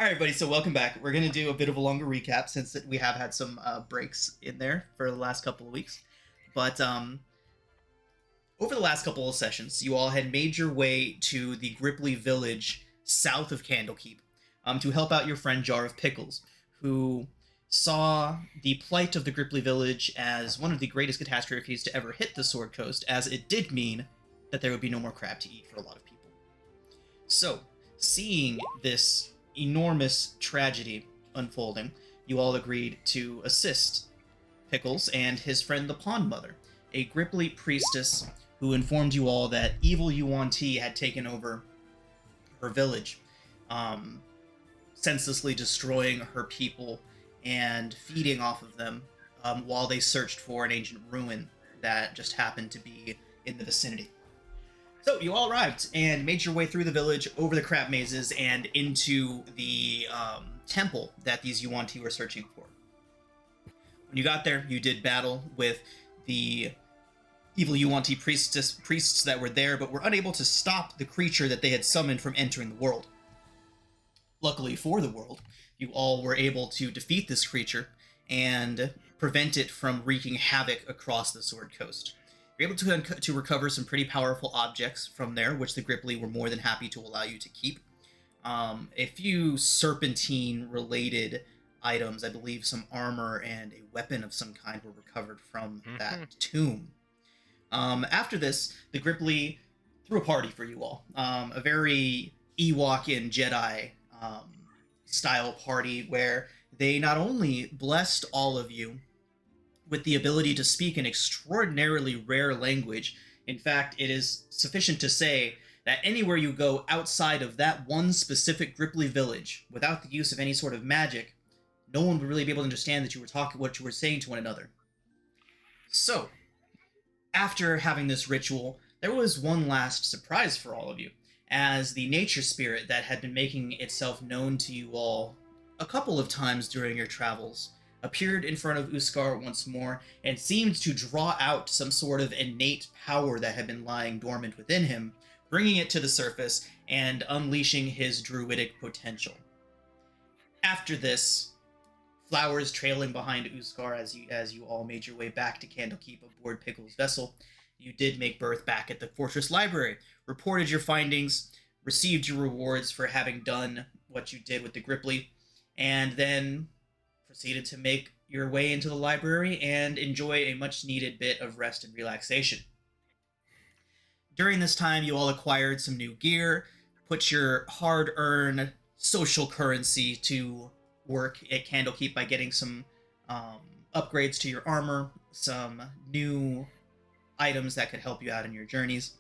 All right, buddy. So welcome back. We're gonna do a bit of a longer recap since we have had some breaks in there for the last couple of weeks. But over the last couple of sessions, you all had made your way to the Gripply village south of Candlekeep to help out your friend Jar of Pickles, who saw the plight of the Gripply village as one of the greatest catastrophes to ever hit the Sword Coast, as it did mean that there would be no more crab to eat for a lot of people. So, seeing this enormous tragedy unfolding, you all agreed to assist Pickles and his friend the Pond Mother, a Gripply priestess who informed you all that evil Yuan-Ti had taken over her village, um, senselessly destroying her people and feeding off of them while they searched for an ancient ruin that just happened to be in the vicinity. So you all arrived and made your way through the village, over the crab mazes, and into the temple that these Yuan-Ti were searching for. When you got there, you did battle with the evil Yuan-Ti priests that were there, but were unable to stop the creature that they had summoned from entering the world. Luckily for the world, you all were able to defeat this creature and prevent it from wreaking havoc across the Sword Coast. You're able to recover some pretty powerful objects from there, which the Gripply were more than happy to allow you to keep. A few serpentine-related items, I believe some armor and a weapon of some kind were recovered from that tomb. After this, the Gripply threw a party for you all. A very Ewok and Jedi style party where they not only blessed all of you with the ability to speak an extraordinarily rare language. In fact, it is sufficient to say that anywhere you go outside of that one specific Gripply village, without the use of any sort of magic, no one would really be able to understand that you were talking what you were saying to one another. So, after having this ritual, there was one last surprise for all of you, as the nature spirit that had been making itself known to you all a couple of times during your travels appeared in front of Uskar once more and seemed to draw out some sort of innate power that had been lying dormant within him, bringing it to the surface and unleashing his druidic potential. After this, flowers trailing behind Uskar as you all made your way back to Candlekeep aboard Pickle's vessel, you did make berth back at the Fortress Library, reported your findings, received your rewards for having done what you did with the Gripply, and then proceeded to make your way into the library and enjoy a much-needed bit of rest and relaxation. During this time, you all acquired some new gear, put your hard-earned social currency to work at Candlekeep by getting some upgrades to your armor, some new items that could help you out in your journeys,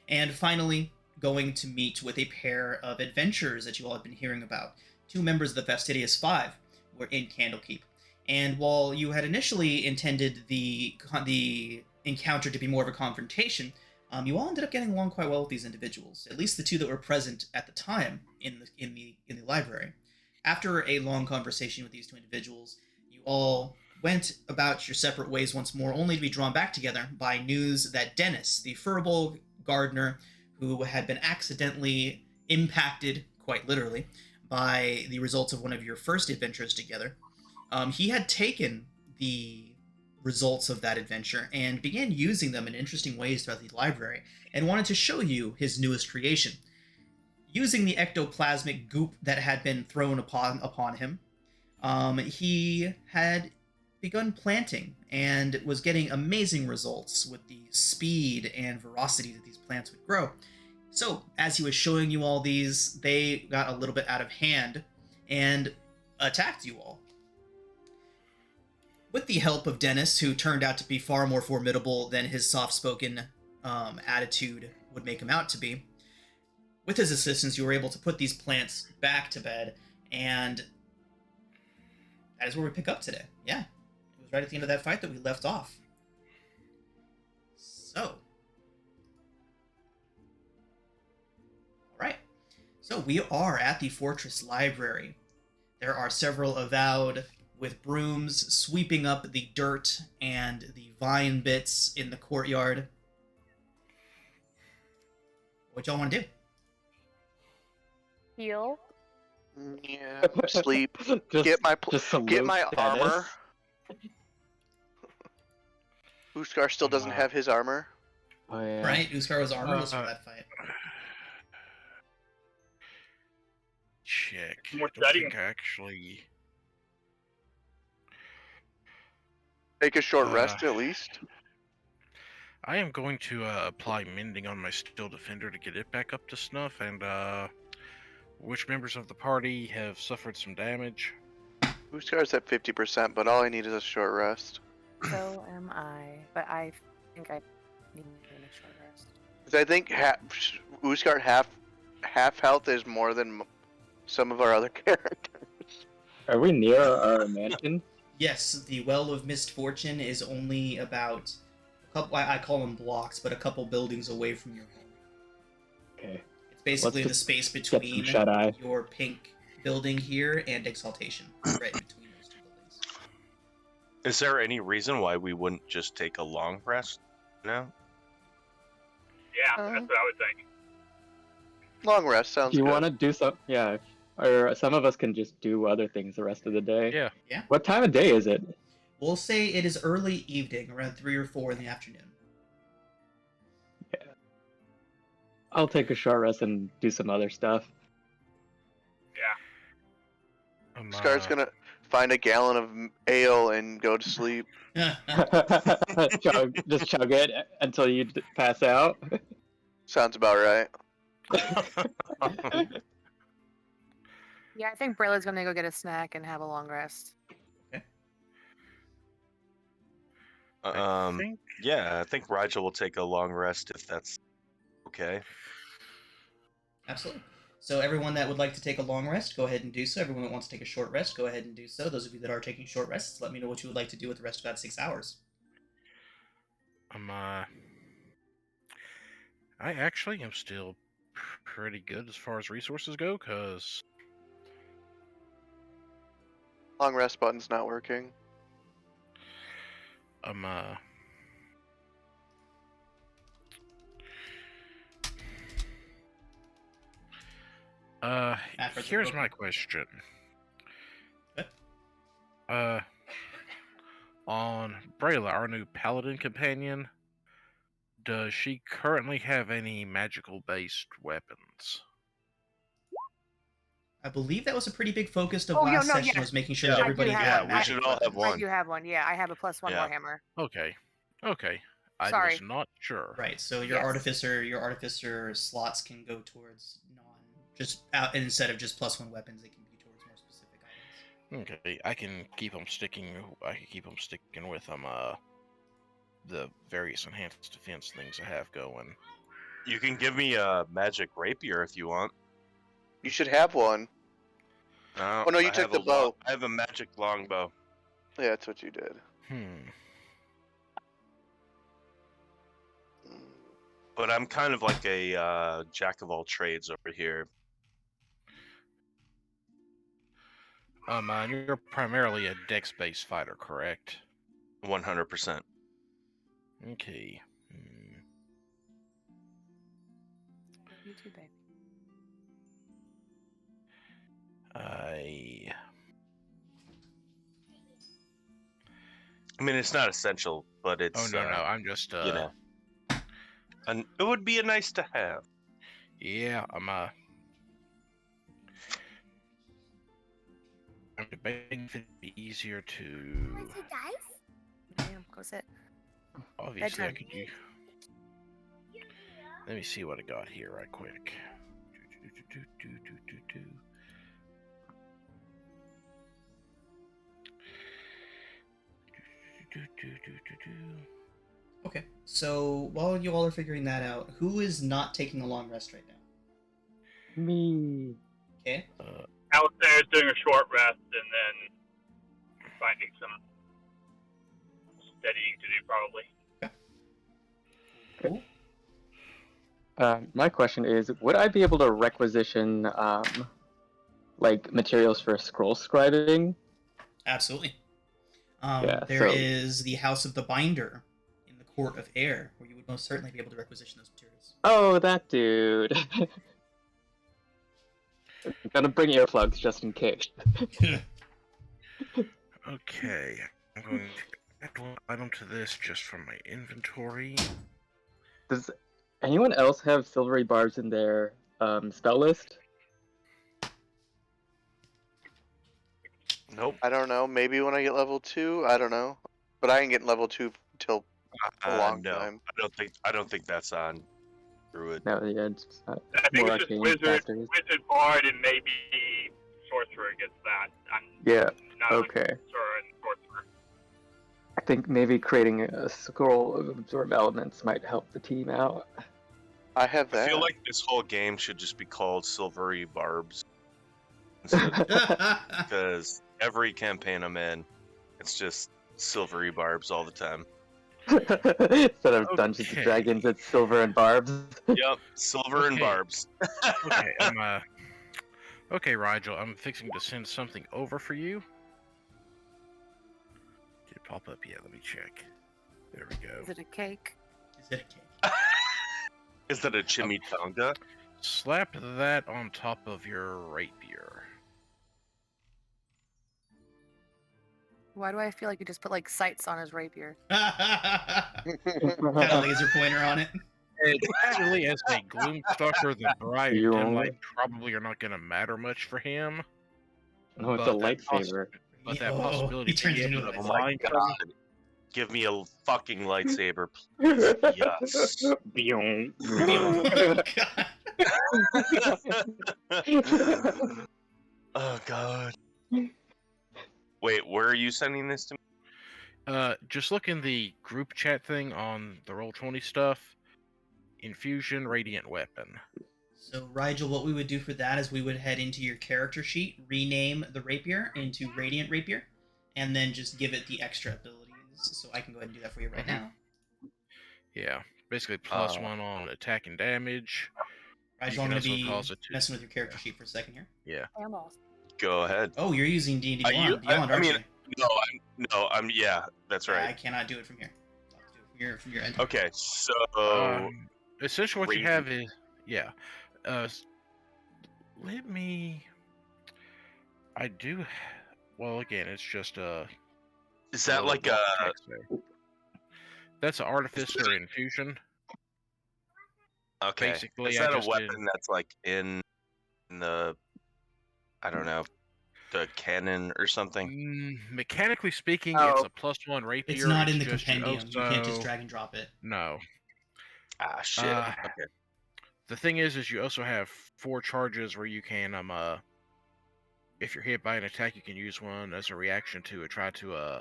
and finally going to meet with a pair of adventurers that you all have been hearing about, two members of the Fastidious Five were in Candlekeep. And while you had initially intended the encounter to be more of a confrontation, you all ended up getting along quite well with these individuals, at least the two that were present at the time in the library. After a long conversation with these two individuals, you all went about your separate ways once more, only to be drawn back together by news that Dennis, the furball gardener who had been accidentally impacted, quite literally, by the results of one of your first adventures together, he had taken the results of that adventure and began using them in interesting ways throughout the library, and wanted to show you his newest creation. Using the ectoplasmic goop that had been thrown upon him, he had begun planting and was getting amazing results with the speed and ferocity that these plants would grow. So, as he was showing you all these, they got a little bit out of hand and attacked you all. With the help of Dennis, who turned out to be far more formidable than his soft-spoken attitude would make him out to be, with his assistance, you were able to put these plants back to bed, and that is where we pick up today. Yeah, it was right at the end of that fight that we left off. So, so we are at the Fortress Library. There are several avowed with brooms sweeping up the dirt and the vine bits in the courtyard. What y'all want to do? Heal. Yeah, sleep. Just, Get my just salute get my Dennis. armor. Uskar still doesn't have his armor. Oh yeah. Right? Uskar was armorless for that fight. Check. More I don't studying. think I actually. Take a short rest at least. I am going to apply mending on my steel defender to get it back up to snuff, and which members of the party have suffered some damage? Uskar's at 50%, but all I need is a short rest. So am I, but I think I need a short rest. Because I think Uskar half health is more than some of our other characters. Are we near our mansion? Yes, the Well of Misfortune is only about a couple. I call them blocks, but a couple buildings away from your home. Okay. It's basically Let's the space get some between shut-eye. your pink building here and Exaltation, right in between those two buildings. Is there any reason why we wouldn't just take a long rest now? Yeah, that's what I would think. Long rest sounds Do you good. want to do some? Yeah. Or some of us can just do other things the rest of the day. Yeah. Yeah. What time of day is it? We'll say it is early evening, around 3 or 4 in the afternoon. I'll take a short rest and do some other stuff. Yeah. Uskar's gonna find a gallon of ale and go to sleep. Just chug it until you pass out. Sounds about right. Yeah, I think Brayla's gonna go get a snack and have a long rest. Yeah, I think Rigel will take a long rest if that's okay. Absolutely. So everyone that would like to take a long rest, go ahead and do so. Everyone that wants to take a short rest, go ahead and do so. Those of you that are taking short rests, let me know what you would like to do with the rest of that 6 hours. I actually am still pretty good as far as resources go, cause Long rest button's not working. Here's my question. Okay. On Brayla, our new paladin companion, does she currently have any magical-based weapons? I believe that was a pretty big focus of Oh, last no, session, yeah. was making sure Yeah. that I do everybody have had one. We should all have weapons. one. I do have one. Yeah, I have a +1 Yeah. warhammer. Okay. I Sorry. was not sure. Right, so your Yes. artificer slots can go towards instead of just +1 weapons, it can be towards more specific items. Okay, I can keep them sticking with the various enhanced defense things I have going. You can give me a magic rapier if you want. You should have one. No, Oh, no, you I took have the a bow. I have a magic longbow. Yeah, that's what you did. But I'm kind of like a jack of all trades over here. And you're primarily a dex-based fighter, correct? 100%. Okay. You too, babe. I mean, it's not essential, but it's. Oh no, I'm just you know, and it would be a nice to have. Yeah, I'm debating if it'd be easier to. Damn, go sit. Obviously, I Bedtime. could use. Let me see what I got here right quick. Okay, so while you all are figuring that out, who is not taking a long rest right now? Me. Okay. Alistair's doing a short rest and then finding some studying to do, probably. Cool. My question is, would I be able to requisition, like, materials for scroll scribing? Absolutely. Yeah, There so- is the House of the Binder in the Court of Air, where you would most certainly be able to requisition those materials. Oh, that dude. Gotta bring earplugs just in case. Okay, I'm going to add one item to this just from my inventory. Does anyone else have silvery barbs in their spell list? Nope. I don't know. Maybe when I get level 2. I don't know. But I ain't getting level 2 until a long no, time. I don't think that's on Druid. No, yeah, it's not. I think More it's just arcane casters. wizard, bard, and maybe sorcerer gets that. I'm Yeah. not Okay. sorcerer and sorcerer. I think maybe creating a scroll of absorb elements might help the team out. I have that. I feel like this whole game should just be called Silvery Barbs. Because every campaign I'm in, it's just Silvery Barbs all the time. Instead of Dungeons and Okay. Dragons, it's silver and barbs. Yep, Silver and Okay. Barbs. Okay, okay, Rigel, I'm fixing to send something over for you. Did it pop up? Yeah, let me check. There we go. Is it a cake? Is it a cake? Is that a chimichanga? Slap that on top of your rapier. Why do I feel like you just put like sights on his rapier? Got a laser pointer on it. And actually, as a Gloomstalker, the bright and You dim only- light probably are not going to matter much for him. No, it's But a that lightsaber. But that Oh, possibility he turns to be into able a to Oh lightsaber. my blind him, god. Give me a fucking lightsaber, please. Yes. Oh god. Wait, where are you sending this to me? just look in the group chat thing on the Roll20 stuff. Infusion Radiant Weapon. So, Rigel, what we would do for that is we would head into your character sheet, rename the rapier into Radiant Rapier, and then just give it the extra abilities. So I can go ahead and do that for you right now. Yeah, basically plus Oh. 1 on attack and damage. Rigel, You I'm can going to also be cause it to- messing with your character sheet for a second here. Yeah. Almost. Go ahead. Oh, you're using D&D Beyond, I aren't mean, you? I'm yeah, that's I right. cannot do it from here. I'll have to do it from your end. Okay, so Essentially, what you Radiant. have is let me. I do. Well, again, it's just is that like a That's an artificer infusion. okay? Basically, Is I that a just weapon did- that's like in the I don't know, the cannon or something? Mechanically speaking, Oh. it's a +1 rapier. It's not in the just you compendium. You can't just also- drag and drop it. No. Ah, shit. Okay. The thing is you also have 4 charges where you can if you're hit by an attack, you can use one as a reaction to try to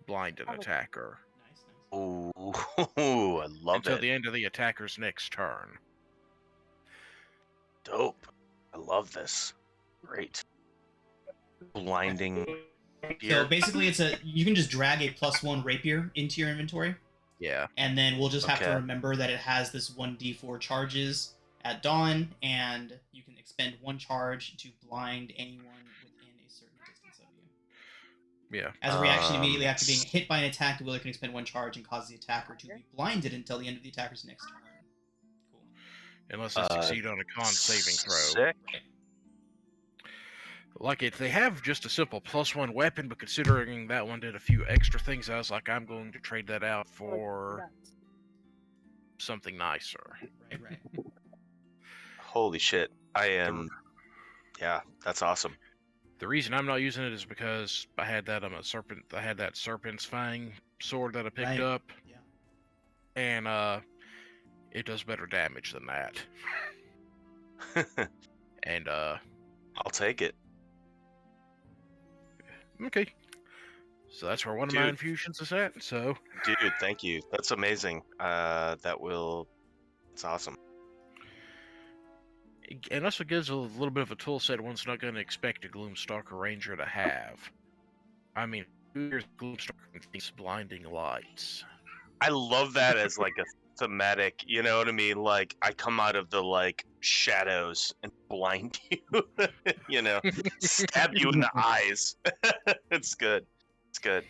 blind an attacker Nice, nice. Ooh, I love until it. the end of the attacker's next turn. Dope. I love this. Great. Blinding. So Here. basically, you can just drag a +1 rapier into your inventory, Yeah. and then we'll just have to Okay. remember that it has this 1d4 charges at dawn, and you can expend 1 charge to blind anyone within a certain distance of you. Yeah. As a reaction immediately after being hit by an attack, the wieldar can expend 1 charge and cause the attacker to be blinded until the end of the attacker's next turn. Cool. Unless they succeed on a con saving throw. Sick. Like if they have just a simple +1 weapon, but considering that one did a few extra things, I was like, I'm going to trade that out for something nicer. Right, right. Holy shit. I am. Yeah, that's awesome. The reason I'm not using it is because I had that serpent. I had that serpent's fang sword that I picked Right. up, Yeah. and it does better damage than that. And I'll take it. okay, so that's where one of my Dude. infusions is at. So Dude, thank you. That's amazing. That's awesome. it also gives a little bit of a tool set one's not going to expect a Gloomstalker Ranger to have. I mean, here's Gloomstalker with these blinding lights. I love that as like a thematic, you know what I mean? Like I come out of the like shadows and blind you, you know, stab you in the eyes. It's good. It's good.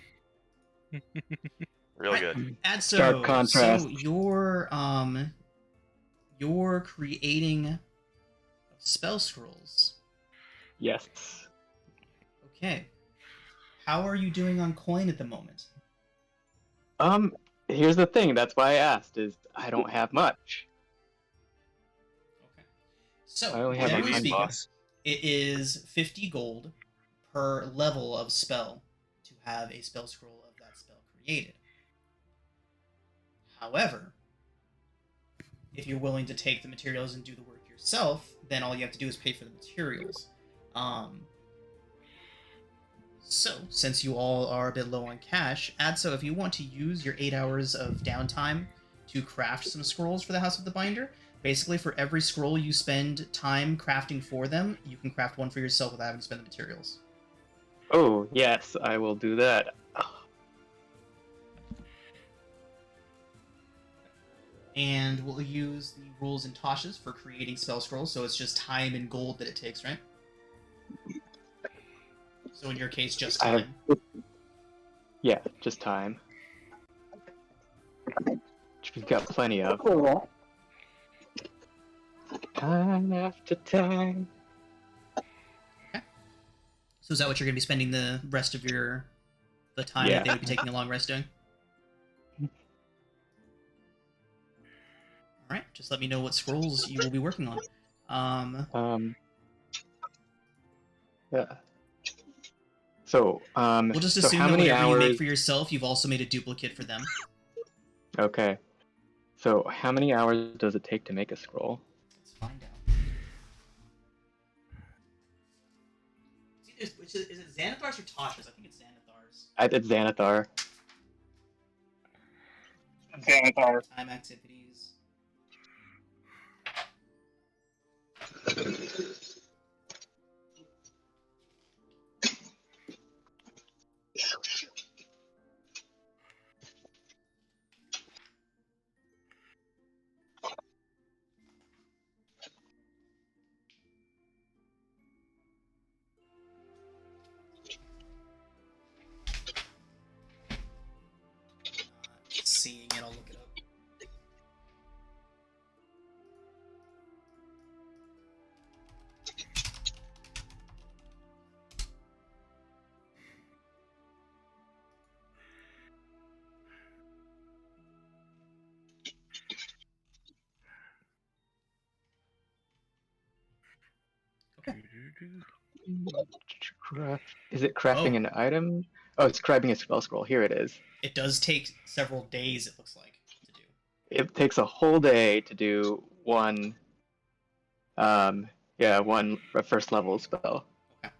Really good. And Stark contrast. So you're creating spell scrolls. Yes. Okay. How are you doing on coin at the moment? Here's the thing. That's why I asked. Is I don't have much. Okay. I So, only have generally 100. speaking, boss. it is 50 gold per level of spell to have a spell scroll of that spell created. However, if you're willing to take the materials and do the work yourself, then all you have to do is pay for the materials. So, since you all are a bit low on cash, Adso, if you want to use your 8 hours of downtime to craft some scrolls for the House of the Binder, basically for every scroll you spend time crafting for them, you can craft one for yourself without having to spend the materials. Oh yes, I will do that. And we'll use the rules in Tasha's for creating spell scrolls, so it's just time and gold that it takes, right? So in your case, just I have. time. Yeah, just time. Which we've got plenty of. Time after time. So is that what you're going to be spending the rest of the time Yeah. that they would be taking a long rest doing? All right, just let me know what scrolls you will be working on. Yeah. So, We'll just so assume how that many whatever you hours? make for yourself, you've also made a duplicate for them. Okay. So, how many hours does it take to make a scroll? Let's find out. Is it Xanathar's or Tasha's? I think it's Xanathar's. It's Xanathar. Time activities. Seeing it, I'll look it up. Okay. Is it crafting an item? Oh, it's crafting a spell scroll. Here it is. It does take several days, it looks like, to do. It takes a whole day to do one. One first level spell. Okay.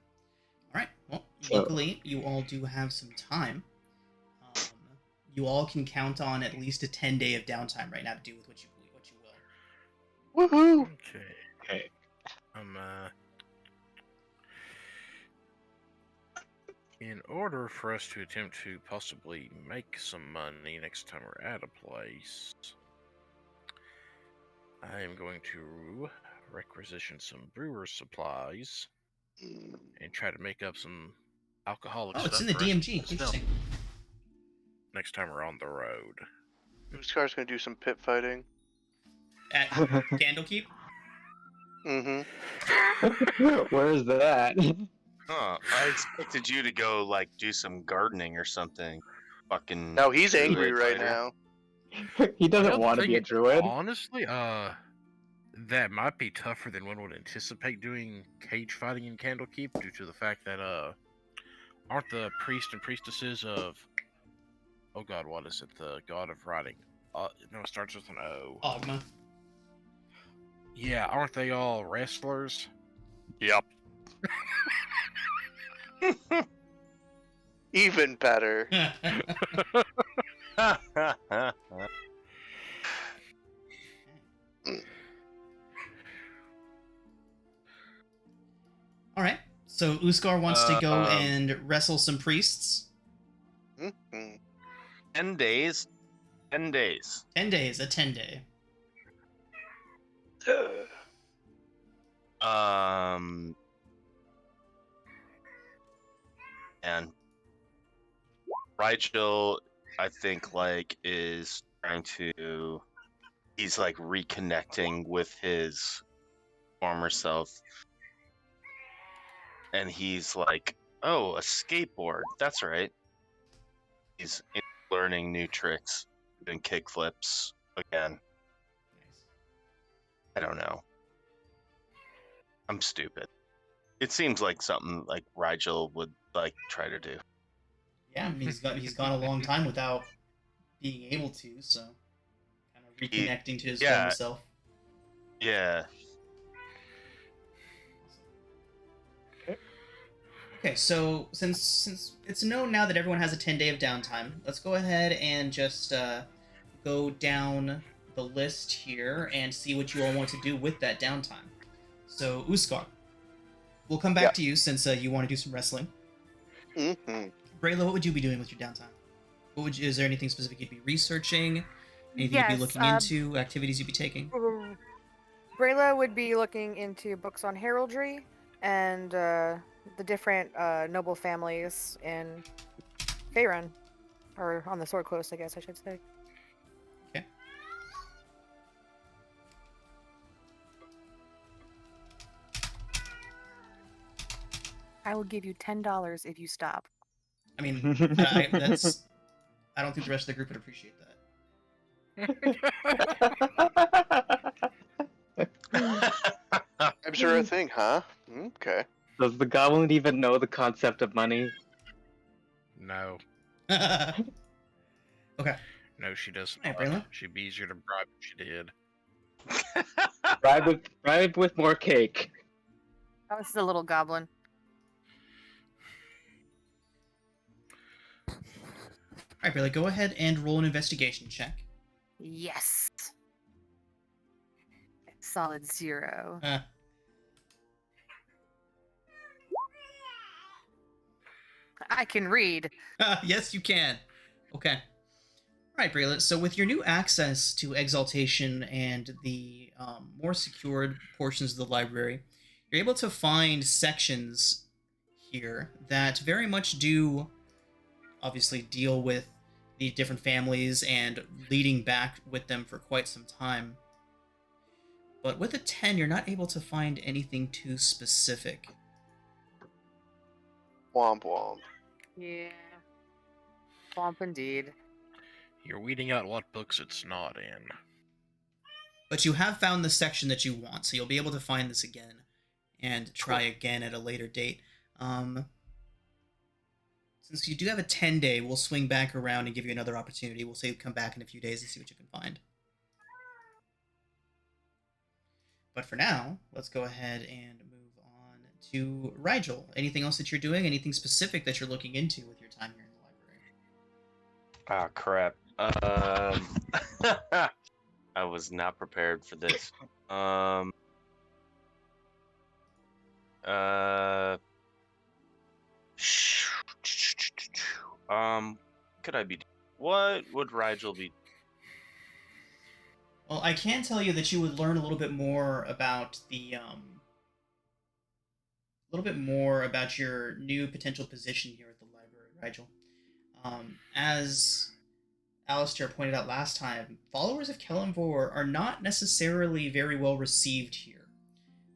All right. Well, So- luckily, you all do have some time. You all can count on at least a 10-day of downtime right now to do with what you will. Woohoo! Okay. Okay. In order for us to attempt to possibly make some money next time we're at a place, I am going to requisition some brewer's supplies and try to make up some alcoholic Oh, stuff. it's in the for us DMG. to sell Interesting. next time we're on the road. Uskar's gonna do some pit fighting. At Candlekeep? Mm-hmm. Where is that? Huh. I expected you to go like do some gardening or something. Fucking. Now he's druid angry right fighter. now. He doesn't Well, want to thing be a is, druid. Honestly, that might be tougher than one would anticipate doing cage fighting in Candlekeep due to the fact that aren't the priest and priestesses of, oh god, what is it? The god of writing. No, it starts with an O. Ogma. Yeah, aren't they all wrestlers? Yep. Even better. All right. So Uskar wants to go Um, and wrestle some priests. Mhm. 10 days. 10 days. 10 days, a 10-day. And Rigel, I think, like, is trying to. He's like reconnecting with his former self. and he's like, "Oh, a skateboard. That's right." He's learning new tricks, doing kickflips again. Nice. I don't know. I'm stupid. It seems like something like Rigel would like try to do. Yeah, I mean, he's gone a long time without being able to, so kind of reconnecting to his former Yeah, self. yeah. Okay, so since it's known now that everyone has a 10-day of downtime, let's go ahead and just go down the list here and see what you all want to do with that downtime. So, Uskar, we'll come back Yeah. to you since you want to do some wrestling. Mm-hmm. Brayla, what would you be doing with your downtime? Is there anything specific you'd be researching? Anything you'd be Yes, looking into? Activities you'd be taking? Brayla would be looking into books on heraldry and the different noble families in Faerun, or on the Sword Coast, I guess I should say. Okay. I will give you $10 if you stop. I mean, I don't think the rest of the group would appreciate that. Bribes are a thing, huh? Okay. Does the goblin even know the concept of money? No, Okay. no, she does Hey, not. Braylon. She'd be easier to bribe if she did. Bribe with more cake. Oh, this is a little goblin. All right, Brayla, go ahead and roll an investigation check. Yes. Solid 0. I can read. Yes, you can. Okay. All right, Brayla. So with your new access to Exaltation and the more secured portions of the library, you're able to find sections here that very much do obviously deal with the different families and leading back with them for quite some time. But with a 10, you're not able to find anything too specific. Womp womp. Yeah. Swamp indeed. You're weeding out what books it's not in. But you have found the section that you want, so you'll be able to find this again and try again at a later date. Since you do have a 10-day, we'll swing back around and give you another opportunity. We'll say come back in a few days and see what you can find. But for now, let's go ahead and move on to Rigel. Anything else that you're doing? Anything specific that you're looking into with your time here in the library? Ah, crap. I was not prepared for this. Could I be? What would Rigel be? Well, I can tell you that you would learn a little bit more about your new potential position here at the library, Rigel. As Alistair pointed out last time, followers of Kellamvor are not necessarily very well received here.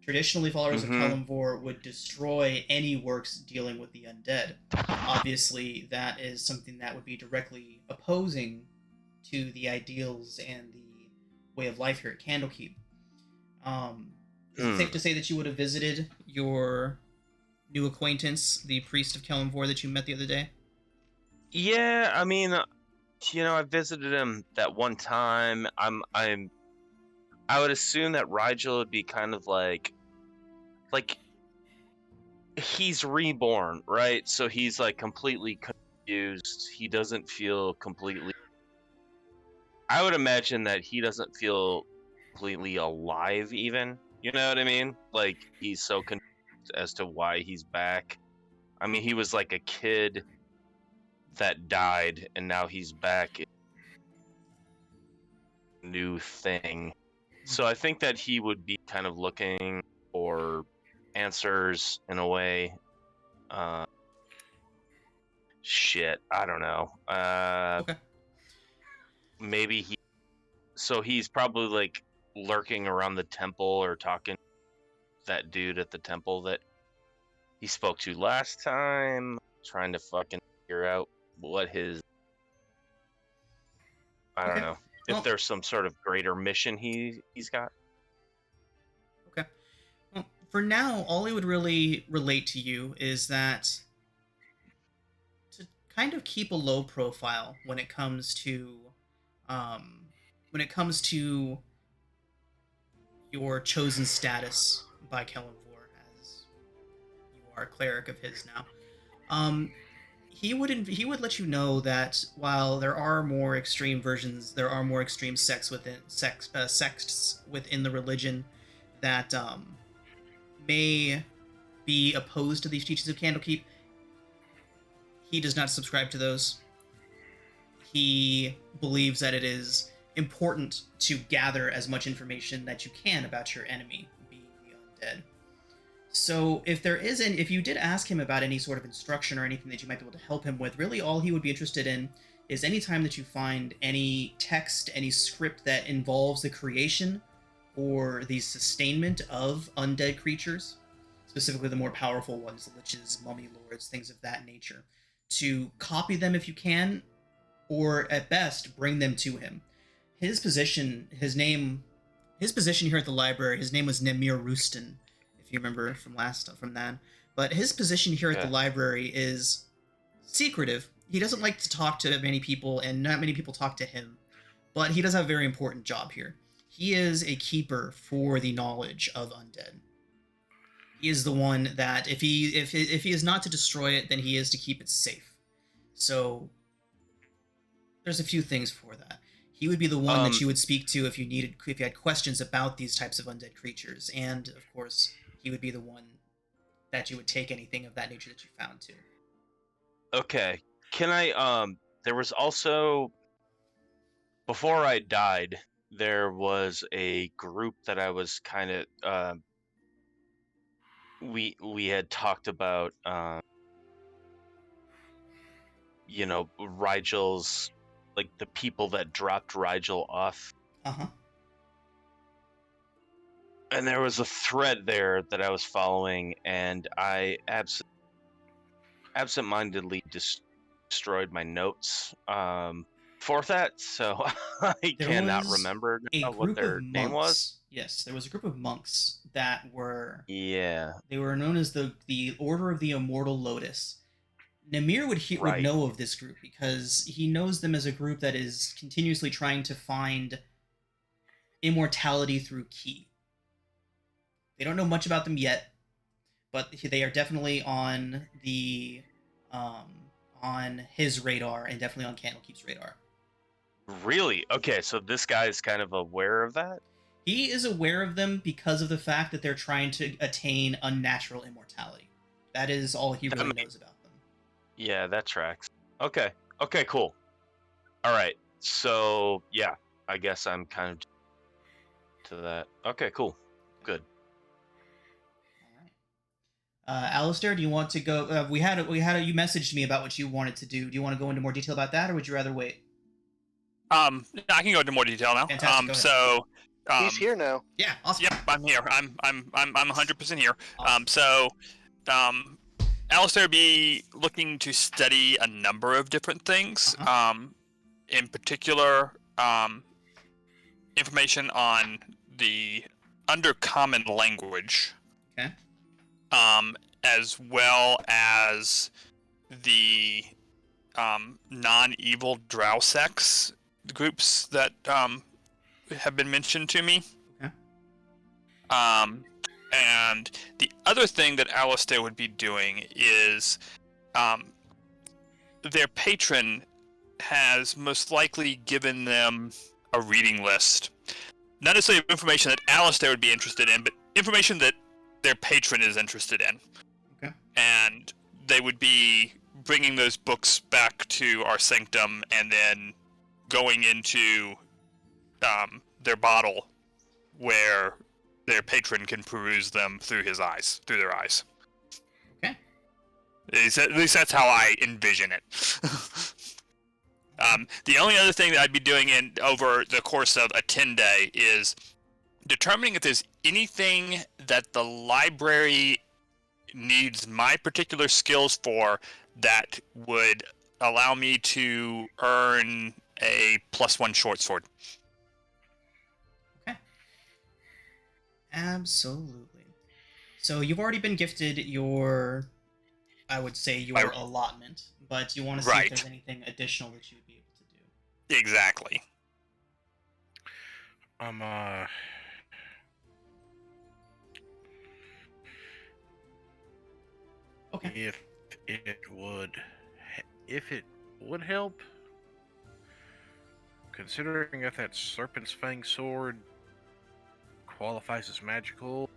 Traditionally, followers of Kellamvor would destroy any works dealing with the undead. Obviously, that is something that would be directly opposing to the ideals and the way of life here at Candlekeep. Is it safe to say that you would have visited your new acquaintance, the priest of Kellamvor that you met the other day? Yeah, I mean, I visited him that one time. I would assume that Rigel would be kind of like he's reborn, right? So he's like completely confused. He doesn't feel completely. I would imagine that he doesn't feel completely alive, even. You know what I mean? Like he's so confused as to why he's back. I mean, he was like a kid that died, and now he's back. New thing. So I think that he would be kind of looking for answers in a way. Shit, I don't know. Okay. Maybe he's probably like lurking around the temple or talking to that dude at the temple that he spoke to last time. Trying to fucking figure out what his, I don't Okay. know, Well- if there's some sort of greater mission he's got. Okay. Well, for now, all I would really relate to you is that to kind of keep a low profile when it comes to your chosen status by Kellenvor, as you are a cleric of his now. He would let you know that while there are more extreme versions, there are more extreme sects within the religion that may be opposed to these teachings of Candlekeep. He does not subscribe to those. He believes that it is important to gather as much information that you can about your enemy, being the undead. So if you did ask him about any sort of instruction or anything that you might be able to help him with, really all he would be interested in is any time that you find any text, any script that involves the creation or the sustainment of undead creatures, specifically the more powerful ones, the liches, mummy lords, things of that nature, to copy them if you can, or at best bring them to him. His position here at the library, his name was Nemir Rustin, if you remember from that. But his position here at the library is secretive. He doesn't like to talk to many people, and not many people talk to him. But he does have a very important job here. He is a keeper for the knowledge of undead. He is the one that if he is not to destroy it, then he is to keep it safe. So there's a few things for that. He would be the one that you would speak to if you had questions about these types of undead creatures, and of course, he would be the one that you would take anything of that nature that you found to. Okay. Can I there was also, before I died, there was a group that I was kind of we had talked about Rigel's, like the people that dropped Rigel off. Uh-huh. And there was a thread there that I was following, and I absentmindedly destroyed my notes for that, so I cannot remember now what their name was. Yes, there was a group of monks that were... Yeah. They were known as the Order of the Immortal Lotus. Namir would know of this group because he knows them as a group that is continuously trying to find immortality through ki. They don't know much about them yet, but they are definitely on the on his radar and definitely on Candlekeep's radar. Really? Okay, so this guy is kind of aware of that? He is aware of them because of the fact that they're trying to attain unnatural immortality. That is all he really knows about them. Yeah, that tracks. Okay. Okay, cool. All right. So, yeah, I guess I'm kind of to that. Okay, cool. Good. All right. Alistair, do you want to go? You messaged me about what you wanted to do. Do you want to go into more detail about that, or would you rather wait? I can go into more detail now. Fantastic, he's here now. Yeah, awesome. Yep, I'm here. I'm 100% here. Awesome. Alistair be looking to study a number of different things. In particular, information on the Undercommon language. Okay. As well as the non-evil drow sects groups that have been mentioned to me. Okay. And the other thing that Alistair would be doing is their patron has most likely given them a reading list. Not necessarily information that Alistair would be interested in, but information that their patron is interested in. Okay. And they would be bringing those books back to our sanctum and then going into their bottle where their patron can peruse them through their eyes. Okay. At least that's how I envision it. The only other thing that I'd be doing over the course of a 10-day is determining if there's anything that the library needs my particular skills for that would allow me to earn a +1 short sword. Okay. Absolutely. So you've already been gifted your, I would say, your allotment, but you want to see if there's Right. anything additional that you would be able to do. Exactly. Okay. If it would help, considering that Serpent's Fang sword qualifies as magical,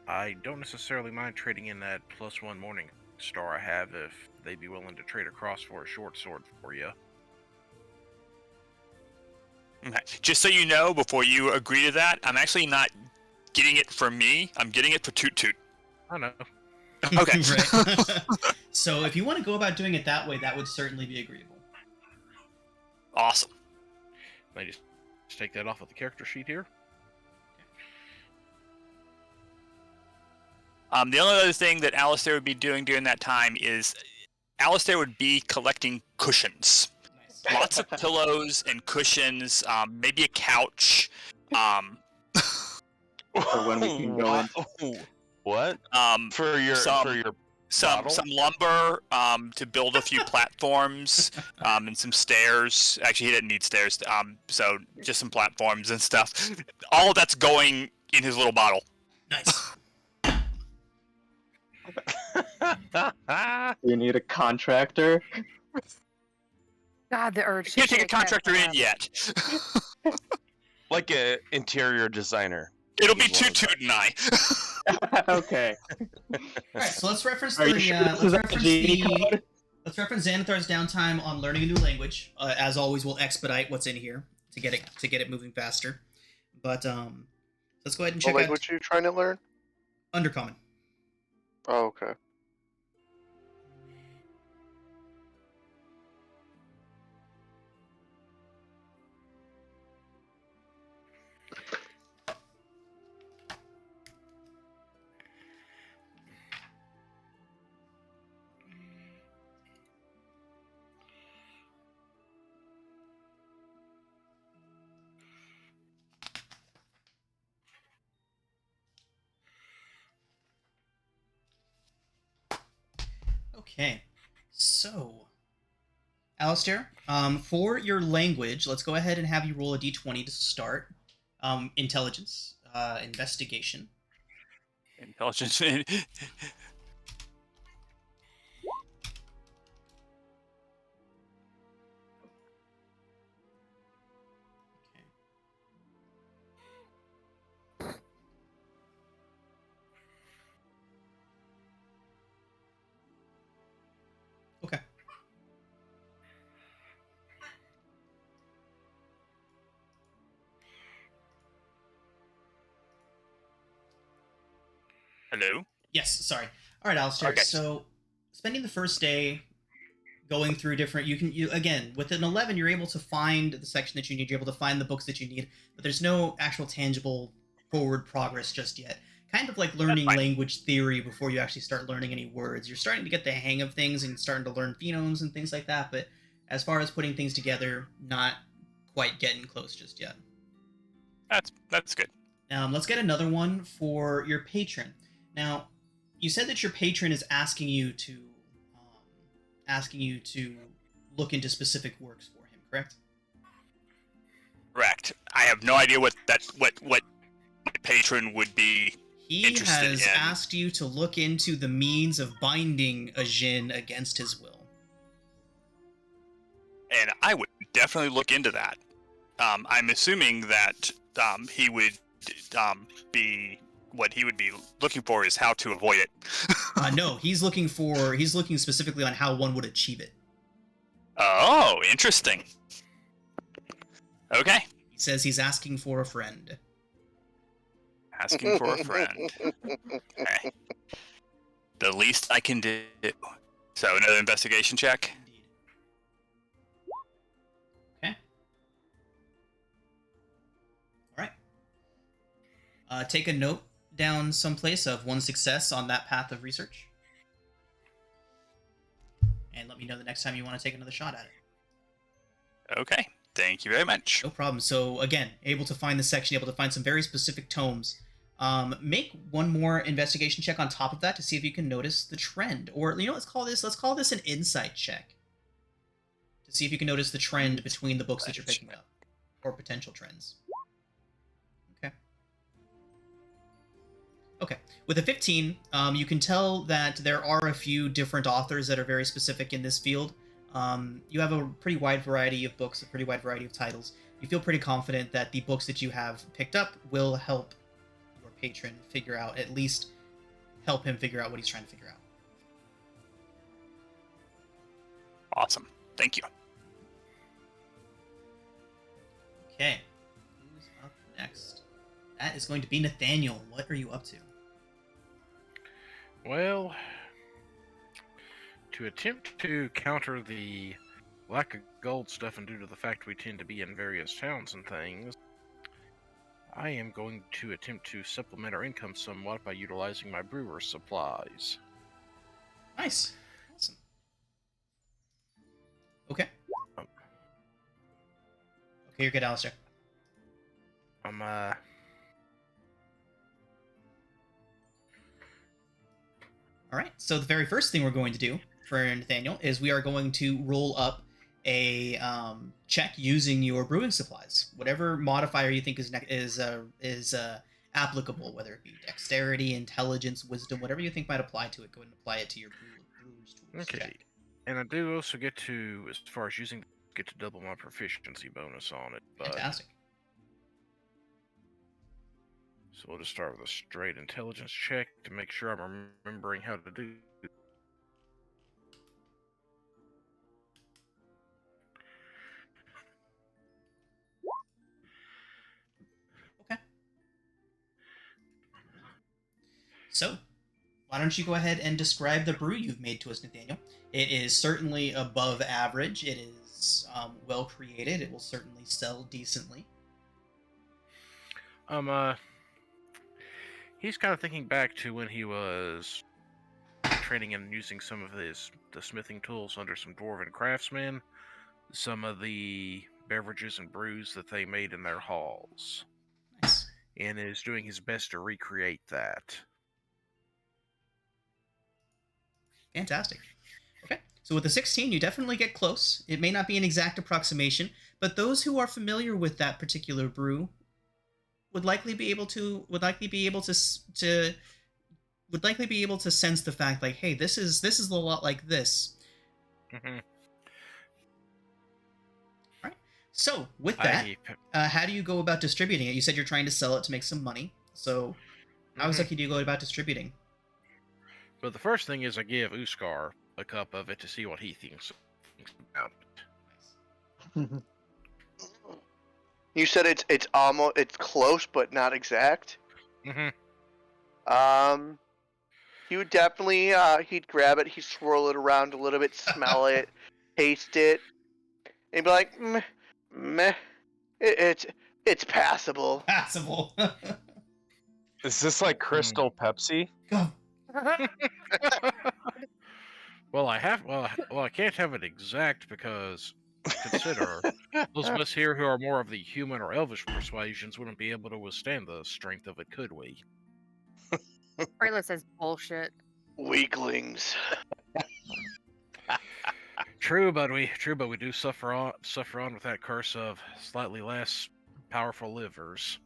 I don't necessarily mind trading in that +1 Morning Star I have if they'd be willing to trade across for a short sword for you. Okay. Just so you know, before you agree to that, I'm actually not getting it for me. I'm getting it for Toot Toot. I know. Okay. Right. So if you want to go about doing it that way, that would certainly be agreeable. Awesome. Let me just take that off of the character sheet here. The only other thing that Alistair would be doing during that time is Alistair would be collecting cushions. Nice. Lots of pillows and cushions, maybe a couch. For when we can go in. What? For your some bottle? lumber to build a few platforms and some stairs. Actually, he didn't need stairs. So just some platforms and stuff. All of that's going in his little bottle. Nice. You need a contractor. God, the urge. Can't to take a shake that contractor in crap. yet. Like a interior designer. It'll be He's one Toot of Toot and I. Okay. All right, so let's reference Are you sure this is a genie code? let's reference Xanathar's downtime on learning a new language. As always, we'll expedite what's in here to get it moving faster. But let's go ahead and check What out language are you trying to learn? Undercommon. Oh, okay. Okay, so Alistair, for your language, let's go ahead and have you roll a d20 to start. Intelligence, investigation. Intelligence. Okay. Hello? Yes, sorry. All right, Alistair. Okay. So, spending the first day going through different, you again with an 11, you're able to find the section that you need. You're able to find the books that you need, but there's no actual tangible forward progress just yet. Kind of like learning fine. language theory before you actually start learning any words. You're starting to get the hang of things and starting to learn phonemes and things like that. But as far as putting things together, not quite getting close just yet. That's good. Let's get another one for your patron. Now, you said that your patron is asking you to look into specific works for him, correct? Correct. I have no idea what my patron would be. He Interested has in- asked you to look into the means of binding a Jin against his will. And I would definitely look into that. I'm assuming that he would be what he would be looking for is how to avoid it. No, he's looking specifically on how one would achieve it. Oh, interesting. Okay. He says he's asking for a friend. Asking for a friend. Okay. The least I can do. So another investigation check. Indeed. Okay. All right. Take a note down someplace of 1 success on that path of research. And let me know the next time you want to take another shot at it. Okay. Thank you very much. No problem. So again, able to find the section, able to find some very specific tomes. Make one more investigation check on top of that to see if you can notice the trend. Or let's call this an insight check. To see if you can notice the trend between the books that you're picking up. Or potential trends. Okay. With a 15, you can tell that there are a few different authors that are very specific in this field. You have a pretty wide variety of books, a pretty wide variety of titles. You feel pretty confident that the books that you have picked up will help your patron figure out, at least help him figure out what he's trying to figure out. Awesome. Thank you. Okay. Who's up next? That is going to be Nathaniel. What are you up to? Well, to attempt to counter the lack of gold stuff, and due to the fact we tend to be in various towns and things, I am going to attempt to supplement our income somewhat by utilizing my brewer's supplies. Nice. Awesome. Okay. Okay, you're good, Alistair. All right, so the very first thing we're going to do for Nathaniel is we are going to roll up a check using your brewing supplies. Whatever modifier you think is applicable, whether it be dexterity, intelligence, wisdom, whatever you think might apply to it, go ahead and apply it to your brewer's tools. Okay, check. and I do also get to, as far as using, get to double my proficiency bonus on it. But... Fantastic. So we'll just start with a straight intelligence check to make sure I'm remembering how to do it. Okay. So, why don't you go ahead and describe the brew you've made to us, Nathaniel? It is certainly above average. It is well created. It will certainly sell decently. He's kind of thinking back to when he was training and using some of the smithing tools under some dwarven craftsmen, some of the beverages and brews that they made in their halls. Nice. And is doing his best to recreate that. Fantastic. Okay, so with the 16, you definitely get close. It may not be an exact approximation, but those who are familiar with that particular brew would likely be able to sense the fact, like, hey, this is a lot like this. Mm-hmm. All right. So with that, how do you go about distributing it? You said you're trying to sell it to make some money. So how exactly do you go about distributing? But the first thing is I give Uskar a cup of it to see what he thinks about it. Nice. You said it's close but not exact. Mm-hmm. He would definitely he'd grab it, he'd swirl it around a little bit, smell it, taste it, and be like, meh, it's passable. Passable. Is this like Crystal Pepsi? Go. Well, I can't have it exact because consider those of us here who are more of the human or elvish persuasions wouldn't be able to withstand the strength of it, could we? Rayla says bullshit. Weaklings. True, but we do suffer on with that curse of slightly less powerful livers.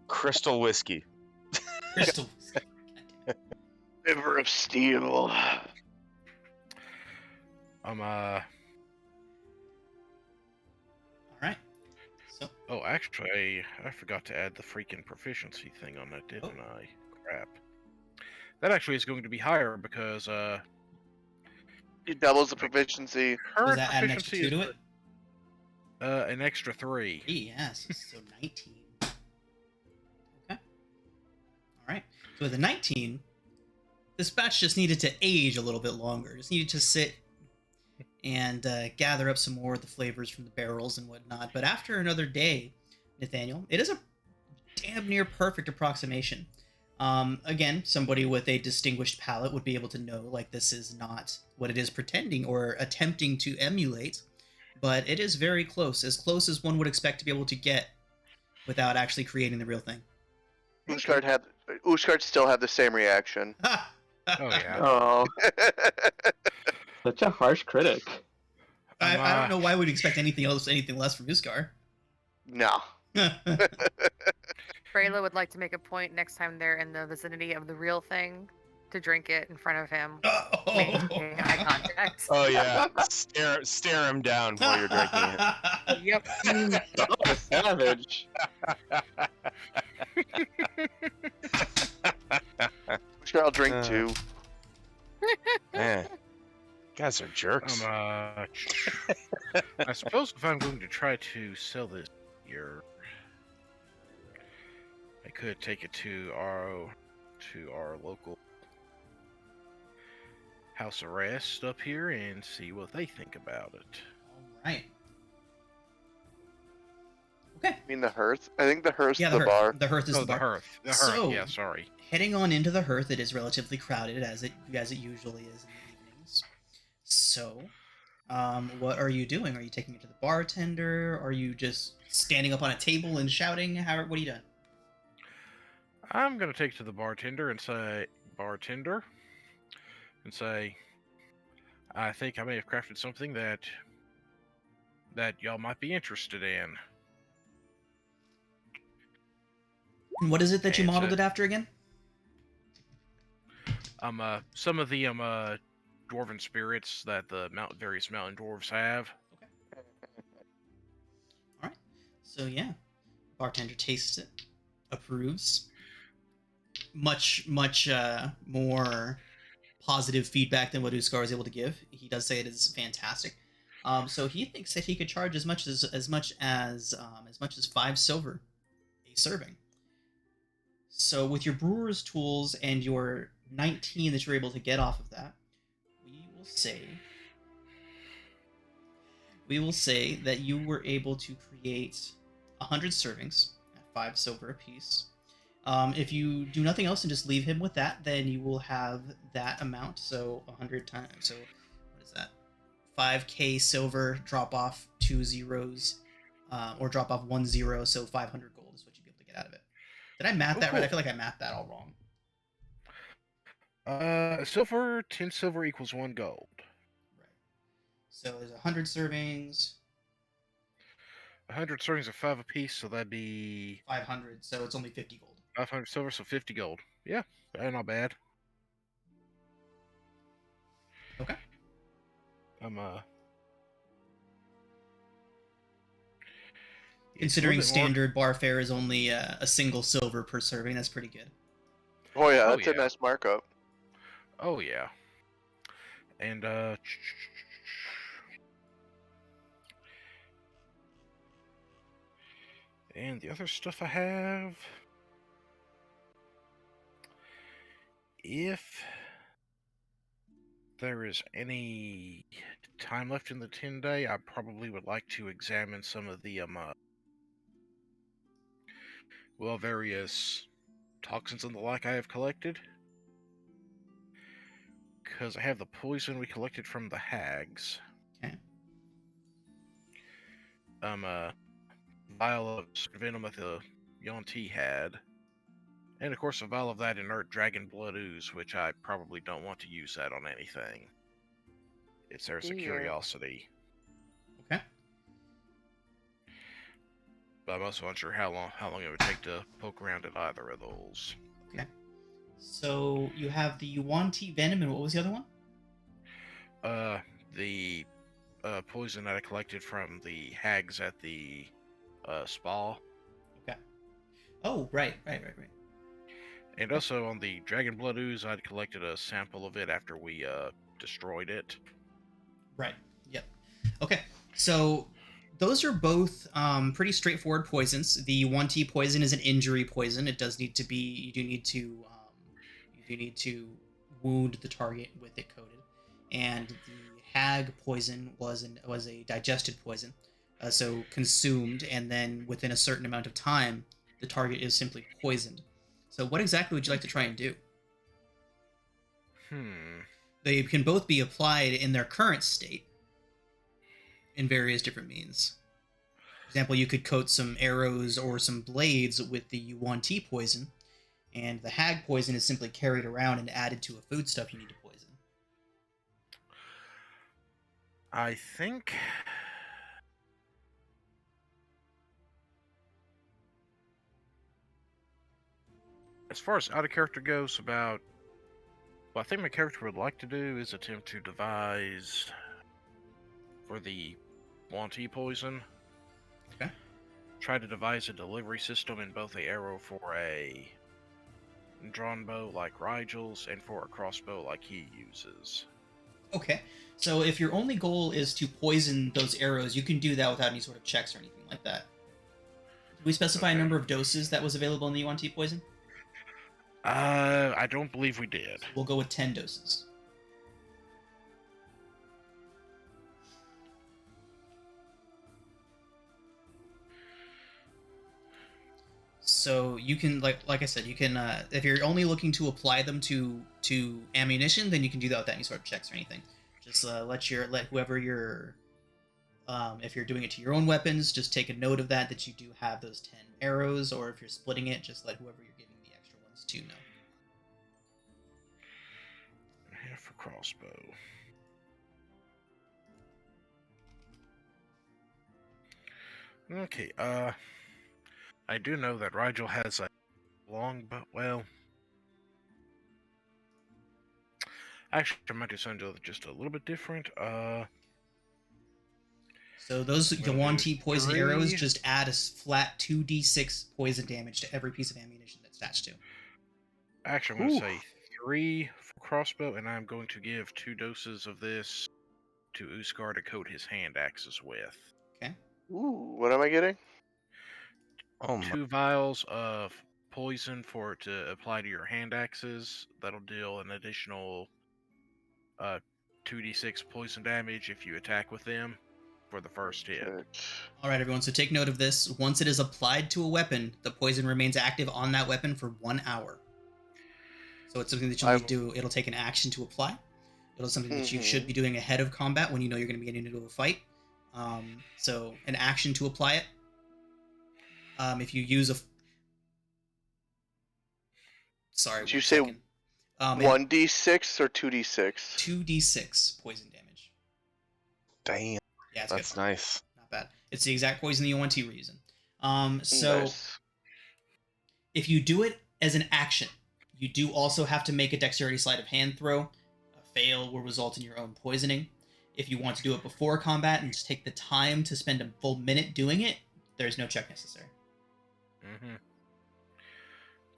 Crystal whiskey. Crystal. River of steel. All right. So. Oh, actually, I forgot to add the freaking proficiency thing on that, didn't I? Crap. That actually is going to be higher because It doubles the proficiency. Does that add an extra 2 to it? An extra 3. Yes. So 19. Okay. All right. So with a 19, this batch just needed to age a little bit longer. Just needed to sit and gather up some more of the flavors from the barrels and whatnot. But after another day, Nathaniel, it is a damn near perfect approximation. Again, somebody with a distinguished palate would be able to know, like, this is not what it is pretending or attempting to emulate, but it is very close as one would expect to be able to get without actually creating the real thing. Ushkard still had the same reaction. Oh yeah. Oh, such a harsh critic. I don't know why we'd expect anything less from Uskar. No. Freyla would like to make a point next time they're in the vicinity of the real thing to drink it in front of him, maintaining eye contact. Oh yeah, stare him down while you're drinking it. Yep. Oh, savage. Ushkard, I'll drink too. Man, guys are jerks. I suppose if I'm going to try to sell this here, I could take it to our local house arrest up here and see what they think about it. All right. Okay. I mean the hearth? I think the hearth's Yeah, the bar. The hearth is Oh, the bar. the hearth. The hearth. So- Yeah, sorry. Heading on into the hearth, it is relatively crowded as it usually is in the evenings. So, what are you doing? Are you taking it to the bartender? Are you just standing up on a table and shouting? What are you doing? I'm gonna take it to the bartender and say, I think I may have crafted something that y'all might be interested in. And what is it that you It's modeled a- it after again? Some of the dwarven spirits that the various mountain dwarves have. All right. So yeah, bartender tastes it, approves. Much more positive feedback than what Uskar is able to give. He does say it is fantastic. So he thinks that he could charge as much as 5 silver a serving. So with your brewer's tools and your 19 that you're able to get off of that, we will say that you were able to create 100 servings at 5 silver apiece. If you do nothing else and just leave him with that, then you will have that amount. So 100 times. So what is that? 5k silver, drop off 2 zeros, or drop off 1 0. So 500 gold is what you'd be able to get out of it. Did I math that right? I feel like I mathed that all wrong. Silver, 10 silver equals 1 gold. Right. So there's 100 servings. 100 servings of 5 apiece, so that'd be 500. So it's only 50 gold. 500 silver, so 50 gold. Yeah, not bad. Okay. Considering standard bar fare is only a single silver per serving, that's pretty good. Oh yeah, Oh, that's a yeah. nice markup. Oh yeah. And and the other stuff I have, if there is any time left in the 10-day, I probably would like to examine some of the various toxins and the like I have collected. Because I have the poison we collected from the hags. Okay. Vial of venom that the Yonti had. And of course a vial of that inert dragon blood ooze, which I probably don't want to use that on anything. It's there as a Yeah. curiosity. Okay. But I'm also unsure how long it would take to poke around at either of those. Okay. So you have the Yuan-Ti venom, and what was the other one? The poison that I collected from the hags at the spa. Okay. Oh, right. And also on the dragon blood ooze, I'd collected a sample of it after we destroyed it. Right. Yep. Okay. So those are both pretty straightforward poisons. The Yuan-Ti poison is an injury poison. It does need to be. You do need to wound the target with it coated. And the hag poison was a digested poison, so consumed, and then within a certain amount of time, the target is simply poisoned. So what exactly would you like to try and do? They can both be applied in their current state in various different means. For example, you could coat some arrows or some blades with the yuan-ti poison, and the hag poison is simply carried around and added to a foodstuff you need to poison. I think. As far as out of character goes, what I think my character would like to do is attempt to devise for the Wanty poison. Okay. Try to devise a delivery system in both the arrow for a drawn bow like Rigel's and for a crossbow like he uses. Okay, so if your only goal is to poison those arrows, you can do that without any sort of checks or anything like that. Did we specify a number of doses that was available in the yuan-ti poison? I don't believe we did. We'll go with 10 doses. So you can, like I said, you can, if you're only looking to apply them to ammunition, then you can do that without any sort of checks or anything. Just let whoever you're, if you're doing it to your own weapons, just take a note of that you do have those 10 arrows, or if you're splitting it, just let whoever you're giving the extra ones to know. Half a crossbow. Okay, I do know that Rigel has a long, but well, actually, I might do something just a little bit different. So those I'm gonna yuan-ti do poison 3. arrows just add a flat 2d6 poison damage to every piece of ammunition that's attached to. Actually, I'm going to say 3 for crossbow, and I'm going to give 2 doses of this to Uskar to coat his hand axes with. Okay. Ooh, what am I getting? Oh my. 2 vials of poison to apply to your hand axes. That'll deal an additional 2d6 poison damage if you attack with them for the first hit. All right, everyone. So take note of this. Once it is applied to a weapon, the poison remains active on that weapon for 1 hour. So it's something that you'll need to do. It'll take an action to apply. It'll something that you should be doing ahead of combat when you know you're going to be getting into a fight. So an action to apply it. If you use a... Sorry, Did you say 1d6 or 2d6? 2d6 poison damage. Damn. Yeah, it's That's good. nice. Not bad. It's the exact poison that you want to reason. So Nice. if you do it as an action, you do also have to make a dexterity sleight of hand throw. A fail will result in your own poisoning. If you want to do it before combat and just take the time to spend a full minute doing it, there's no check necessary.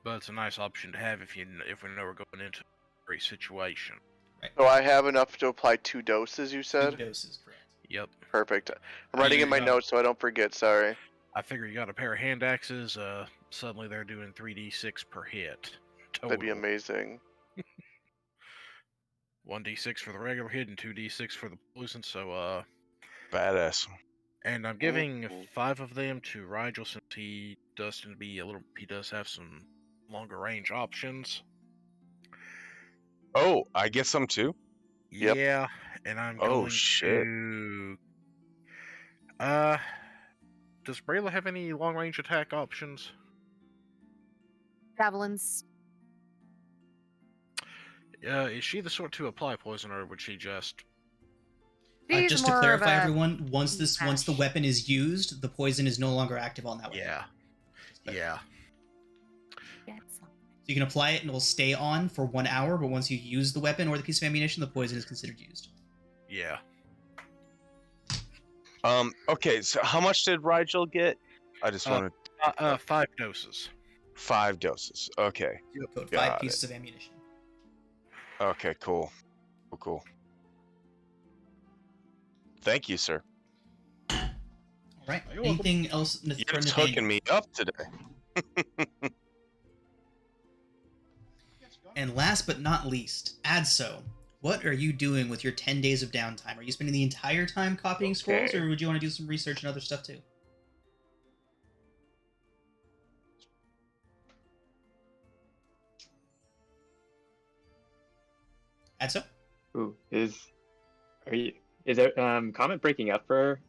But it's a nice option to have if we know we're going into a great situation. Right. So I have enough to apply 2 doses, you said? 2 doses, correct. Yep. Perfect. I'm writing in my notes so I don't forget, sorry. I figure you got a pair of hand axes, suddenly they're doing 3d6 per hit. Total. That'd be amazing. 1d6 for the regular hit and 2d6 for the poison, so Badass. and I'm giving 5 of them to Rigel since he does have some longer range options. Oh, I get some too? Yep. Yeah, and I'm going to does Brayla have any long range attack options? Javelins. Is she the sort to apply poison, or would she just? She's Just to more clarify, of a everyone, once the smash. weapon is used, the poison is no longer active on that weapon. Yeah. Get some. So you can apply it and it will stay on for 1 hour, but once you use the weapon or the piece of ammunition, the poison is considered used. Yeah. Okay, so how much did Rigel get? I just wanted 5 doses. 5 doses. Okay. Code 5 Got pieces of ammunition. Okay, cool. Cool. Thank you, sir. All right. You're welcome. Anything else? You're for just Nathaniel? hooking me up today. And last but not least, Adso, what are you doing with your 10 days of downtime? Are you spending the entire time copying scrolls, or would you want to do some research and other stuff too? Adso? Ooh, is there comment breaking up for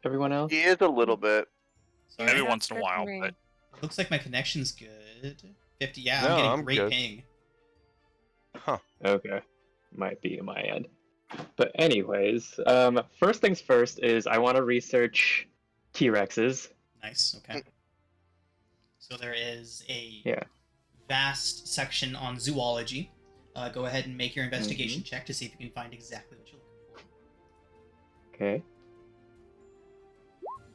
everyone else? He is a little bit. Sorry. Every Yeah, once in a good for while, me. but Looks like my connection's good. 50. Yeah, No, I'm getting I'm great good. ping. Huh. Okay, might be my end. But anyways, first things first is I want to research T-Rexes. Nice. Okay. So there is a Yeah. vast section on zoology. Go ahead and make your investigation Mm-hmm. check to see if you can find exactly what you're looking for. Okay.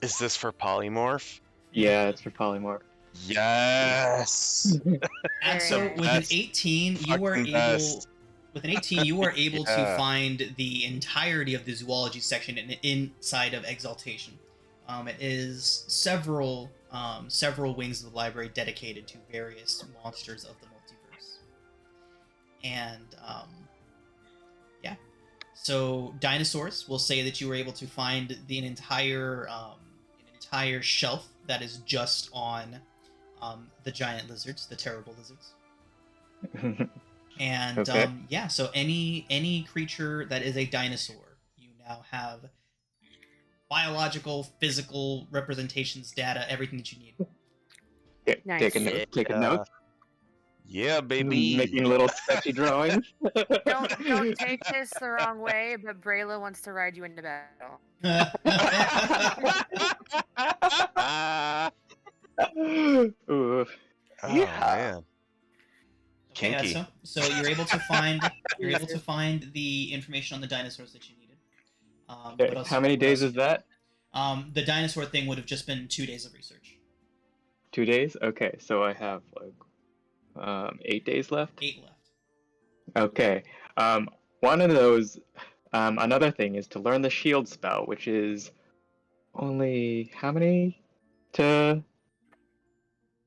Is this for polymorph? Yeah, it's for polymorph. Yes. And so Very with an That's 18, you are fucking able best. with an 18 you are able to Yeah. find the entirety of the zoology section inside of Exaltation. It is several wings of the library dedicated to various monsters of the multiverse. And yeah. So dinosaurs will say that you were able to find an entire shelf that is just on the giant lizards, the terrible lizards. And Okay. yeah, so any creature that is a dinosaur, you now have biological, physical representations, data, everything that you need. Okay, Nice. take a note. Take a note. Yeah, baby. Making little sketchy drawings. Don't take this the wrong way, but Brayla wants to ride you into battle. Ooh. Oh Yeah. man. Okay, Kinky. so you're able to find Jesus. the information on the dinosaurs that you needed. Okay, What else? how many what days else is you did? that? The dinosaur thing would have just been 2 days of research. 2 days? Okay, so I have like 8 days left. 8 left. Okay. One of those another thing is to learn the shield spell, which is only how many to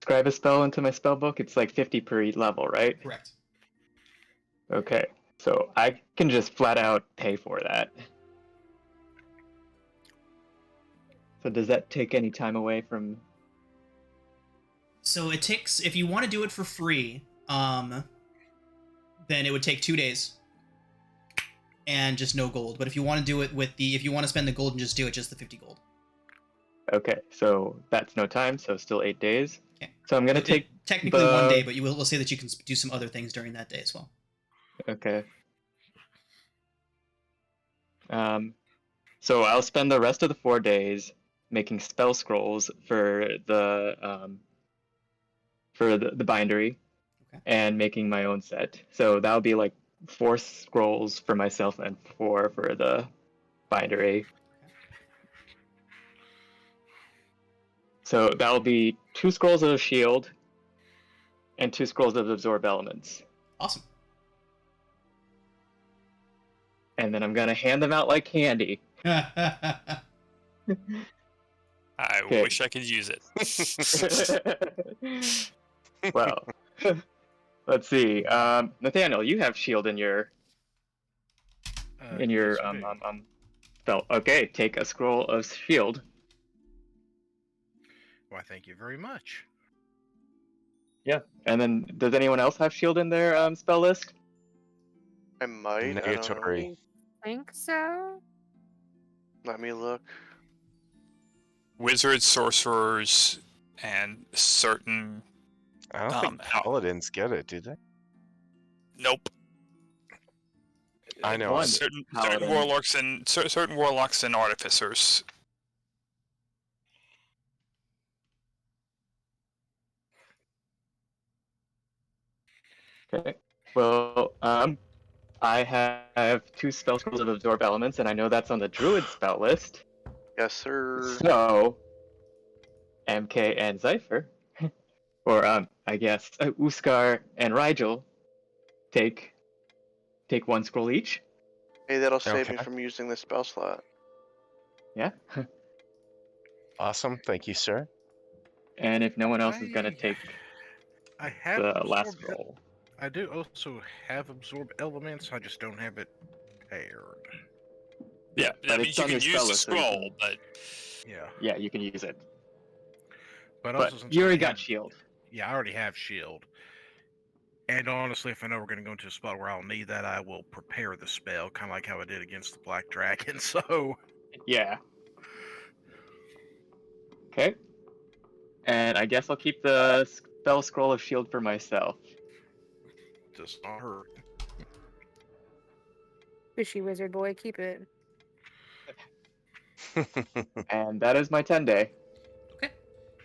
scribe a spell into my spell book? It's like 50 per level, right? Correct. Okay. So I can just flat out pay for that. So does that take any time away from So it takes, if you want to do it for free, then it would take 2 days and just no gold. But if you want to do it if you want to spend the gold and just do it, just the 50 gold. Okay, so that's no time, so still 8 days. Okay. So I'm gonna take technically the... 1 day, but we'll say that you can do some other things during that day as well. Okay. So I'll spend the rest of the 4 days making spell scrolls for the bindery, Okay. and making my own set. So that'll be like 4 scrolls for myself and 4 for the bindery. So that'll be 2 scrolls of shield and 2 scrolls of absorb elements. Awesome. And then I'm gonna hand them out like candy. I Okay. wish I could use it. Well, let's see. Nathaniel, you have shield in your Yes, I do. spell. Okay, take a scroll of shield. Why, thank you very much. Yeah. And then, does anyone else have shield in their spell list? I might. I don't know. Negatory. Think so? Let me look. Wizards, sorcerers, and certain. I don't think paladins get it, do they? Nope. I know. One. Certain Paladin. warlocks and certain warlocks and artificers. Okay. Well, I have 2 spell scrolls of absorb elements, and I know that's on the druid spell list. Yes, sir. So, MK and Zypher, or I guess Uskar and Rigel, take 1 scroll each. Hey, that'll save me Okay. from using this spell slot. Yeah. Awesome. Thank you, sir. And if no one else is gonna take I have the last absorbed- scroll. I do also have absorb elements. I just don't have it paired. Yeah, but I mean, it's you on can your use spell the list, so you scroll, can- but Yeah, Yeah, you can use it. but But also since you I already got have- shield. Yeah, I already have shield. And honestly, if I know we're going to go into a spot where I'll need that, I will prepare the spell, kind of like how I did against the Black Dragon. So, Yeah. Okay. And I guess I'll keep the spell scroll of shield for myself. does not hurt. Fishy wizard boy, keep it. And that is my 10 day. Okay.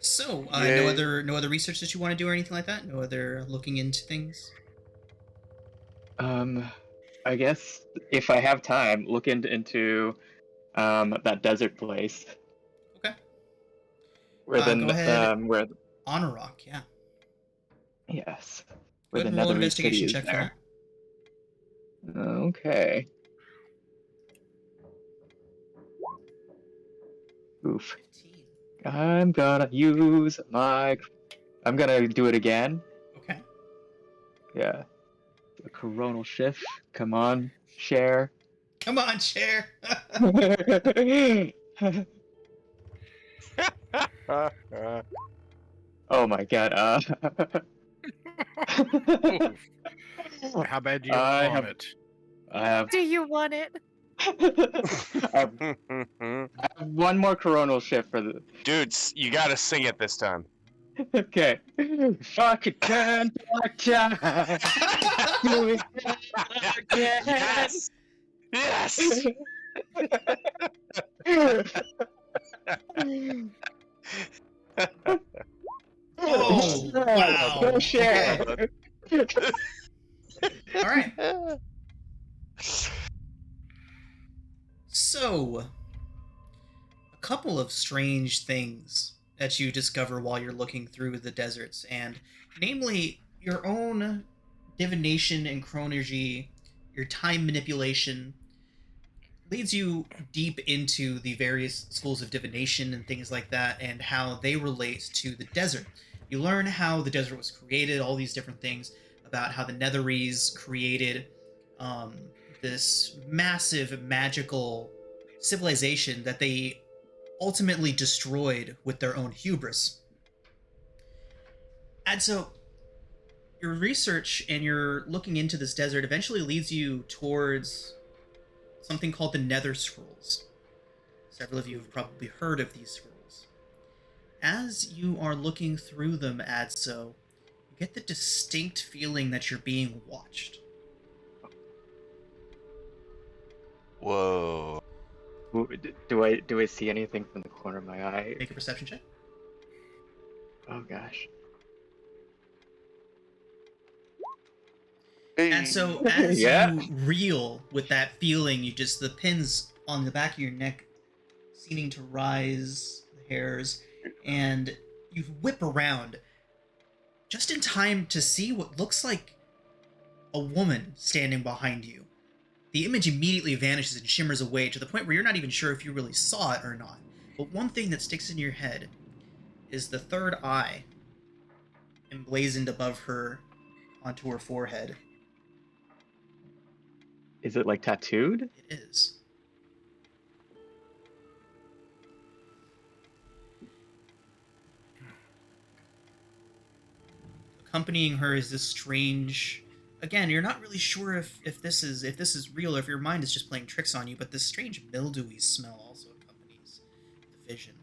So, Yay. no other research that you want to do or anything like that? No other looking into things? I guess if I have time, look into that desert place. Okay. Where Go ahead. where Honor rock, yeah. yes. Go Where ahead the and roll an Netherese city investigation is check for there. that. Okay. Oof. 15. I'm gonna do it again. Okay. Yeah. A coronal shift. Come on, share. Come on, share. Oh my god. Oof. How bad do you I want have. it? I have. Do you want it? I have one more coronal shift for the. Dudes, you gotta sing it this time. Okay. Fuck it, turn back time. Do it again. Yes! Yes! Oh, wow. Go share. All right. So, a couple of strange things that you discover while you're looking through the deserts, and namely your own divination and chronergy, your time manipulation, leads you deep into the various schools of divination and things like that, and how they relate to the desert. You learn how the desert was created, all these different things about how the Netherese created um, this massive magical civilization that they ultimately destroyed with their own hubris. And so your research and your looking into this desert eventually leads you towards something called the Nether Scrolls. Several of you have probably heard of these scrolls. As you are looking through them, Adso, you get the distinct feeling that you're being watched. Whoa. Do I see anything from the corner of my eye? Make a perception check. Oh gosh. And so as Yeah. you reel with that feeling, the pins on the back of your neck seeming to rise, the hairs, and you whip around just in time to see what looks like a woman standing behind you. The image immediately vanishes and shimmers away to the point where you're not even sure if you really saw it or not. But one thing that sticks in your head is the third eye emblazoned above her onto her forehead. Is it like tattooed? It is. Accompanying her is this strange. Again, you're not really sure if this is real or if your mind is just playing tricks on you, but this strange mildewy smell also accompanies the vision.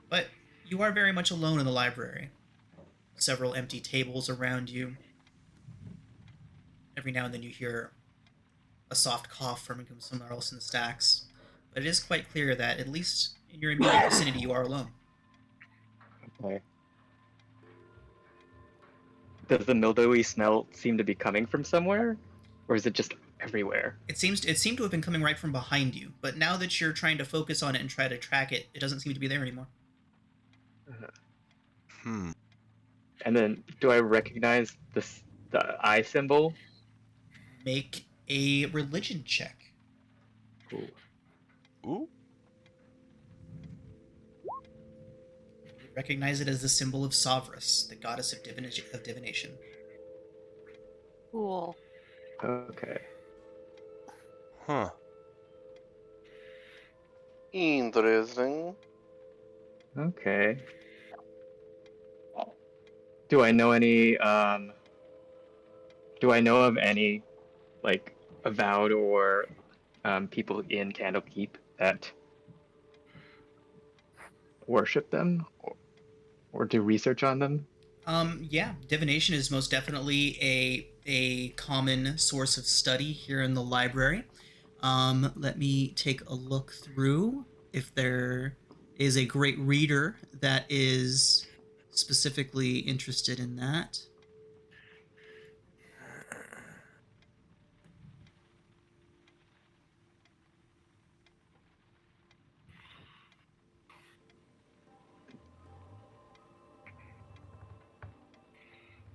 But you are very much alone in the library. Several empty tables around you. Every now and then you hear a soft cough from somewhere else in the stacks. But it is quite clear that, at least in your immediate vicinity, you are alone. Okay. Does the mildewy smell seem to be coming from somewhere? Or is it just everywhere? It seemed to have been coming right from behind you, but now that you're trying to focus on it and try to track it, it doesn't seem to be there anymore. Hmm. And then, do I recognize the eye symbol? Make a religion check. Ooh. Ooh. You recognize it as the symbol of Sovereign, the goddess of divination. Cool. Okay. Huh. Interesting. Okay. Do I know any do I know of any like avowed or people in Candlekeep that worship them or do research on them? Yeah, divination is most definitely a common source of study here in the library. Let me take a look through if there is a great reader that is specifically interested in that.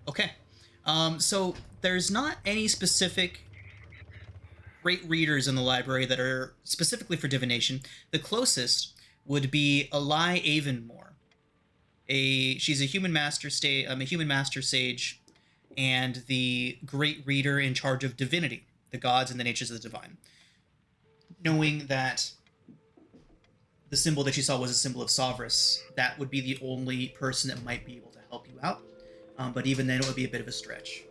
Okay. So there's not any specific great readers in the library that are specifically for divination. The closest would be Eli Avonmore. She's a human master sage, and the great reader in charge of divinity, the gods and the natures of the divine. Knowing that the symbol that you saw was a symbol of Sovereign, that would be the only person that might be able to help you out. But even then, it would be a bit of a stretch.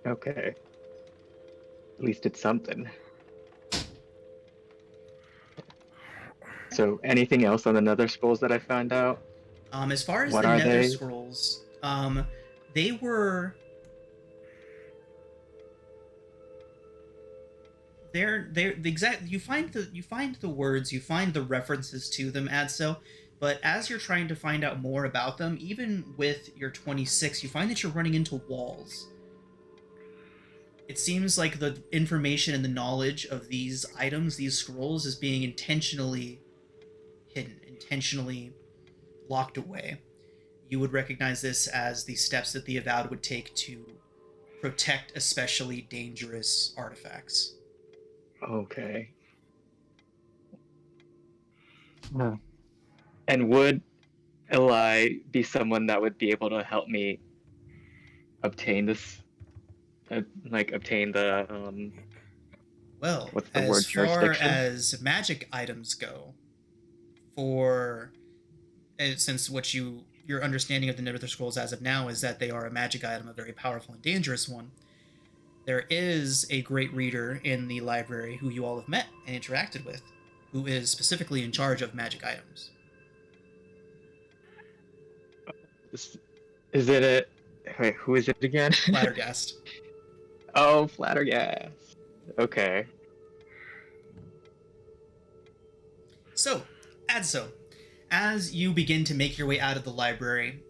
Okay. At least it's something. So, anything else on the Nether Scrolls that I found out? As far as What the are Nether they? Scrolls, they were they're the exact you find the words, you find the references to them, Adso, but as you're trying to find out more about them, even with your 26, you find that you're running into walls. It seems like the information and the knowledge of these items, these scrolls, is being intentionally hidden, intentionally locked away. You would recognize this as the steps that the Avowed would take to protect especially dangerous artifacts. Okay. Huh. And would Eli be someone that would be able to help me obtain this? Obtain the Well, what's the as word? far Jurisdiction? as magic items go, for since your understanding of the Nether Scrolls as of now is that they are a magic item, a very powerful and dangerous one. There is a great reader in the library who you all have met and interacted with, who is specifically in charge of magic items. Is it a wait? Who is it again? Flattergast. Oh, Flattergas. Okay. So, Adso, as you begin to make your way out of the library,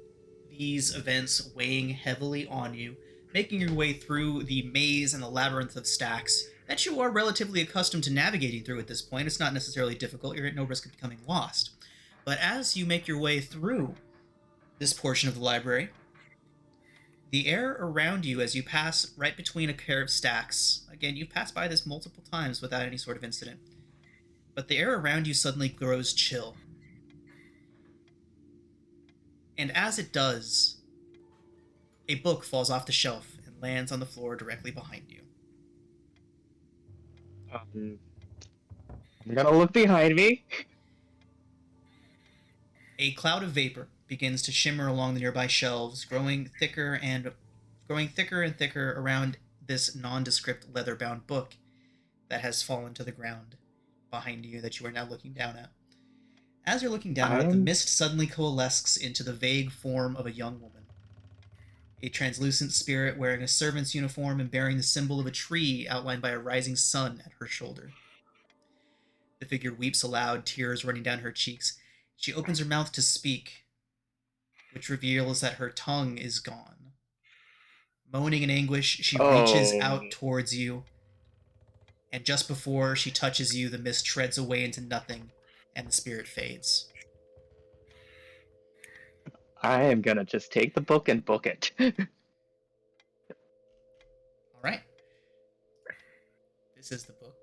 these events weighing heavily on you, making your way through the maze and the labyrinth of stacks that you are relatively accustomed to navigating through at this point. It's not necessarily difficult, you're at no risk of becoming lost. But as you make your way through this portion of the library, the air around you as you pass right between a pair of stacks, again, you've passed by this multiple times without any sort of incident, but the air around you suddenly grows chill. And as it does, a book falls off the shelf and lands on the floor directly behind you. I'm gonna look behind me. A cloud of vapor begins to shimmer along the nearby shelves, growing thicker and thicker around this nondescript leather-bound book that has fallen to the ground behind you that you are now looking down at. As you're looking down at it, the I'm mist suddenly coalesces into the vague form of a young woman. A translucent spirit wearing a servant's uniform and bearing the symbol of a tree outlined by a rising sun at her shoulder. The figure weeps aloud, tears running down her cheeks. She opens her mouth to speak, which reveals that her tongue is gone. Moaning in anguish, she reaches oh, out towards you, and just before she touches you, the mist shreds away into nothing, and the spirit fades. I am gonna just take the book and book it. All right. This is the book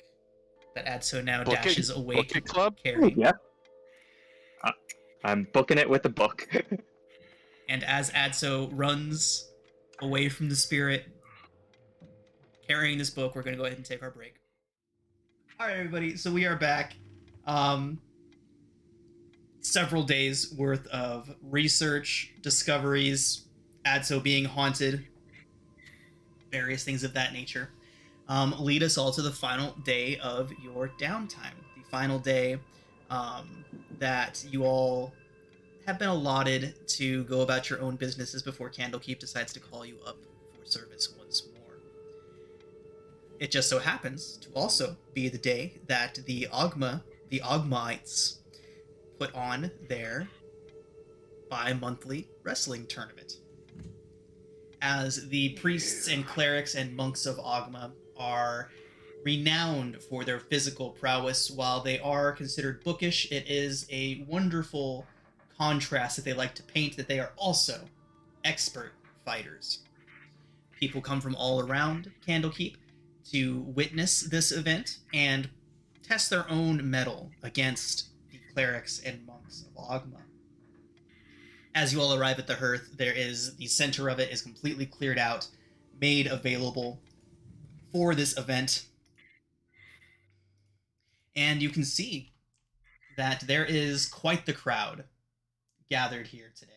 that Adso now Book it, dashes book awake it club. carrying. Yeah. I'm booking it with the book. And as Adso runs away from the spirit, carrying this book, we're going to go ahead and take our break. All right, everybody. So we are back. Several days worth of research, discoveries, Adso being haunted, various things of that nature, lead us all to the final day of your downtime. The final day that you all have been allotted to go about your own businesses before Candlekeep decides to call you up for service once more. It just so happens to also be the day that the Ogmites, put on their bi-monthly wrestling tournament. As the priests and clerics and monks of Ogma are renowned for their physical prowess, while they are considered bookish, it is a wonderful contrast that they like to paint that they are also expert fighters. People come from all around Candlekeep to witness this event and test their own mettle against the clerics and monks of Ogma. As you all arrive at the hearth, the center of it is completely cleared out, made available for this event. And you can see that there is quite the crowd gathered here today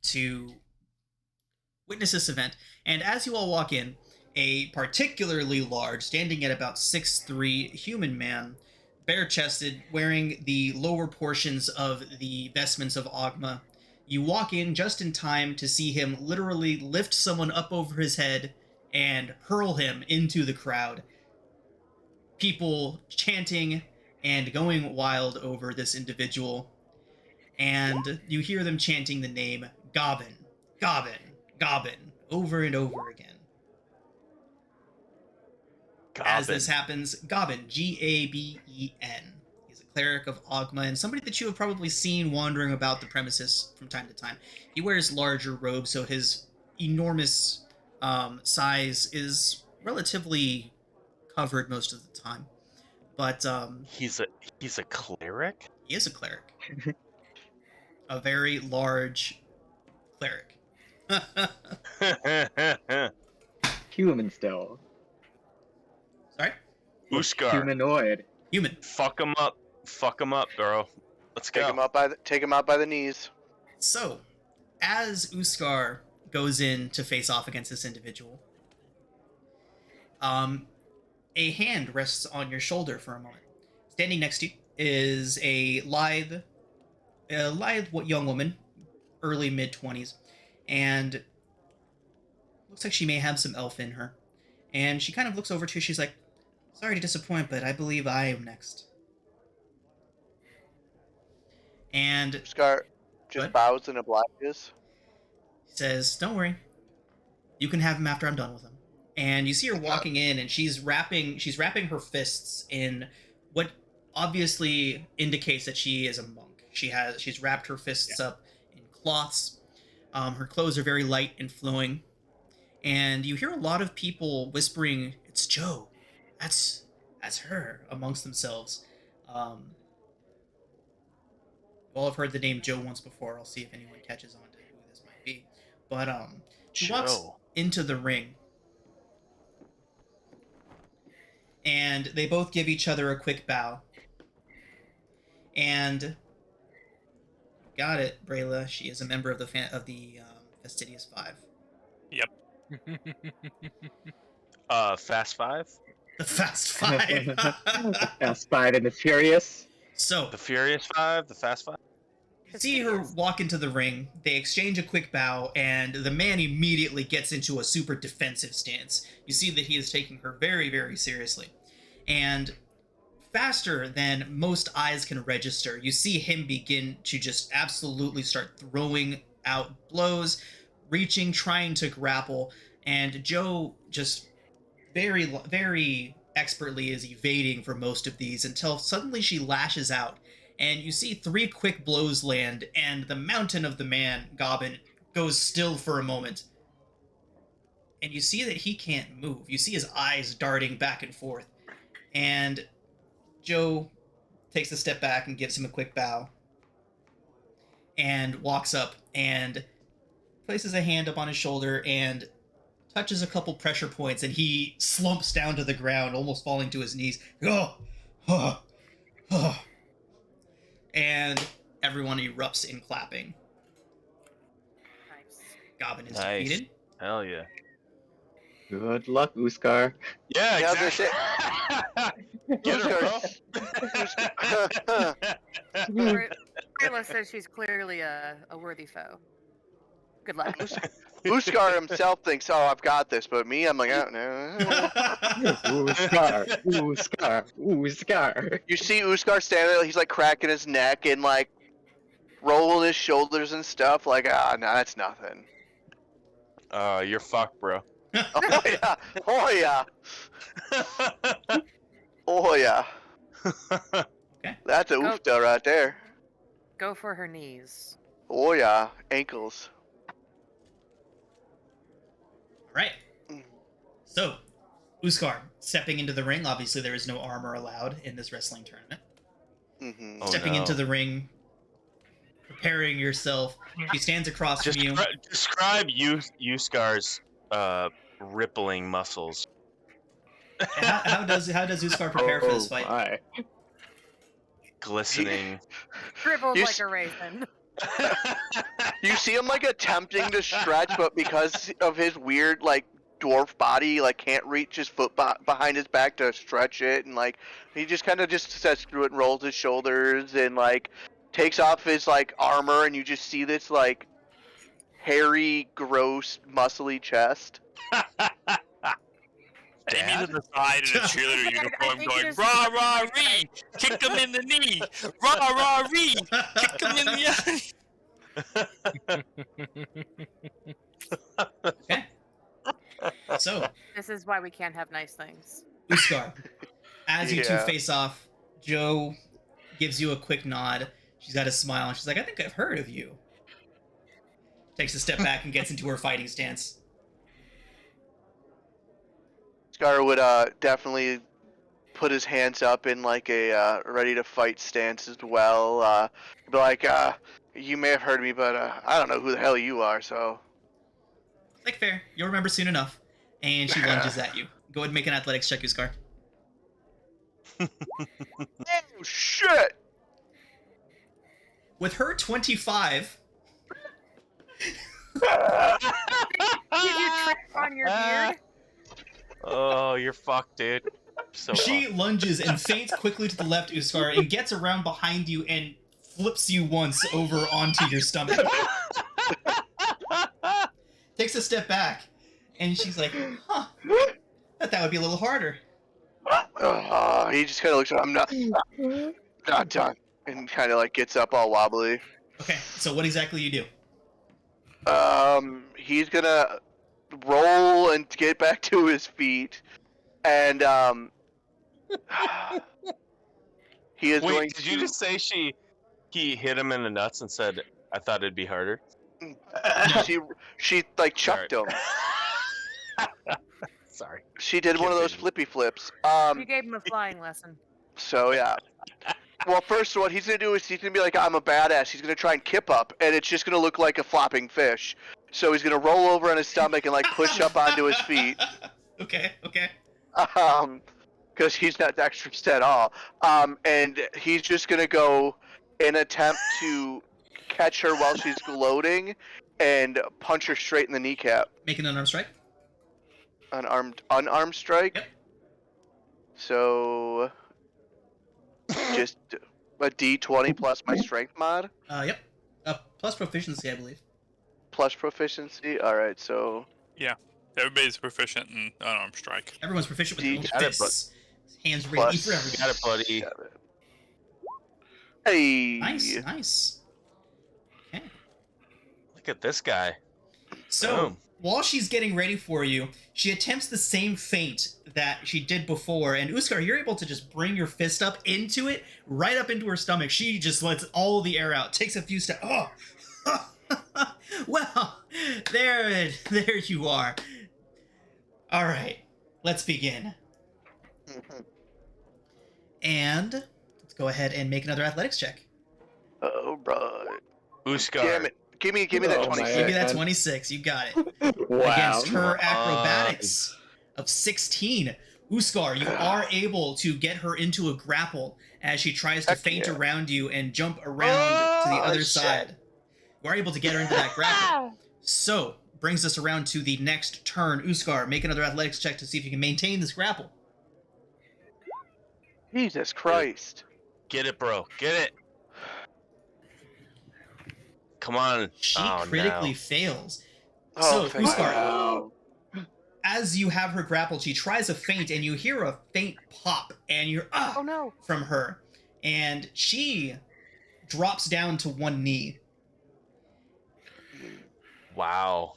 to witness this event. And as you all walk in, a particularly large, standing at about 6'3" human man, bare-chested, wearing the lower portions of the vestments of Ogma. You walk in just in time to see him literally lift someone up over his head and hurl him into the crowd. People chanting and going wild over this individual. And you hear them chanting the name Gobbin, Gobbin, Gobbin, over and over again. As this happens, Gobbin, Gaben. He's a cleric of Ogma and somebody that you have probably seen wandering about the premises from time to time. He wears larger robes, so his enormous size is relatively covered most of the time. But He's a cleric? he is a cleric. A very large cleric. Human still. Sorry? Uskar, Humanoid. Human. fuck him up. Fuck him up, bro. Let's Take go. him out by the knees. So, as Uskar goes in to face off against this individual, a hand rests on your shoulder for a moment. Standing next to you is a lithe young woman, early mid-20s, and looks like she may have some elf in her. And she kind of looks over to you. She's like, "Sorry to disappoint, but I believe I am next." And Scar just What? bows and obliges. he says, "Don't worry. You can have him after I'm done with him." And you see her walking in, and she's wrapping her fists in what obviously indicates that she is a monk. She's wrapped her fists up in cloths. Her clothes are very light and flowing. And you hear a lot of people whispering, "It's Joe. That's her," amongst themselves. You all have heard the name Joe once before. I'll see if anyone catches on to who this might be. But she walks Joe. into the ring. And they both give each other a quick bow. And got it, Brayla. She is a member of the Fastidious Five. Fast Five? The Fast Five. Fast Five and the Furious. So, The Furious Five? The Fast Five? you see her walk into the ring. They exchange a quick bow, and the man immediately gets into a super defensive stance. You see that he is taking her very, very seriously. And faster than most eyes can register, you see him begin to just absolutely start throwing out blows, reaching, trying to grapple, and Joe just very, very expertly is evading for most of these until suddenly she lashes out, and you see 3 quick blows land, and the mountain of the man, Gobbin, goes still for a moment. And you see that he can't move. You see his eyes darting back and forth. And Joe takes a step back and gives him a quick bow and walks up and places a hand up on his shoulder and touches a couple pressure points, and he slumps down to the ground, almost falling to his knees. And everyone erupts in clapping. Nice. Gobbin is Nice. defeated. Hell yeah. Good luck, Uskar. Yeah, Yeah, I was gonna exactly. Get her, bro. Brayla says she's clearly a worthy foe. Good luck. Uskar himself thinks, "Oh, I've got this," but me, I'm like, "Oh no." Uskar. You see Uskar standing there, he's like cracking his neck and like rolling his shoulders and stuff. Like, no, that's nothing. You're fucked, bro. Oh yeah, oh yeah, oh yeah. Okay. That's a Go. oofta right there. Go for her knees. Oh yeah, ankles. Right. So, Uskar, stepping into the ring. Obviously, there is no armor allowed in this wrestling tournament. Mm-hmm. Oh, Stepping no. into the ring, preparing yourself. She stands across from you. Describe Uskar's rippling muscles. How does Uskar prepare for this fight? My. Glistening. Dribbled You like s- a raisin. You see him like attempting to stretch, but because of his weird like dwarf body, like can't reach his foot behind his back to stretch it, and like he just kind of just says screw it and rolls his shoulders and like takes off his like armor, and you just see this like hairy, gross, muscly chest. Amy to Dad? the side in a cheerleader I uniform think going, there's- rah, rah, ree! Kick him in the knee! Rah, rah, ree! Kick him in the eye! Okay. So, This is why we can't have nice things. Uskar, as you two Yeah. face off, Joe gives you a quick nod. She's got a smile, and she's like, I think I've heard of you. Takes a step back and gets into her fighting stance. Scar would definitely put his hands up in like a ready to fight stance as well. Be like, you may have heard me, but I don't know who the hell you are. So Like, fair. You'll remember soon enough. And she lunges at you. Go ahead and make an athletics check, Uskar. oh shit! With her 25, Did you trip on your beard? Oh, you're fucked, dude. So she lunges and feints quickly to the left, Uskar, and gets around behind you and flips you once over onto your stomach. Takes a step back, and she's like, huh, that would be a little harder. He just kind of looks at him, not done, and kind of like gets up all wobbly. Okay, so what exactly you do? He's gonna roll and get back to his feet, and he is going Wait, did you just say he hit him in the nuts and said, I thought it'd be harder? she like chucked him. Sorry. She did one of those Continue. flippy flips. You gave him a flying lesson. So yeah. Well, first, what he's gonna do is he's gonna be like, "I'm a badass." He's gonna try and kip up, and it's just gonna look like a flopping fish. So he's gonna roll over on his stomach and like push up onto his feet. Okay. Because he's not dexterous at all. And he's just gonna go and attempt to catch her while she's gloating and punch her straight in the kneecap. Make an unarmed strike. Unarmed strike. Yep. So just a D20 plus my strength mod Yep. Plus proficiency, I believe. plus proficiency. All right, so Everybody's proficient in unarmed strike. Everyone's proficient with their own Got it, fists. Hands ready plus- for everything. Got it, buddy. 7. Hey. Nice. Okay. Look at this guy. So, Boom. while she's getting ready for you, she attempts the same feint that she did before, and Uskar, you're able to just bring your fist up into it, right up into her stomach. She just lets all the air out, takes a few steps. Oh! Well, there you are. All right, let's begin. And let's go ahead and make another athletics check. Oh, right. Uskar. Damn it. Give me that Oh, my 26. Give me that God. 26. You got it. Wow. Against her acrobatics of 16. Uskar, you are able to get her into a grapple as she tries to Heck feint yeah. around you and jump around to the Oh, other shit. side. You are able to get her into that grapple. So, brings us around to the next turn. Uskar, make another athletics check to see if you can maintain this grapple. Jesus Christ. Get it, bro. Get it. Come on. She Oh, critically no. fails. Oh, So, thank Uskar, God. as you have her grappled, she tries a feint, and you hear a faint pop, and you're Oh no. from her, and she drops down to one knee. Wow.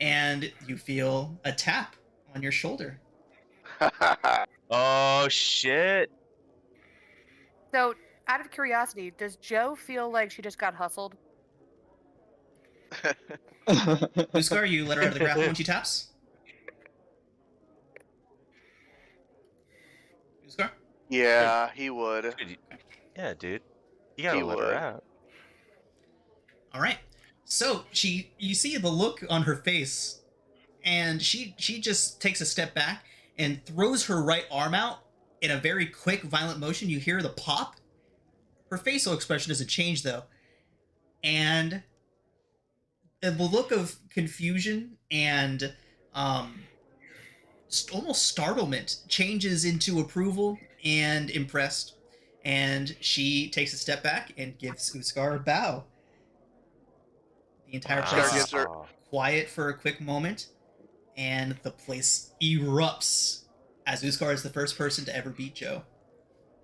And you feel a tap on your shoulder. Oh, shit. So, out of curiosity, does Joe feel like she just got hustled? Uskar, you let her out of the grapple when she taps? Uskar? Yeah, he would. Yeah, dude. You gotta He let her would. out. All right. So you see the look on her face, and she just takes a step back and throws her right arm out in a very quick, violent motion. You hear the pop. Her facial expression doesn't change though, and the look of confusion and almost startlement changes into approval and impressed. And she takes a step back and gives Uskar a bow. The entire place gives is her- quiet for a quick moment, and the place erupts as Uskar is the first person to ever beat Joe.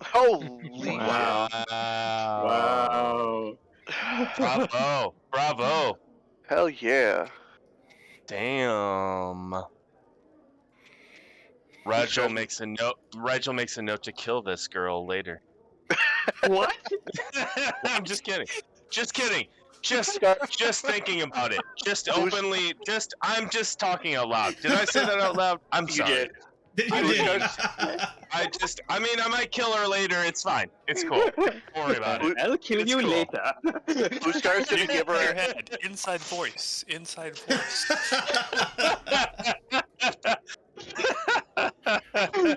Holy Wow. Wow. Bravo. Bravo. Hell yeah. Damn. Rigel makes a note to kill this girl later. What? I'm just kidding. Just kidding. Just thinking about it. Just openly. I'm just talking out loud. Did I say that out loud? I'm You sorry. did. I was might kill her later. It's fine. It's cool. Don't worry about it. I'll kill It's you cool. later. Uskar's gonna give Your her. head. Inside voice. Inside voice.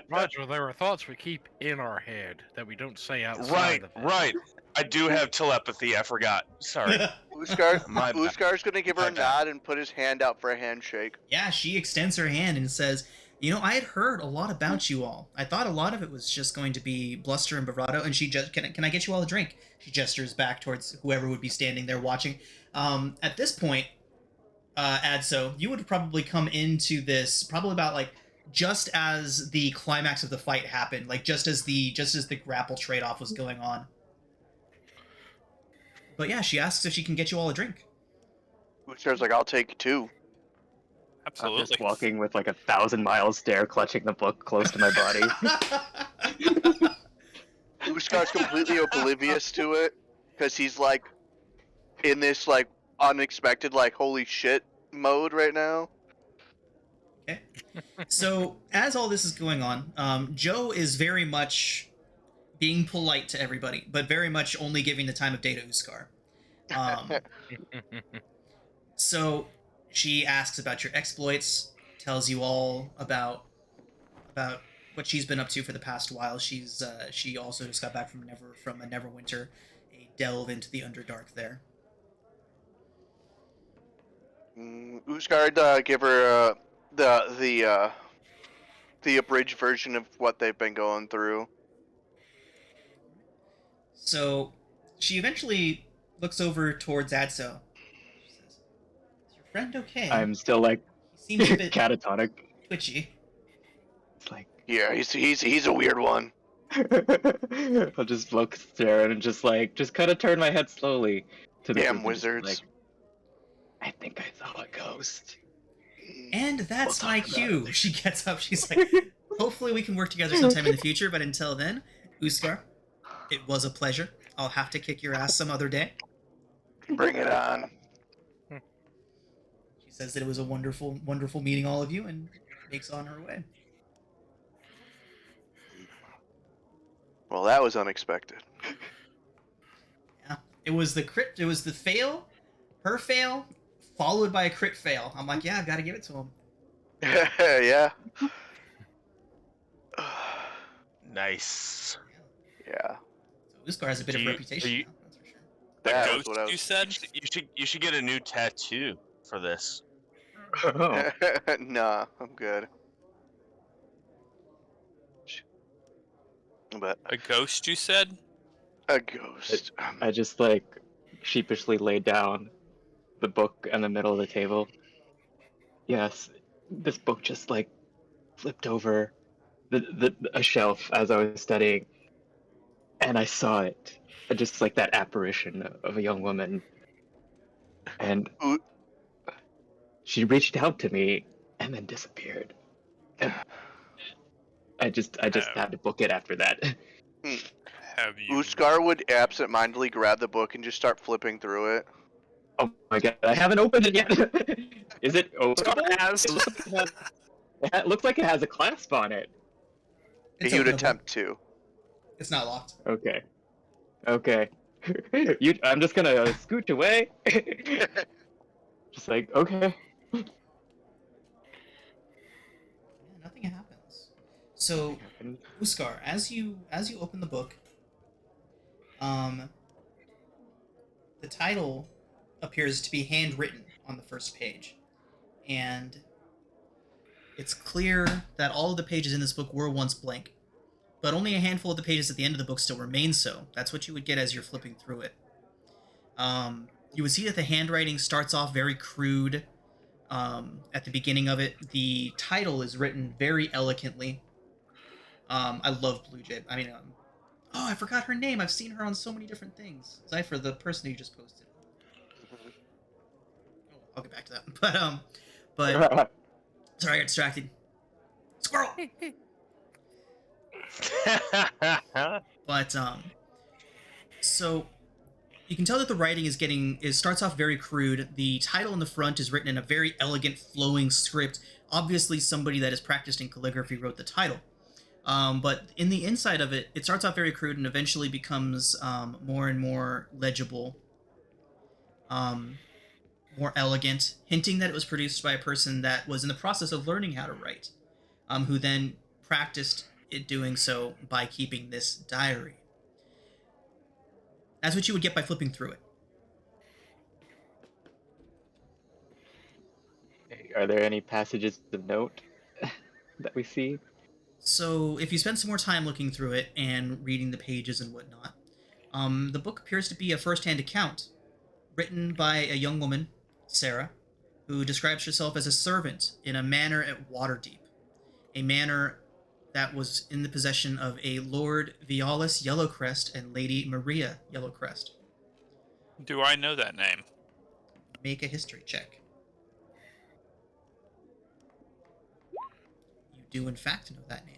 Roger, there are thoughts we keep in our head that we don't say outside Right, of it. right. I do have telepathy. I forgot. Sorry. My bad. Uskar's gonna give her My a bad. nod and put his hand out for a handshake. Yeah, she extends her hand and says, "You know, I had heard a lot about you all. I thought a lot of it was just going to be bluster and bravado." And she just, can I get you all a drink? She gestures back towards whoever would be standing there watching. At this point, Adso, you would probably come into this probably about like just as the climax of the fight happened, like just as the grapple trade off was going on. But yeah, she asks if she can get you all a drink. Uskar's like, I'll take two. I'm Absolutely. just walking with like 1,000-mile stare, clutching the book close to my body. Uskar's completely oblivious to it because he's like in this like unexpected like holy shit mode right now. Okay. So as all this is going on, Joe is very much being polite to everybody, but very much only giving the time of day to Uskar. So she asks about your exploits, tells you all about what she's been up to for the past while. She also just got back from a Neverwinter, a delve into the Underdark there. Uskar give her the abridged version of what they've been going through. So she eventually looks over towards Adso. She says, "Is your friend okay? I'm still like He seems a bit catatonic. twitchy." It's like Yeah, he's a weird one. I'll just look there and just kind of turn my head slowly to the Damn group and just be wizards. like, I think I saw a ghost. And that's We'll my talk about cue. it. She gets up. She's like, "Hopefully we can work together sometime in the future, but until then, Uskar, it was a pleasure. I'll have to kick your ass some other day." Bring it on. She says that it was a wonderful, wonderful meeting all of you, and makes on her way. Well, that was unexpected. Yeah, it was the crit. It was the fail, her fail, followed by a crit fail. I'm like, yeah, I've got to give it to him. Yeah. Nice. Yeah. So Uskar has a bit Do of you- reputation are you- now, that's for sure. That was Ghost, what I you was. said? You should get a new tattoo for this. Oh, Nah, I'm good. But A ghost, you said? a ghost. I just like sheepishly laid down the book in the middle of the table. Yes, this book just like flipped over a shelf as I was studying, and I saw it, just like that apparition of a young woman, and Ooh. she reached out to me and then disappeared. And I just had to book it after that. Have you? Uskar would absentmindedly grab the book and just start flipping through it. Oh my god, I haven't opened it yet. Is it openable? has. It looks like it has a clasp on it. It's He would openable. attempt to. It's not locked. Okay. I'm just gonna scooch away. Just like, okay. Yeah, nothing happens. So, Uskar, as you open the book, the title appears to be handwritten on the first page, and it's clear that all of the pages in this book were once blank, but only a handful of the pages at the end of the book still remain so. That's what you would get as you're flipping through it. You would see that the handwriting starts off very crude. At the beginning of it, the title is written very elegantly. I love Blue Jay. I mean, oh, I forgot her name. I've seen her on so many different things. Cypher, the person who you just posted. Oh, I'll get back to that. But sorry, I got distracted. Squirrel. But so you can tell that the writing starts off very crude. The title in the front is written in a very elegant, flowing script. Obviously, somebody that is practiced in calligraphy wrote the title. But in the inside of it, it starts off very crude and eventually becomes more and more legible, more elegant, hinting that it was produced by a person that was in the process of learning how to write, who then practiced it doing so by keeping this diary. That's what you would get by flipping through it. Are there any passages of note that we see? So if you spend some more time looking through it and reading the pages and whatnot, the book appears to be a first-hand account written by a young woman, Sarah, who describes herself as a servant in a manor at Waterdeep, a manor that was in the possession of a Lord Vialis Yellowcrest and Lady Maria Yellowcrest. Do I know that name? Make a history check. You do, in fact, know that name.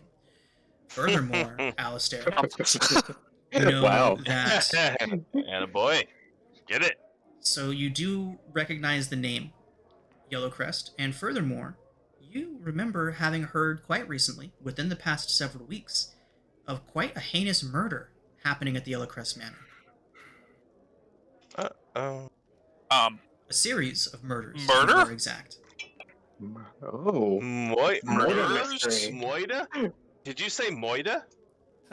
Furthermore, Alistair, you know Wow. that. Attaboy. Get it. So you do recognize the name Yellowcrest, and furthermore, you remember having heard quite recently, within the past several weeks, of quite a heinous murder happening at the Yellowcrest Manor. Oh. A series of murders, to Murder? be more exact. Oh. Murder Murders? mystery. Moida? Did you say Moida?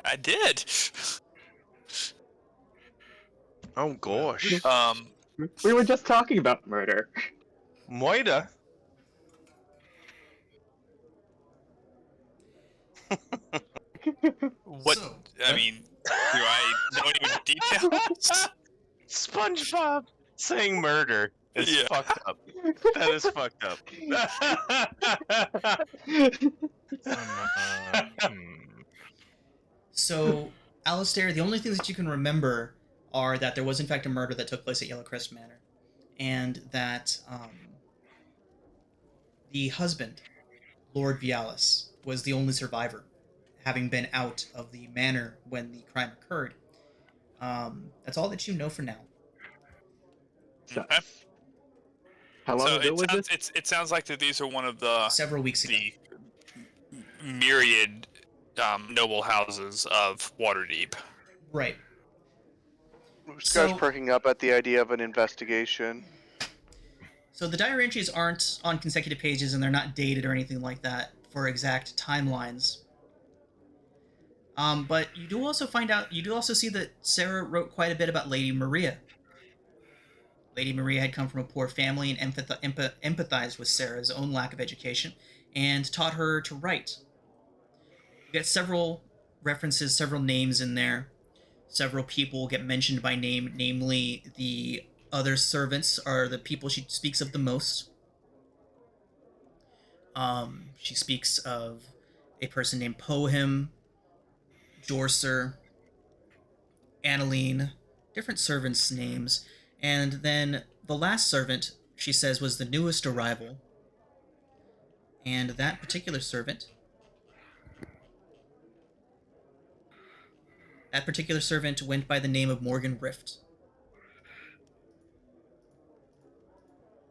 I did. Oh gosh. We were just talking about murder. Moida? What? So, I mean, do I know any details? SpongeBob saying murder is Yeah. fucked up. That is fucked up. So, Alistair, the only things that you can remember are that there was in fact a murder that took place at Yellowcrest Manor, and that the husband, Lord Vialis, was the only survivor, having been out of the manor when the crime occurred. That's all that you know for now. Okay. How long So ago was this? it sounds like that these are one of the Several weeks ago. myriad noble houses of Waterdeep. Right. Uskar's So- perking up at the idea of an investigation. So the diary entries aren't on consecutive pages and they're not dated or anything like that for exact timelines. But you do also see that Sarah wrote quite a bit about Lady Maria. Lady Maria had come from a poor family and empathized with Sarah's own lack of education and taught her to write. You get several references, several names in there. Several people get mentioned by name, namely the other servants are the people she speaks of the most. She speaks of a person named Pohim, Jorser, Annaline, different servants' names, and then the last servant she says was the newest arrival, and that particular servant went by the name of Morgan Rift.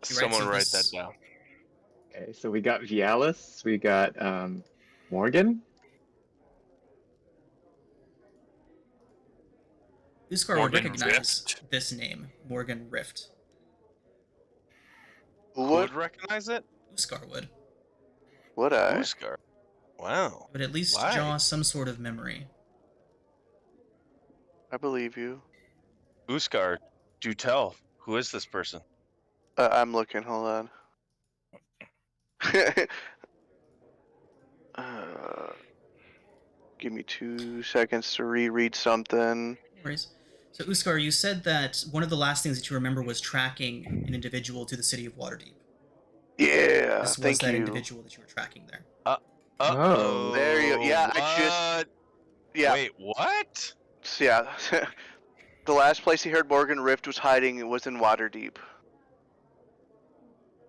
She writes Someone of write that this- down. Okay, so we got Vialis, we got Morgan. Uskar would Morgan recognize Rift? this name, Morgan Rift. Who Who would? would recognize it? Uskar would. Would I? Uskar. Wow. It would at least Why? draw some sort of memory. I believe you. Uskar, do tell. Who is this person? I'm looking. Hold on. Give me 2 seconds to reread something. No worries. So, Uskar, you said that one of the last things that you remember was tracking an individual to the city of Waterdeep. Yeah, This was thank that you. individual that you were tracking there. Oh. There you go. Yeah, I just- What? Yeah, Wait, what? yeah. The last place he heard Morgan Rift was hiding was in Waterdeep.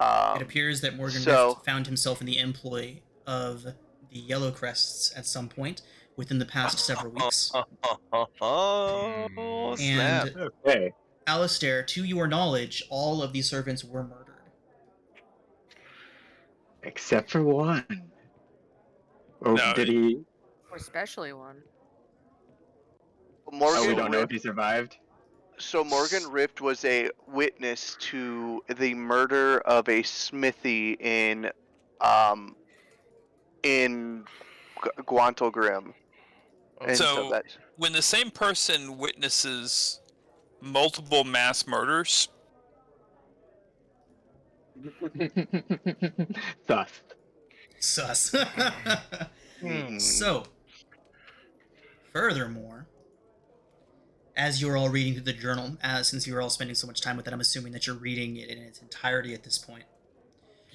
It appears that Morgan so- Rift found himself in the employ of the Yellow Crests at some point within the past several weeks. Oh, snap. And Okay. Alistair, to your knowledge, all of these servants were murdered. Except for one. Or No, did he? Or especially one. Morgan Oh, we don't know Rift, if he survived. so Morgan Rift was a witness to the murder of a smithy in Guantel Grim. And So- that, when the same person witnesses multiple mass murders, Sus. Sus. Hmm. So, furthermore, as you're all reading through the journal, since you're all spending so much time with it, I'm assuming that you're reading it in its entirety at this point.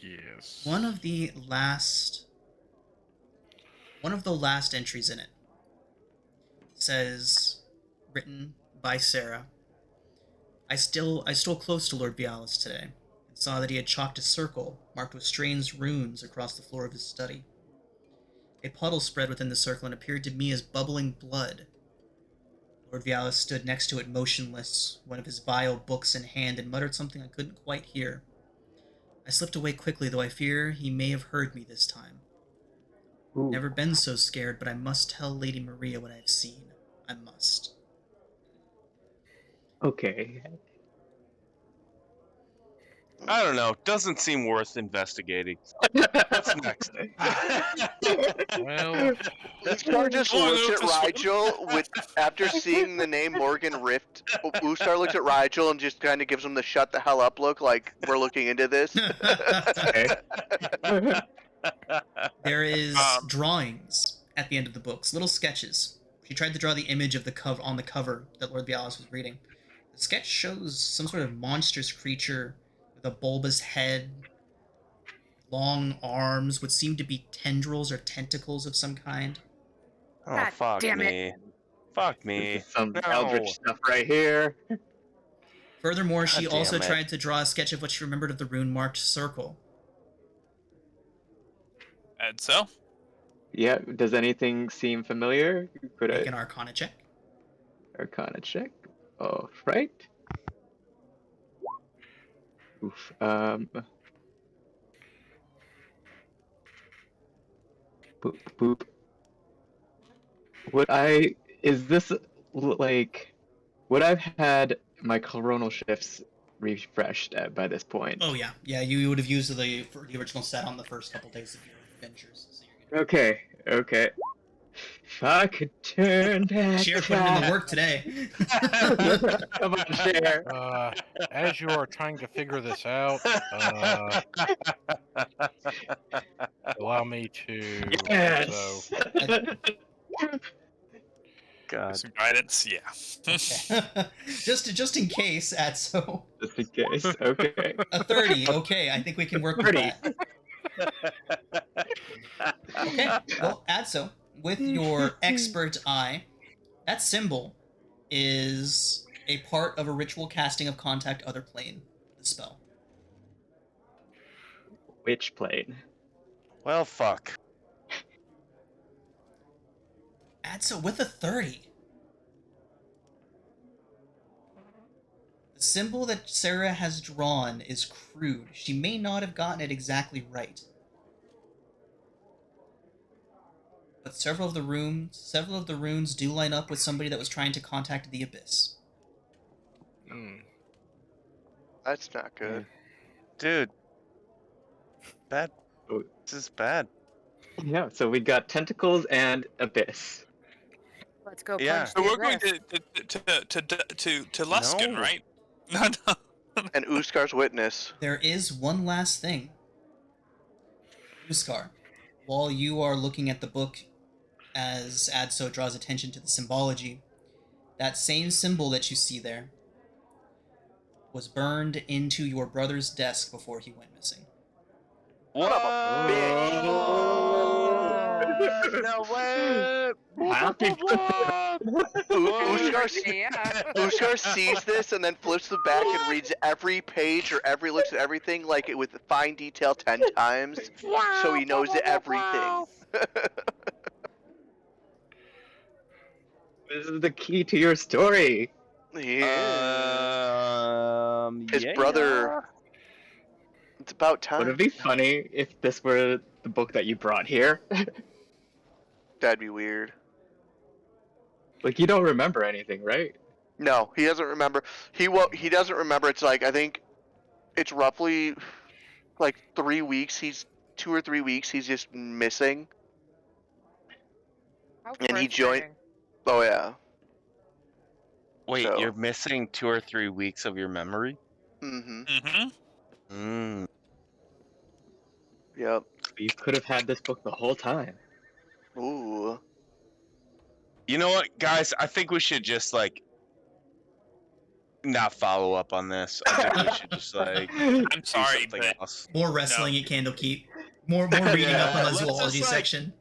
Yes. One of the last entries in it says, written by Sarah, I stole close to Lord Vialis today, and saw that he had chalked a circle marked with strange runes across the floor of his study. A puddle spread within the circle and appeared to me as bubbling blood. Lord Vialis stood next to it motionless, one of his vile books in hand, and muttered something I couldn't quite hear. I slipped away quickly, though I fear he may have heard me this time. Ooh. Never been so scared, but I must tell Lady Maria what I have seen. I must. Okay. I don't know. Doesn't seem worth investigating. What's next? Well, Uskar just Oh, looks no, at this one. Rigel with after seeing the name Morgan Rift. Uskar looks at Rigel and just kind of gives him the shut the hell up look, like we're looking into this. Okay. There is Um, drawings at the end of the books, little sketches. She tried to draw the image of the cover on the cover that Lord Vialis was reading. The sketch shows some sort of monstrous creature with a bulbous head, long arms, what seem to be tendrils or tentacles of some kind. Oh, God fuck damn it. me. Fuck me. This is some No. eldritch stuff right here. Furthermore, she God also damn it. tried to draw a sketch of what she remembered of the rune-marked circle. and so Yeah. Does anything seem familiar? Could Make I an Arcana check. Arcana check? Oh, right. Oof. Boop boop. Is this like? Would I've had my coronal shifts refreshed by this point? Oh yeah, you would have used the original set on the first couple days of your adventures. So you're good. Okay. If I could turn back Share put in the time. work today. Come on, share. As you are trying to figure this out, allow me to. So, Yes. God. Some guidance, yeah. just in case, Adso. Just in case. Okay. A 30. Okay, I think we can work with 30. that. Okay, well, Adso, with your expert eye, that symbol is a part of a ritual casting of contact other plane. The spell. Which plane? Well, fuck. Adso with a 30. The symbol that Sarah has drawn is crude. She may not have gotten it exactly right. But several of the runes do line up with somebody that was trying to contact the Abyss. That's not good. Dude. Bad. Oh. This is bad. Yeah, so we got tentacles and abyss. Let's go Yeah. punch So the we're going abyss. to Luskin, No. right? No. And Uskar's witness. There is one last thing. Uskar, while you are looking at the book as Adso draws attention to the symbology, that same symbol that you see there was burned into your brother's desk before he went missing. What? No way! Uskar sees this and then flips the back and reads every page or looks at everything like it with fine detail 10 times, so he knows everything. This is the key to your story. Yeah. His Yeah. brother. It's about time. Would it be funny if this were the book that you brought here? That'd be weird. Like, you don't remember anything, right? No, he doesn't remember. He doesn't remember. It's like, I think it's roughly like 3 weeks. 2 or 3 weeks. He's just missing. How And he joined. frustrating. Oh yeah. Wait, So- you're missing 2 or 3 weeks of your memory? Mm-hmm. Mm-hmm. Yep. You could have had this book the whole time. Ooh. You know what, guys? I think we should just, like, not follow up on this. I think we should just, like, I'm do sorry, something but else. More wrestling at Candlekeep. More reading up on the let's just, zoology like- section.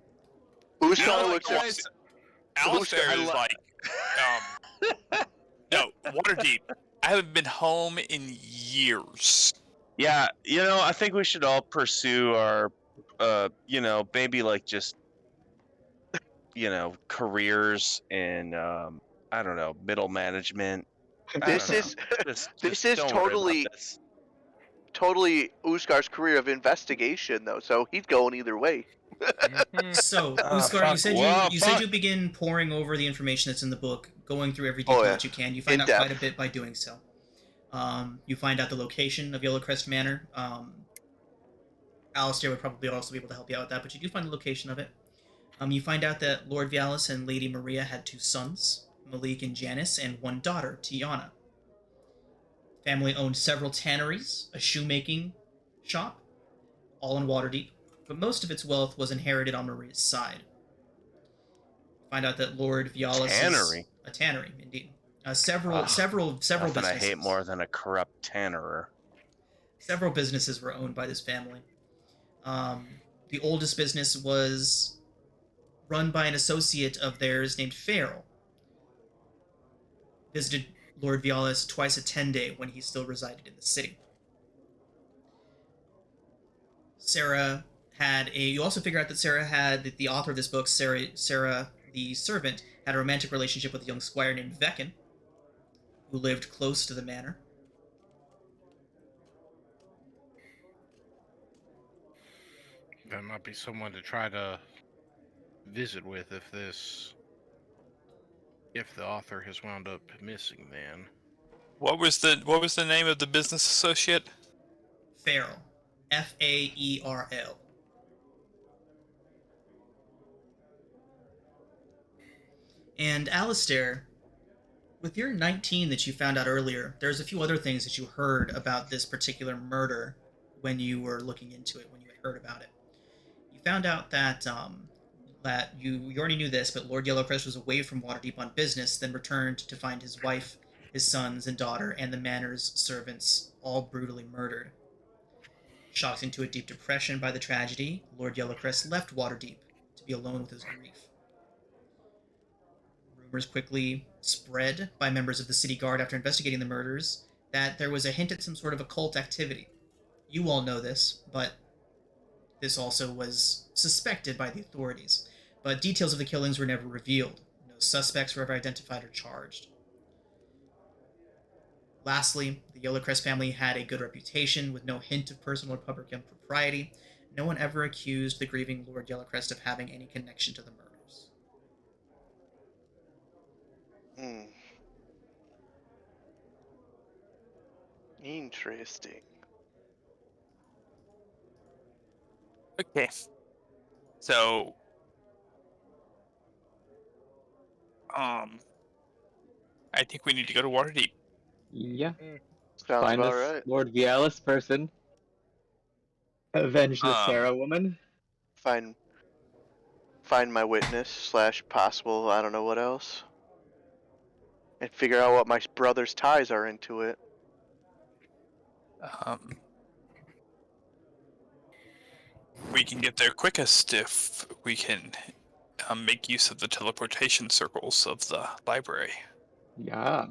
Uskar know what, looks at. guys? Alistair I is lo- like, no, Waterdeep. I haven't been home in years. Yeah, you know, I think we should all pursue our, you know, maybe, like, just, you know, careers in, I don't know, middle management. I This don't know. is Just this is don't worry about totally- this. totally Uskar's career of investigation, though. So he's going either way. So, Ah, Uskar, fuck. you said Well, you said fuck. you begin poring over the information that's in the book, going through every detail yeah. that you can. You find In out depth. quite a bit by doing so. You find out the location of Yellowcrest Manor. Alistair would probably also be able to help you out with that, but you do find the location of it. You find out that Lord Vialis and Lady Maria had 2 sons, Malik and Janice, and 1 daughter, Tiana. Family owned several tanneries, a shoemaking shop, all in Waterdeep, but most of its wealth was inherited on Maria's side. Find out that Lord Vialis Tannery? is a tannery, indeed. Several Nothing businesses. I hate more than a corrupt tannerer. Several businesses were owned by this family. The oldest business was run by an associate of theirs named Farrell. Visited Lord Vialis twice a 10-day when he still resided in the city. You also figure out that the author of this book, Sarah the servant, had a romantic relationship with a young squire named Veckin, who lived close to the manor. That might be someone to try to visit with if the author has wound up missing. Then What was the name of the business associate? Farrell. Faerl. And Alistair, with your 19 that you found out earlier, there's a few other things that you heard about this particular murder when you were looking into it, when you had heard about it. You found out that you already knew this, but Lord Yellowcrest was away from Waterdeep on business, then returned to find his wife, his sons and daughter, and the manor's servants all brutally murdered. Shocked into a deep depression by the tragedy, Lord Yellowcrest left Waterdeep to be alone with his grief. Rumors quickly spread by members of the city guard after investigating the murders that there was a hint at some sort of occult activity. You all know this, but this also was suspected by the authorities. But details of the killings were never revealed. No suspects were ever identified or charged. Lastly, the Yellowcrest family had a good reputation with no hint of personal or public impropriety. No one ever accused the grieving Lord Yellowcrest of having any connection to the murders. Interesting. Okay. So, I think we need to go to Waterdeep. Yeah. Sounds Find about this right. Lord Vialis person. Avenge the Sarah woman. Find my witness / possible I don't know what else. And figure out what my brother's ties are into it. We can get there quickest if we can make use of the teleportation circles of the library. Yeah.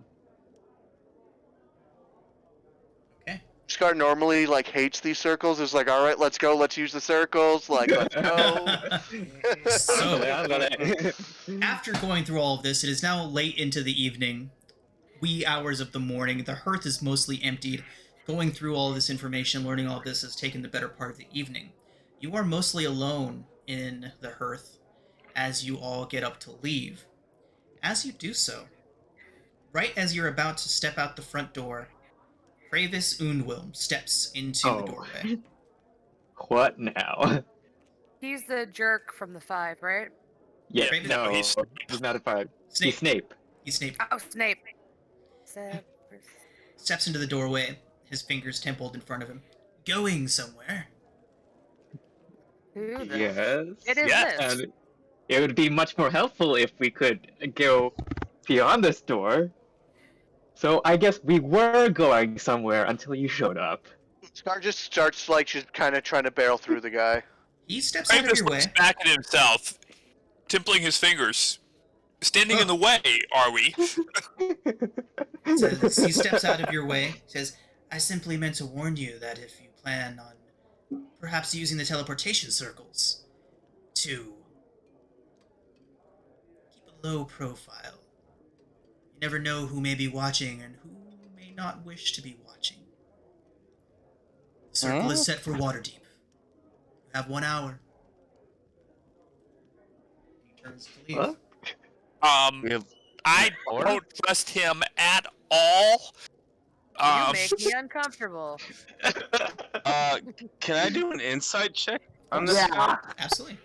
Okay. Scar normally like hates these circles. Is like, all right, let's go. Let's use the circles. Like, let's go. So, Andale. after going through all of this, it is now late into the evening, wee hours of the morning. The hearth is mostly emptied. Going through all of this information, learning all of this has taken the better part of the evening. You are mostly alone in the hearth as you all get up to leave. As you do so, right as you're about to step out the front door, Pravis Undwilm steps into the doorway. What now? He's the jerk from the 5, right? Yeah, Raven- no, he's- he's not a five. Snape. He's Snape. He's Snape. Oh, Snape. Severus. Steps into the doorway, his fingers templed in front of him. Going somewhere? Who the Yes. It is Yes. this. And it would be much more helpful if we could go beyond this door. So I guess we were going somewhere until you showed up. Scar just starts like she's kind of trying to barrel through the guy. He steps out of Pravis your looks way. back at himself, templing his fingers. Standing in the way, are we? Says, he steps out of your way. Says, I simply meant to warn you that if you plan on perhaps using the teleportation circles to keep a low profile. You never know who may be watching and who may not wish to be watching. The circle is set for Waterdeep. You have 1 hour. He turns to leave. Huh? We have I Or? don't trust him at all. You make me uncomfortable. Can I do an insight check on this guy? Absolutely.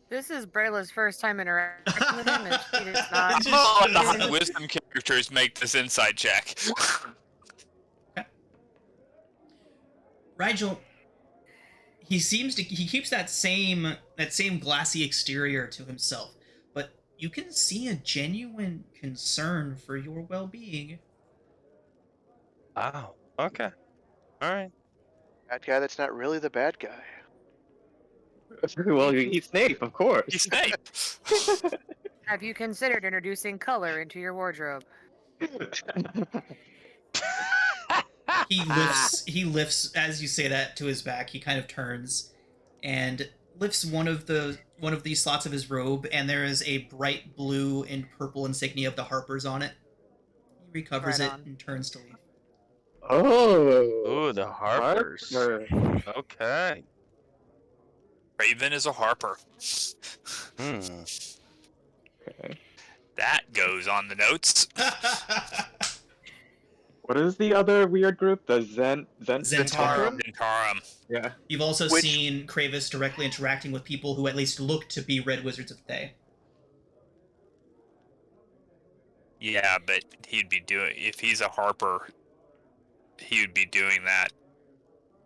This is Brayla's first time interacting with him, and she does not. I'll let the high wisdom characters make this inside check. Rigel, he keeps that same glassy exterior to himself, but you can see a genuine concern for your well-being. Oh, okay. All right. That guy that's not really the bad guy. Well, he's Snape, of course. He's Snape. Have you considered introducing color into your wardrobe? He lifts as you say that to his back. He kind of turns and lifts one of these slots of his robe, and there is a bright blue and purple insignia of the Harpers on it. He recovers Right it on. and turns to leave. Oh. Ooh, the Harpers. Harper. Okay. Raven is a Harper. Hmm. Okay. That goes on the notes. What is the other weird group? The Zentarum. Zentarum. Yeah. You've also Which- seen Kravis directly interacting with people who at least look to be Red Wizards of Thay. Yeah, but he'd be doing if he's a Harper, he would be doing that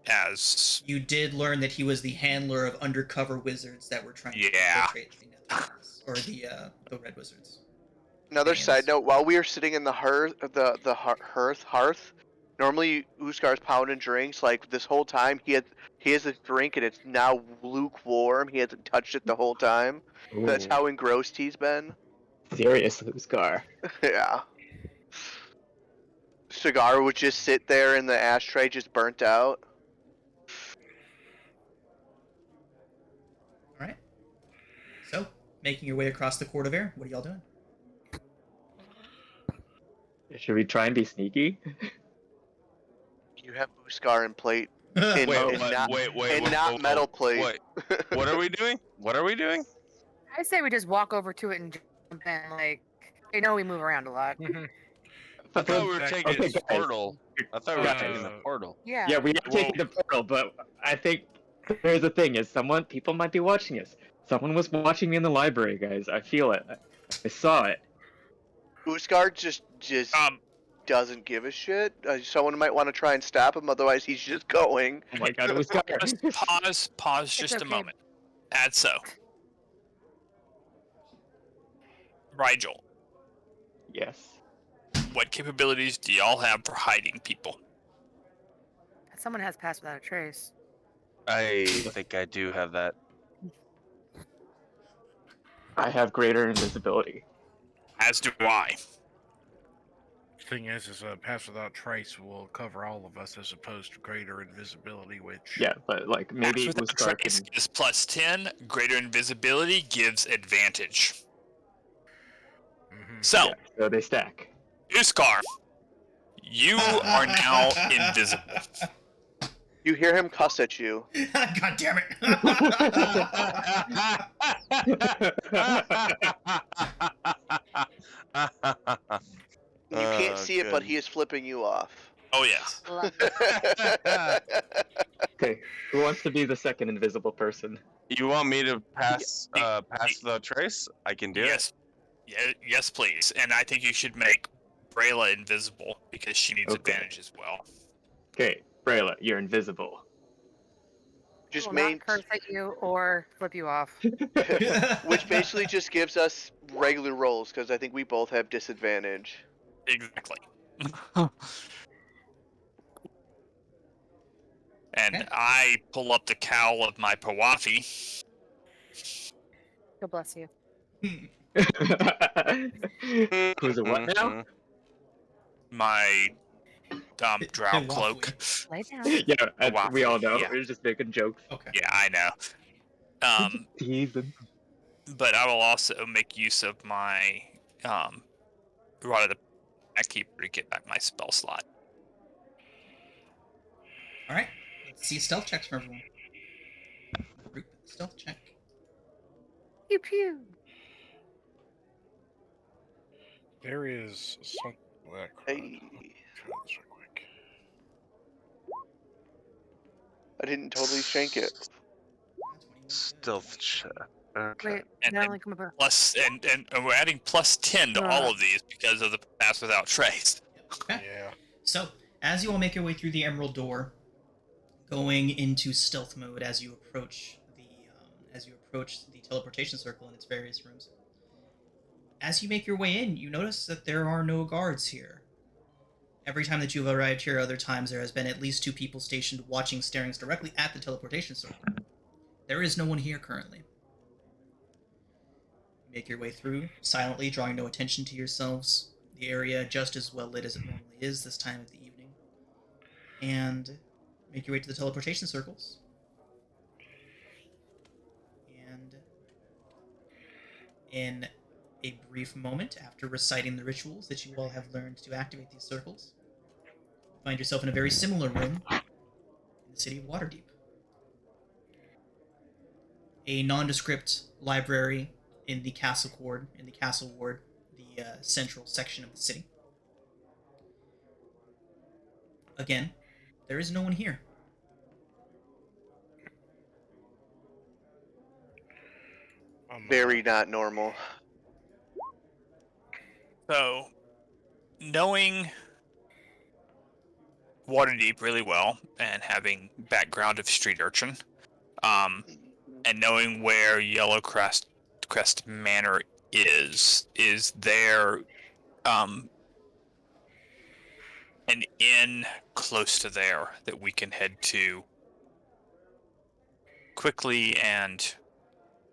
as You did learn that he was the handler of undercover wizards that were trying to Yeah. infiltrate the Netherlands, or the Red Wizards. Another Names. side note: while we were sitting in the hearth, normally Uskar's pounding drinks. Like this whole time, he has a drink and it's now lukewarm. He hasn't touched it the whole time. That's Ooh, how engrossed he's been. serious Luskar. Yeah. Cigar would just sit there in the ashtray, just burnt out. All right. So, making your way across the Court of Air, what are y'all doing? Should we try and be sneaky? You have Uskar in plate. Wait, And not- and not metal plate. Wait, what are we doing? What are we doing? I say we just walk over to it and jump in. Like, they know we move around a lot. I thought we were Okay, taking the guys. portal. I thought we were Guys. taking the portal. Yeah. Yeah, we are taking the portal, but I think there's the thing: is people might be watching us. Someone was watching me in the library, guys. I feel it. I saw it. Uskar just doesn't give a shit. Someone might want to try and stop him, otherwise he's just going. Oh my god, it was Scar. Just pause just a okay. moment. Add so. Rigel, Yes. what capabilities do y'all have for hiding people? Someone has passed without a trace. I think I do have that. I have greater invisibility. As do I. Thing is pass without trace will cover all of us as opposed to greater invisibility, which Yeah, but like maybe Axe it was without Scar trace can... is plus 10. Greater invisibility gives advantage. Mhm. So, Yeah, so they stack. Uskar, you are now invisible. You hear him cuss at you. God damn it! You can't Oh, see it, but good. he is flipping you off. Oh, yes. Okay, who wants to be the second invisible person? You want me to pass without trace? I can do it. Yes. Yes, please. And I think you should make Brayla invisible because she needs Okay. advantage as well. Okay, Brayla, you're invisible. Just Will main, not curse at you or flip you off. which basically just gives us regular rolls because I think we both have disadvantage. Exactly. And Okay. I pull up the cowl of my Pawafi. God bless you. Who's a what now? My drow Waffly. cloak. Lay down. Yeah, Waffle, we all know. yeah. We're just making jokes. Okay. Yeah, I know. Teasing. But I will also make use of my Rod of the Keeper to get back my spell slot. All right. Let's see stealth checks from everyone. Group stealth check. Pew pew. there is something. Hey. Try this real quick. I didn't totally shank it. Stealth check. Okay. Wait, And- that only come up. Plus, and we're adding plus 10 to all of these because of the pass without trace. Okay. Yeah. So, as you all make your way through the Emerald Door, going into stealth mode as you approach the teleportation circle in its various rooms. As you make your way in, you notice that there are no guards here. Every time that you've arrived here, other times there has been at least 2 people stationed watching, staring directly at the teleportation circle. There is no one here currently. You make your way through, silently, drawing no attention to yourselves. The area just as well lit as it normally is this time of the evening. And make your way to the teleportation circles. And in a brief moment, after reciting the rituals that you all have learned to activate these circles, you find yourself in a very similar room in the city of Waterdeep. A nondescript library in the castle ward, the central section of the city. Again, there is no one here. Very not normal. So, knowing Waterdeep really well and having background of street urchin, and knowing where Crest Manor is there an inn close to there that we can head to quickly and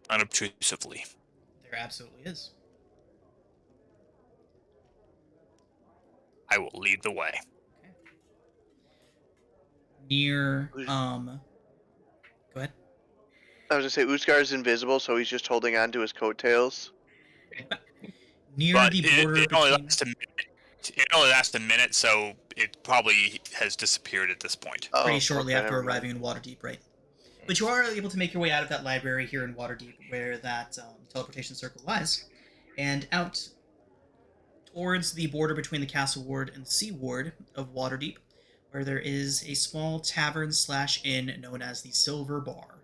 unobtrusively? There absolutely is. I will lead the way. Okay. Near, go ahead. I was gonna say Usgar's invisible, so he's just holding on to his coattails. Near But the border it only between... lasts a minute. It only lasts a minute, so it probably has disappeared at this point. Oh, pretty shortly okay, after never mind. arriving in Waterdeep, right? But you are able to make your way out of that library here in Waterdeep, where that teleportation circle lies, and out towards the border between the Castle Ward and the Sea Ward of Waterdeep, where there is a small tavern/inn known as the Silver Bar.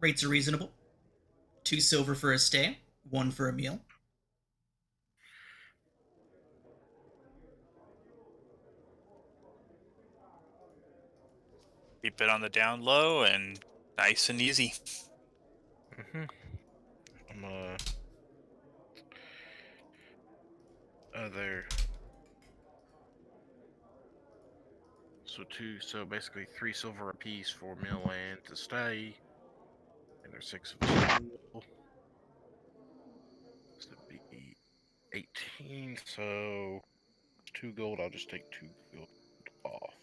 Rates are reasonable. 2 silver for a stay, 1 for a meal. Keep it on the down low and nice and easy. I'm there. So basically 3 silver apiece for meal and to stay. And there's 6 of us. So it'd be 18, so 2 gold. I'll just take 2 gold off.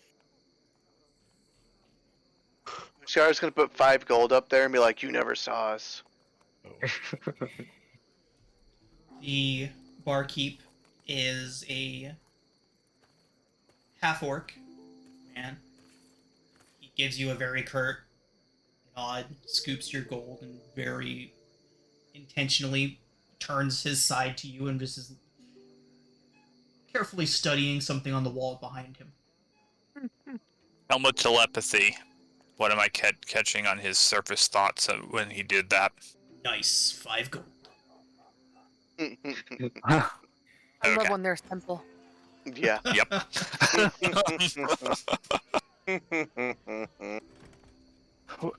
Usgar's gonna put 5 gold up there and be like, "You never saw us." Oh. The barkeep is a half-orc man. He gives you a very curt nod, scoops your gold, and very intentionally turns his side to you and just is carefully studying something on the wall behind him. Helmet telepathy. What am I catching on his surface thoughts when he did that? Nice, 5 gold. I love Okay. when they're simple. Yeah. Yep.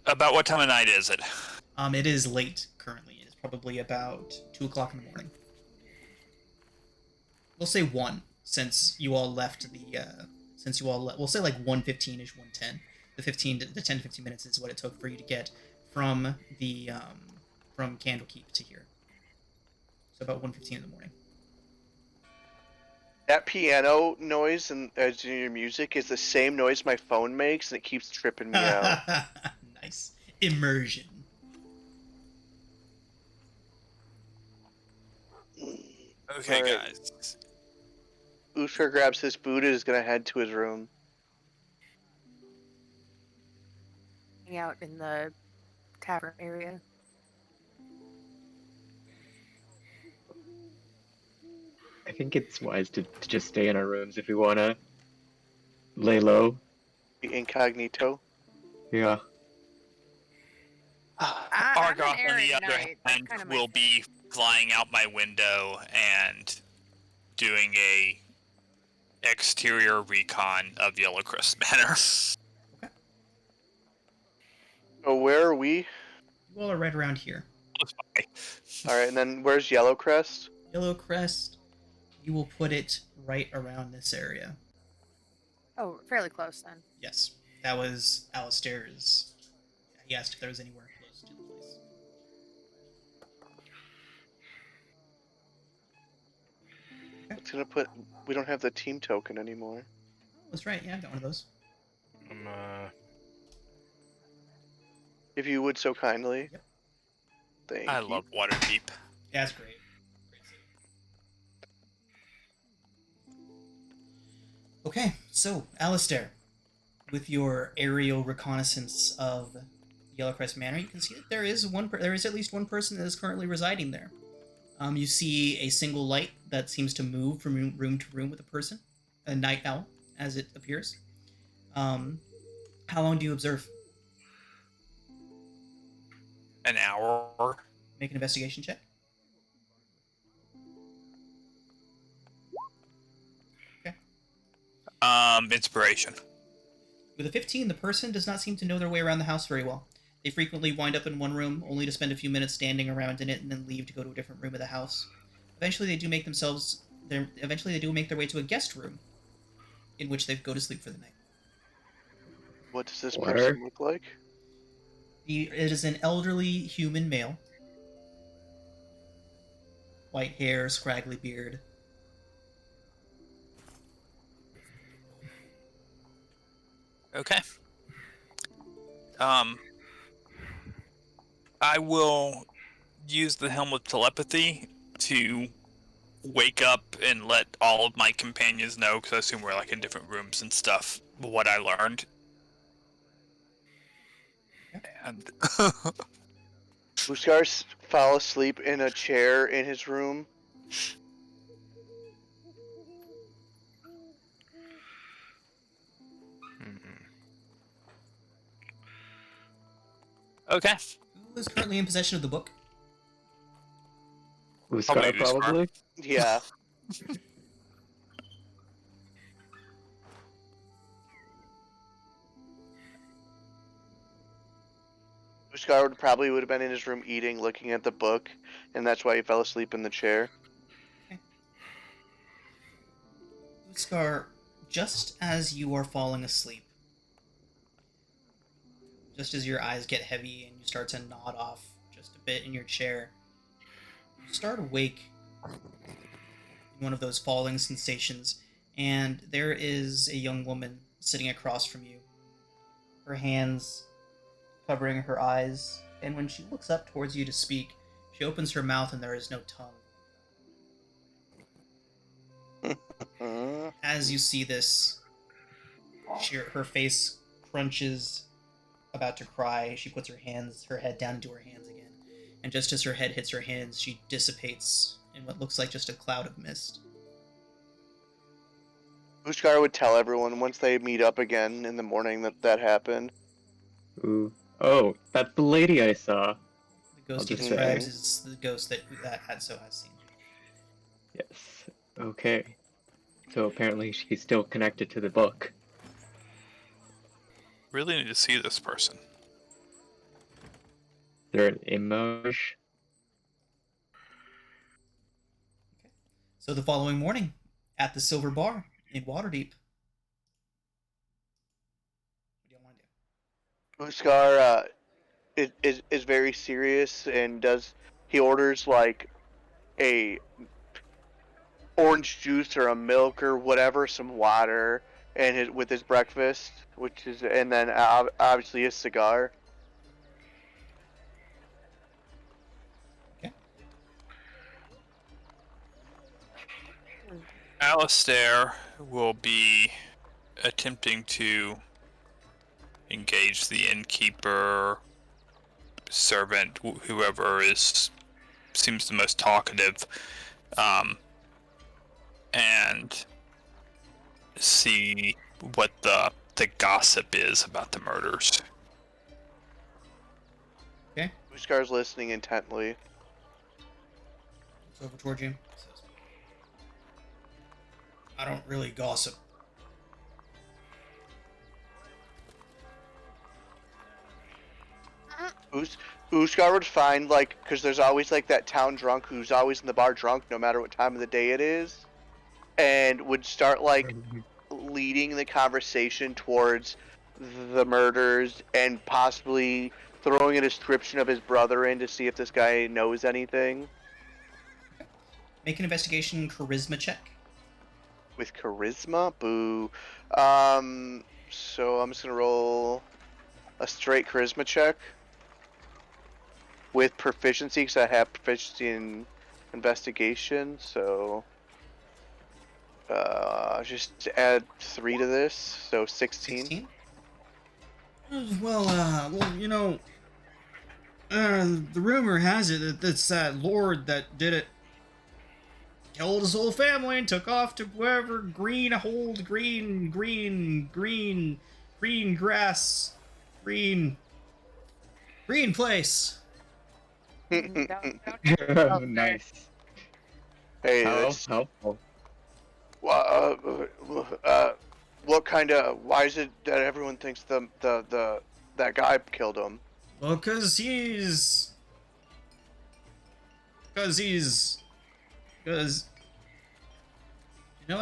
About what time of night is it? It is late currently. It's probably about 2 o'clock in the morning. We'll say 1, since you all left the, we'll say like 1:15-ish, 1:10. The 10 to 15 minutes is what it took for you to get from the, from Candlekeep to here. So about 1:15 in the morning. That piano noise and as in your music is the same noise my phone makes, and it keeps tripping me out. Nice. Immersion. Okay, Alright. guys. Usgar grabs his boot and is gonna head to his room. Hang out in the tavern area. I think it's wise to just stay in our rooms if we want to lay low. Incognito. Yeah. I'm an Argoth, on errant the other knight. That's hand, kinda my will be flying out my window and doing a exterior recon of Yellowcrest Manor. Oh, where are we? You all are right around here. Alright, and then where's Yellowcrest? Yellowcrest, you will put it right around this area. Oh, fairly close then. Yes, that was Alistair's. He asked if there was anywhere close to the place. It's gonna put. We don't have the team token anymore. That's right, yeah, I got one of those. If you would so kindly. Yep. Thank I you. love Waterdeep. Yeah, that's great. Great city. Okay, so, Alistair, with your aerial reconnaissance of Yellowcrest Manor, you can see that there is at least one person that is currently residing there. You see a single light that seems to move from room to room with a person, a night owl, as it appears. How long do you observe? An hour. Make an investigation check. Okay. Inspiration. With a 15, the person does not seem to know their way around the house very well. They frequently wind up in one room, only to spend a few minutes standing around in it and then leave to go to a different room of the house. Eventually, they do make their way to a guest room, in which they go to sleep for the night. What does this Water? person look like? It is an elderly human male. White hair, scraggly beard. Okay. I will use the Helm of Telepathy to wake up and let all of my companions know, because I assume we're like in different rooms and stuff, what I learned. And Uskar fell asleep in a chair in his room. okay. Who is currently in possession of the book? Uskar, Uskar. probably? Yeah. Uskar would have been in his room eating, looking at the book, and that's why he fell asleep in the chair. Uskar, just as you are falling asleep, just as your eyes get heavy and you start to nod off just a bit in your chair, you start awake in one of those falling sensations, and there is a young woman sitting across from you, her hands covering her eyes, and when she looks up towards you to speak, she opens her mouth and there is no tongue. As you see this, her face crunches, about to cry. She puts her head down into her hands again, and just as her head hits her hands, she dissipates in what looks like just a cloud of mist. Uskar would tell everyone once they meet up again in the morning that happened. Ooh. Oh, that's the lady I saw. The ghost he just describes say. is the ghost that Hatso has seen. Yes. Okay. So apparently she's still connected to the book. Really need to see this person. They're an emoji. So the following morning, at the Silver Bar in Waterdeep. What do you want to do? Uskar is very serious and he orders like a orange juice or a milk or whatever, some water, and with his breakfast, and then obviously a cigar. Okay. Alistair will be attempting to engage the innkeeper, servant, whoever seems the most talkative, and see what the gossip is about the murders. Okay. Uskar's listening intently. Looks over towards you. Says, I don't really gossip. Uskar would find, like, because there's always, like, that town drunk who's always in the bar drunk no matter what time of the day it is, and would start, like, leading the conversation towards the murders and possibly throwing a description of his brother in to see if this guy knows anything. Make an investigation charisma check. With charisma? Boo. So I'm just gonna roll a straight charisma check. With proficiency, because I have proficiency in investigation, so just add 3 to this, so 16. 16? Well, you know, The rumor has it that it's that lord that did it. Killed his whole family and took off to wherever green grass, green place. Nice. Hey, How that's, helpful. what kind of? Why is it that everyone thinks that guy killed him? Well, cause I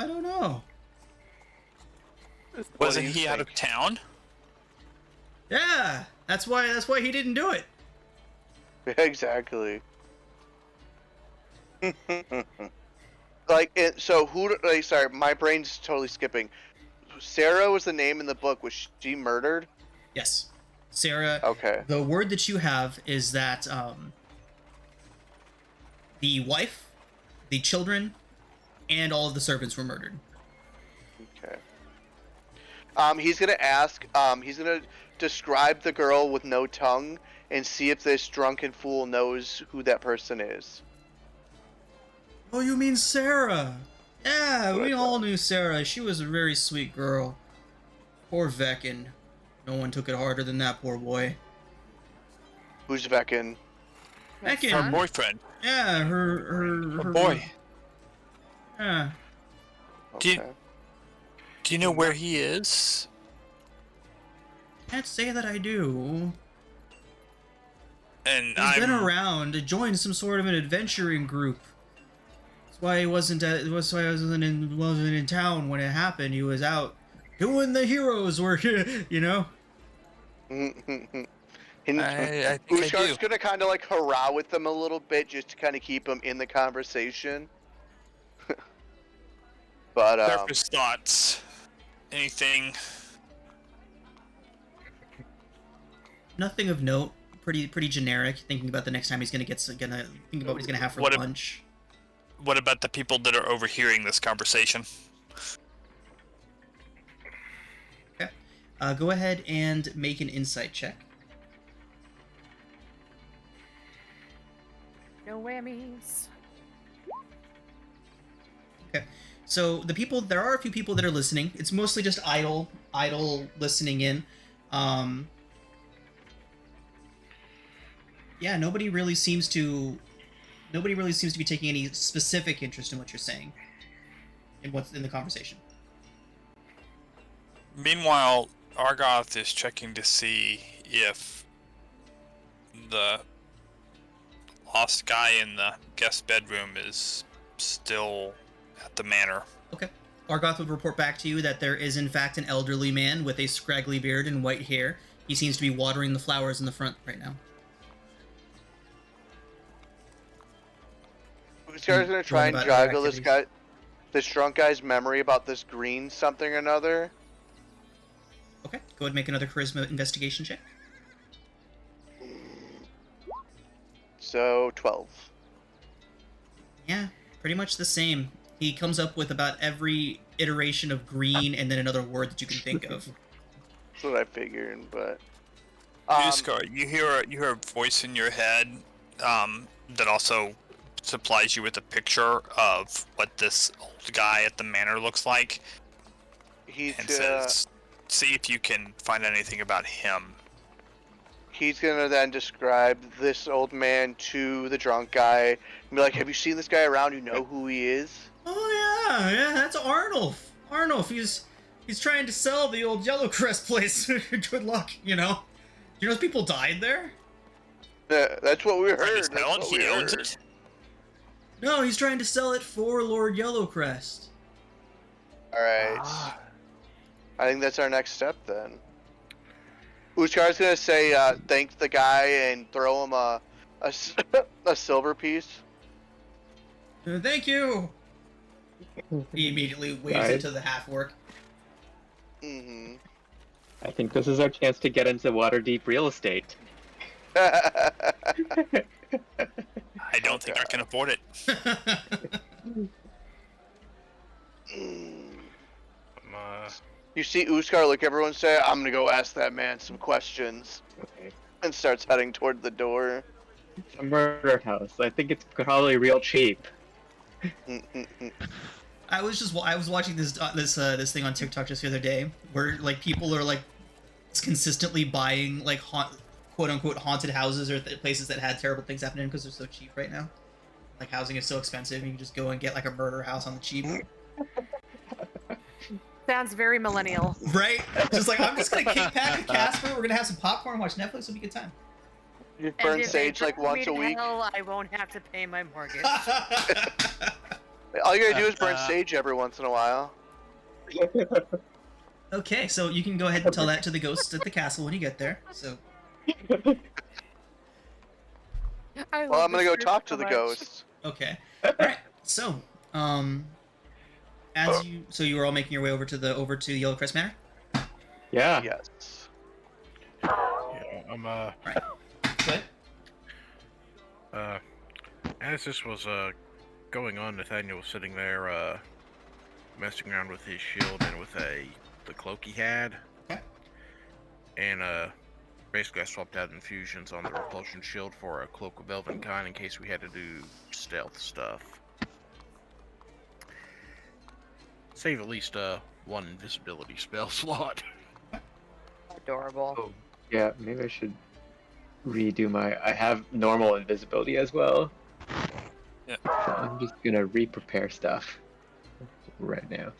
don't know. What Wasn't do you he out of think? town? Yeah, that's why he didn't do it. Exactly. So who? Sorry, my brain's totally skipping. Sarah was the name in the book. Was she murdered? Yes, Sarah. Okay. The word that you have is that the wife, the children, and all of the servants were murdered. Okay. He's gonna ask. He's gonna describe the girl with no tongue and see if this drunken fool knows who that person is. Oh, you mean Sarah? Yeah, What we I all thought. knew Sarah. She was a very sweet girl. Poor Veckin. No one took it harder than that poor boy. Who's Veckin? Veckin. Her boyfriend. Yeah, her Her boy. Yeah. Do you- Okay. Do you know where he is? Can't say that I do. And He's been around to join some sort of an adventuring group. That's why he wasn't. That's why I wasn't in town when it happened. He was out doing the heroes work. You know. I think I Ushkar's do. gonna kind of like hurrah with them a little bit just to kind of keep them in the conversation. But Surface thoughts. Anything? Nothing of note. Pretty generic. Thinking about the next time he's gonna think about what he's gonna have for What lunch. What about the people that are overhearing this conversation? Okay. Go ahead and make an insight check. No whammies. Okay. So there are a few people that are listening. It's mostly just idle listening in. Yeah, nobody really seems to be taking any specific interest in what you're saying. In what's in the conversation. Meanwhile, Argoth is checking to see if the lost guy in the guest bedroom is still at the manor. Okay. Argoth would report back to you that there is in fact an elderly man with a scraggly beard and white hair. He seems to be watering the flowers in the front right now. Ushkar's gonna try and joggle this drunk guy's memory about this green something or another. Okay. Go ahead and make another charisma investigation check. So 12. Yeah, pretty much the same. He comes up with about every iteration of green and then another word that you can think of. That's what I figured, but Uskar, you hear a voice in your head that also supplies you with a picture of what this old guy at the manor looks like, he's and says, "See if you can find anything about him." he's gonna then describe this old man to the drunk guy and be like, "Have you seen this guy around? You know who he is?" Oh yeah, that's Arnulf. Arnulf, he's trying to sell the old Yellowcrest place. Good luck, you know. You know people died there? That's what we Trying to heard. sell it? That's what He we owns heard. it. No, he's trying to sell it for Lord Yellowcrest. All right. I think that's our next step then. Ushkar's gonna say thank the guy and throw him a silver piece. Thank you. He immediately waves Nice. into the half-orc. Mm-hmm. I think this is our chance to get into Waterdeep real estate. I don't think I can afford it. You see Uskar look everyone say, "I'm gonna go ask that man some questions." Okay. and starts heading toward the door. It's a murder house. I think it's probably real cheap. I was watching this thing on TikTok just the other day where like people are like consistently buying like quote unquote haunted houses or places that had terrible things happening because they're so cheap right now. Like housing is so expensive, you can just go and get like a murder house on the cheap. Sounds very millennial. Right? Just like I'm just gonna kick back with Casper. We're gonna have some popcorn, watch Netflix. It'll be a good time. You burn And if they sage like burn once me a to week. hell, I won't have to pay my mortgage. All you gotta do is burn sage every once in a while. Okay, so you can go ahead and tell that to the ghosts at the castle when you get there. So Well, I'm gonna go talk to the ghosts. okay, all right. So you were all making your way over to Yellowcrest Manor. Yeah. Yes. Yeah, I'm Good. as this was going on, Nathaniel was sitting there messing around with his shield and with the cloak he had. Okay. And basically I swapped out infusions on the repulsion shield for a cloak of Elvenkind in case we had to do stealth stuff. Save at least one invisibility spell slot. Adorable. Oh, yeah, maybe I should redo my... I have normal invisibility as well. Yeah. So I'm just gonna re-prepare stuff right now.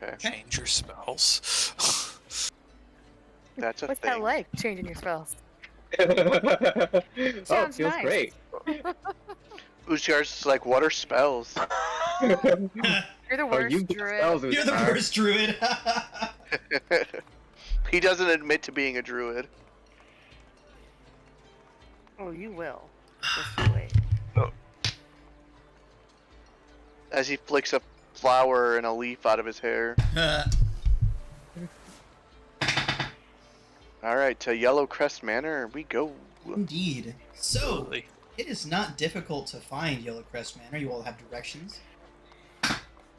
Okay. Change your spells. That's a What's thing. that like, changing your spells? Oh, it Sounds feels nice. great. Uziar's like, what are spells? You're the Oh, worst, you get druid. spells, You're the Uzar. worst druid. He doesn't admit to being a druid. Oh, you will. Just you wait. As he flicks a flower and a leaf out of his hair. Alright, to Yellowcrest Manor we go. Indeed. So Absolutely. it is not difficult to find Yellowcrest Manor. You all have directions,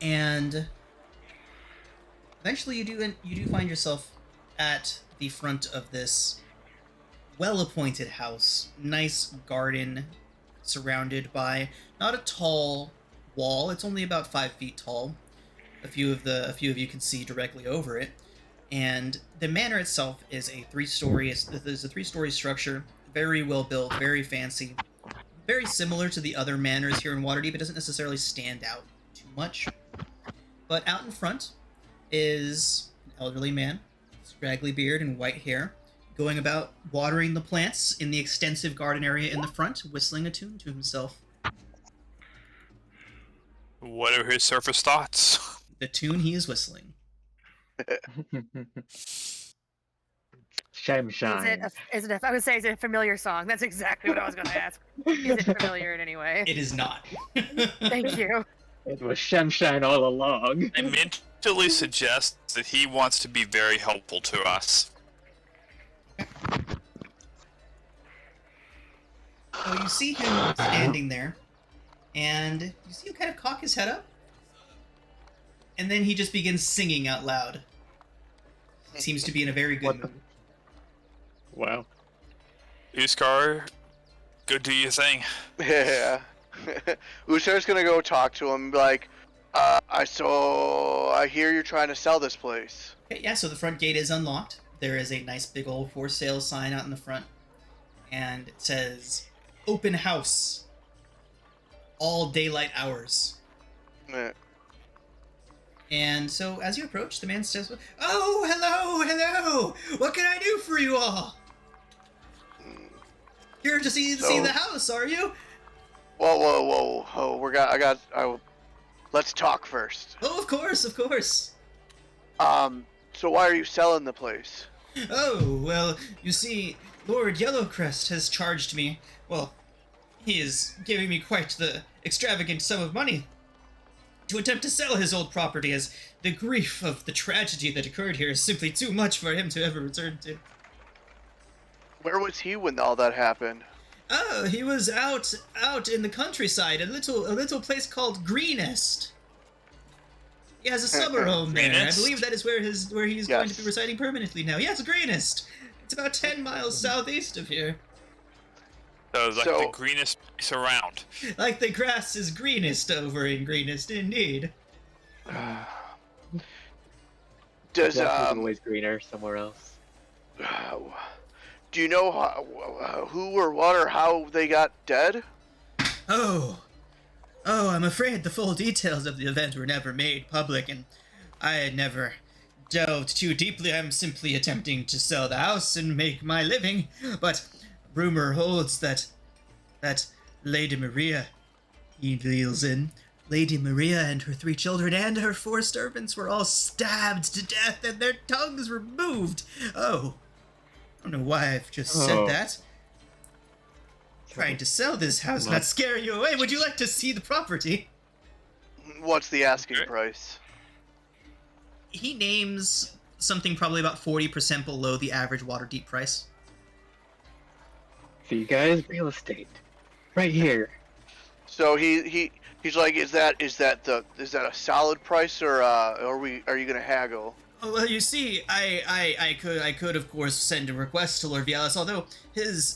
and eventually you do find yourself at the front of this well-appointed house. Nice garden surrounded by not a tall wall. It's only about 5 feet tall. A few of you can see directly over it. And the manor itself is a three-story structure, very well built, very fancy, very similar to the other manors here in Waterdeep. It doesn't necessarily stand out too much. But out in front is an elderly man, scraggly beard and white hair, going about watering the plants in the extensive garden area in the front, whistling a tune to himself. What are his surface thoughts? The tune he is whistling. Shame shine. Is it a familiar song? That's exactly what I was going to ask. Is it familiar in any way? It is not. Thank you. It was Shemshine all along. I mentally suggest that he wants to be very helpful to us. So you see him standing there, and you see him kind of cock his head up, and then he just begins singing out loud. He seems to be in a very good mood. Wow. Uskar, go do your thing. Yeah. Uziar's gonna go talk to him and be like, I hear you're trying to sell this place. Okay, yeah, so the front gate is unlocked. There is a nice big old for sale sign out in the front, and it says, "Open house. All daylight hours." Yeah. And so as you approach, the man says, "Oh, hello! What can I do for you all? Here to see So- the house, are you?" Whoa. Let's talk first. "Oh, of course. So why are you selling the place? Oh, well, you see, Lord Yellowcrest has charged me. Well, he is giving me quite the extravagant sum of money to attempt to sell his old property, as the grief of the tragedy that occurred here is simply too much for him to ever return to." Where was he when all that happened? "Oh, he was out in the countryside, a little place called Greenest. He has a summer home there. I Greenest? believe that is where he's going to be Yes. residing permanently now. Yes, Greenest. It's about 10 miles southeast of here. So it's like So- the greenest place around. Like the grass is greenest over in Greenest, indeed. Does The grass is always greener somewhere else. do you know who or what or how they got dead? Oh, I'm afraid the full details of the event were never made public, and I had never delved too deeply. I'm simply attempting to sell the house and make my living, but rumor holds that Lady Maria he deals in, Lady Maria and her 3 children and her 4 servants were all stabbed to death and their tongues removed. Oh, I don't know why I've just said that. Trying to sell this house, not scare you away. Would you like to see the property? What's the asking price? He names something probably about 40% below the average Waterdeep price. See, guys, real estate, right here. So he's like, is that a solid price or are you gonna haggle? Oh, well, you see, I could of course send a request to Lord Vialis, although his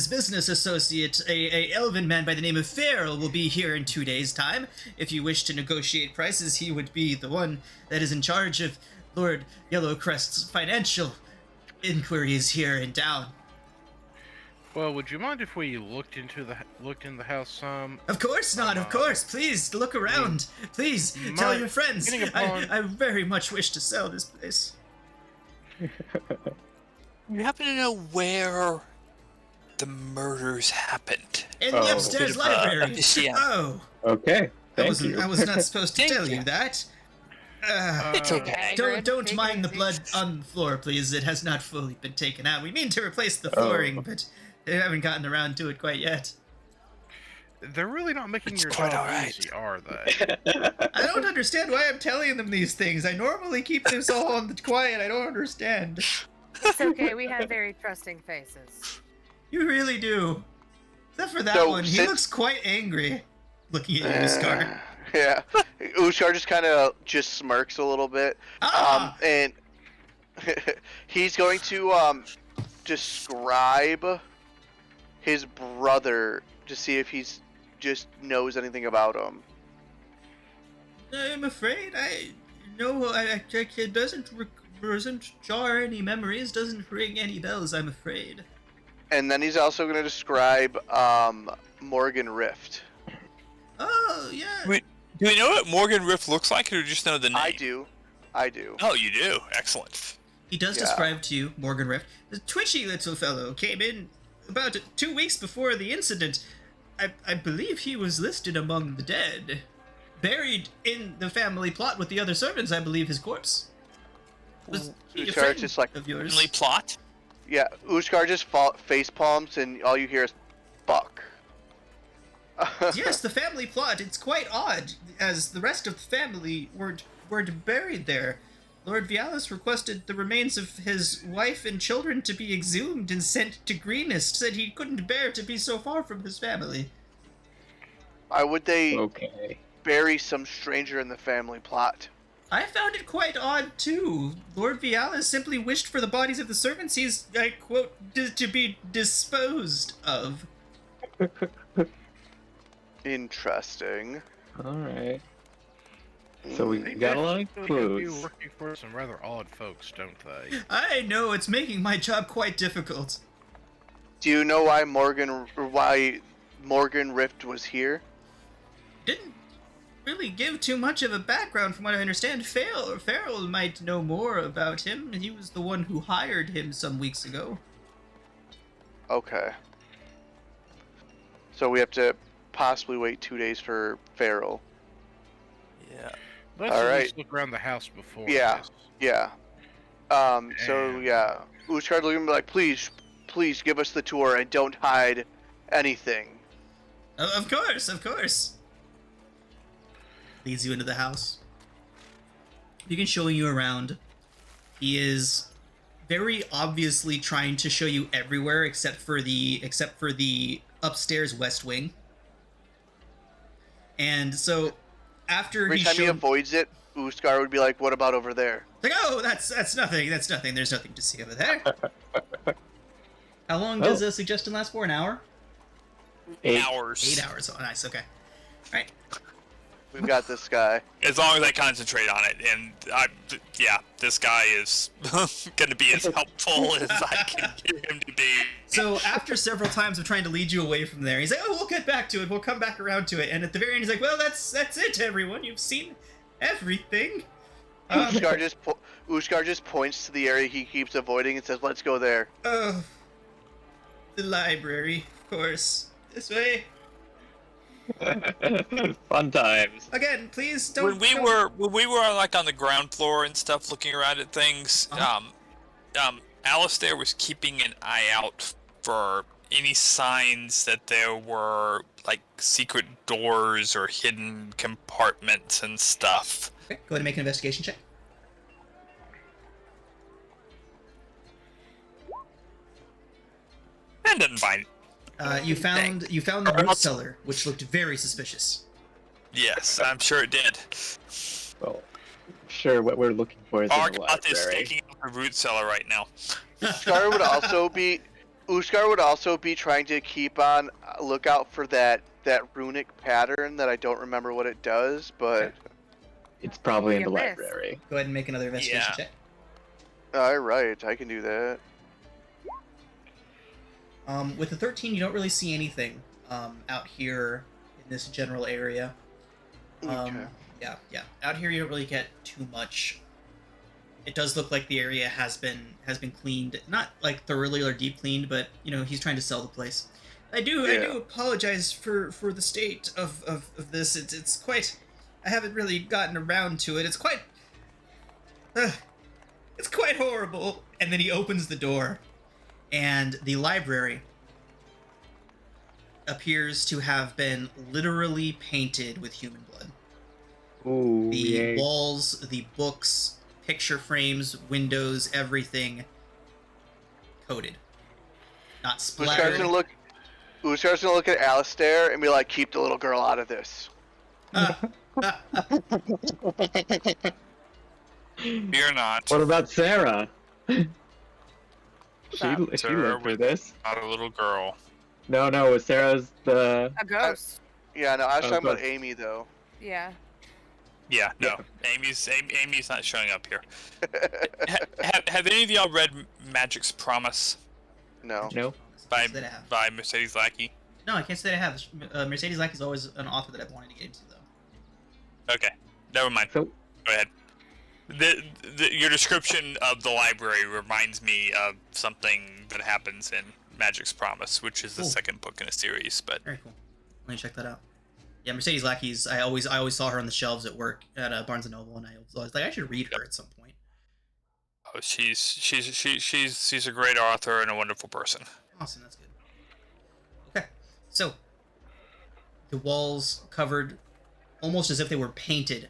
business associate, a elven man by the name of Farrell, will be here in 2 days' time. If you wish to negotiate prices, he would be the one that is in charge of Lord Yellowcrest's financial inquiries here in town. Well, would you mind if we looked in the house some? Of course not, of course. Please, look around. Please, tell your friends. getting upon- I very much wish to sell this place. You happen to know where the murders happened? In the upstairs library. Yeah. Oh, Okay, thank you. I was not supposed to Thank tell you. you that. It's okay. Don't Take mind it the easy. blood on the floor, please. It has not fully been taken out. We mean to replace the flooring, but they haven't gotten around to it quite yet. They're really not making It's your quite job alright. easy, are they? I don't understand why I'm telling them these things. I normally keep this all on the quiet. I don't understand. It's okay. We have very trusting faces. You really do. Except for that So, one. He since- looks quite angry. Looking at you, Scar. Yeah, Ushar just kind of just smirks a little bit, Ah! and he's going to describe his brother to see if he's just knows anything about him. I'm afraid it doesn't jar any memories, doesn't ring any bells, I'm afraid. And then he's also going to describe Morgan Rift. Oh, yeah. Wait. Do we know what Morgan Rift looks like, or just know the name? I do. Oh, you do? Excellent. He does Yeah. describe to you, Morgan Rift. The twitchy little fellow came in about 2 weeks before the incident. I believe he was listed among the dead. Buried in the family plot with the other servants, I believe his corpse. Was he a Ushar friend just like, of yours? Family plot? yeah, Ushar just face palms, and all you hear is, fuck. Yes, the family plot. It's quite odd, as the rest of the family were buried there. Lord Vialis requested the remains of his wife and children to be exhumed and sent to Greenest, said he couldn't bear to be so far from his family. Why would they Okay. bury some stranger in the family plot? I found it quite odd, too. Lord Vialis simply wished for the bodies of the servants he's, I quote, to be disposed of. Interesting. Alright. So we They got a lot of definitely be clues. working for some rather odd folks, don't they? I know, it's making my job quite difficult. Do you know why Morgan Rift was here? Didn't really give too much of a background from what I understand. Farrell might know more about him. He was the one who hired him some weeks ago. Okay. So we have to possibly wait 2 days for Farrell. Yeah. Let's All at right. least look around the house before. Yeah. this. Yeah. So And- yeah, Ushard looking at me like, please give us the tour and don't hide anything. Of course, of course. Leads you into the house. He can show you around. He is very obviously trying to show you everywhere except for the upstairs west wing. And so after Every he time he showed avoids it, Uskar would be like, what about over there? Like, oh, that's nothing. That's nothing. There's nothing to see over there. How long Oh. does a suggestion last for? An hour? 8. Hours. 8 hours. Oh, nice. Okay. All right. We've got this guy. As long as I concentrate on it, and this guy is going to be as helpful as I can get him to be. So after several times of trying to lead you away from there, he's like, "Oh, we'll get back to it. We'll come back around to it." And at the very end, he's like, "Well, that's it, everyone. You've seen everything." Ushkar just points to the area he keeps avoiding and says, "Let's go there." Oh, the library, of course. This way. Fun times. Again, please don't. When we were like on the ground floor and stuff, looking around at things, Alistair was keeping an eye out for any signs that there were like secret doors or hidden compartments and stuff. Okay, go ahead and make an investigation check. And didn't find it. You found the root cellar, which looked very suspicious. Yes, I'm sure it did. Well, sure, what we're looking for is in the Argoth is library. staking out the root cellar right now. Ushkar would also be trying to keep on lookout for that runic pattern that I don't remember what it does, but It's probably in the Look at this. library. Go ahead and make another investigation Yeah. check. alright, I can do that. With the 13, you don't really see anything out here in this general area. Okay. Yeah. Out here, you don't really get too much. It does look like the area has been cleaned, not like thoroughly or deep cleaned, but he's trying to sell the place. I do apologize for the state of this. It's quite. I haven't really gotten around to it. It's quite horrible. And then he opens the door, and the library appears to have been literally painted with human blood. Ooh, The yay. walls, the books, picture frames, windows, everything coated. Not Uskar's splattered. gonna look at Alistair and be like, "Keep the little girl out of this." Fear not. What about Sarah? she Sarah lived through was this. not a little girl. No, Sarah's the. A ghost. Yeah, no, I was Oh, talking about good. Amy though. Yeah. Yeah, no. Amy's not showing up here. Have any of y'all read Magic's Promise No. No. Can't say that I have. by Mercedes Lackey? No, I can't say that I have. Mercedes Lack is always an author that I've wanted to get into, though. Okay, never mind. So Go ahead. Your description of the library reminds me of something that happens in Magic's Promise, which is the Cool. second book in a series. But Very cool. Let me check that out. Yeah, Mercedes Lackey's. I always saw her on the shelves at work at Barnes and Noble, and I was like, I should read her at some point. oh, she's a great author and a wonderful person. Awesome, that's good. Okay, so the walls covered almost as if they were painted,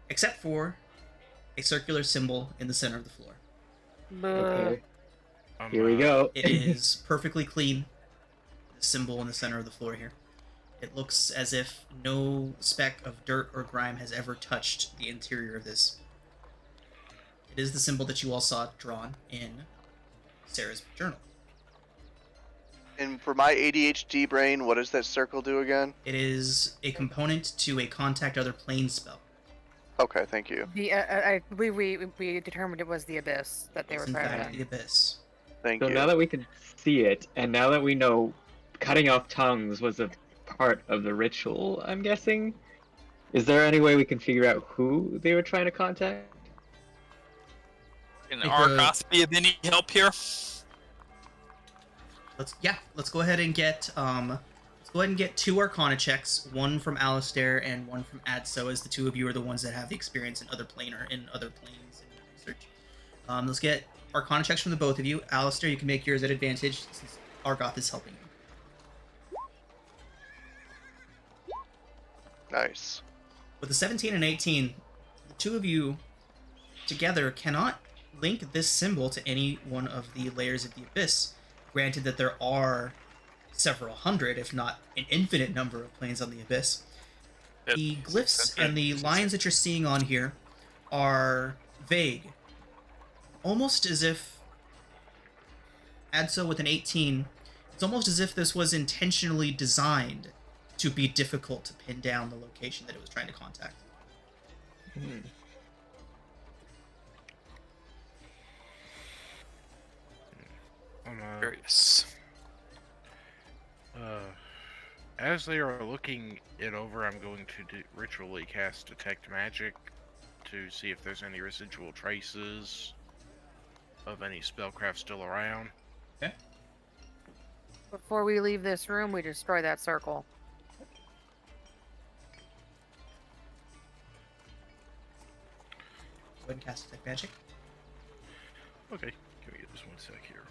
except for a circular symbol in the center of the floor. okay, here we go. It is perfectly clean. The symbol in the center of the floor here. It looks as if no speck of dirt or grime has ever touched the interior of this. It is the symbol that you all saw drawn in Sarah's journal. And for my ADHD brain, what does that circle do again? It is a component to a contact other plane spell. Okay, thank you. The we determined it was the abyss that they It's were in trying fact to. the abyss. Thank So you. now that we can see it, and now that we know cutting off tongues was a part of the ritual, I'm guessing, is there any way we can figure out who they were trying to contact? Can Make Argoth be of any help here? Let's go ahead and get 2 Arcana checks, one from Alistair and one from Adso, as the 2 of you are the ones that have the experience in other planes and research. Let's get Arcana checks from the both of you. Alistair, you can make yours at advantage since Argoth is helping you. Nice. With a 17 and 18, the 2 of you together cannot link this symbol to any one of the layers of the abyss. Granted that there are several hundred, if not an infinite number of planes on the abyss. Yep. The glyphs and the lines that you're seeing on here are vague. Almost as if Adso with an 18, it's almost as if this was intentionally designed to be difficult to pin down the location that it was trying to contact. Curious. As they are looking it over, I'm going to ritually cast Detect Magic to see if there's any residual traces of any spellcraft still around. Okay. Before we leave this room, we destroy that circle. Go ahead and cast Detect Magic. Okay, can we get this one sec here?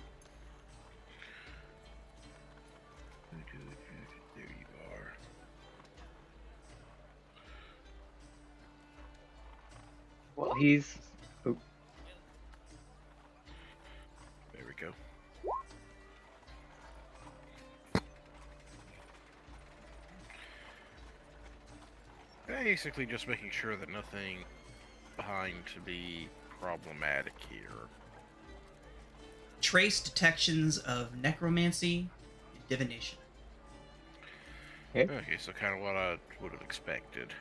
There you are. Well, he's. Oh, There we go. Basically just making sure that nothing behind to be problematic here. Trace detections of necromancy and divination. Okay, so kind of what I would have expected.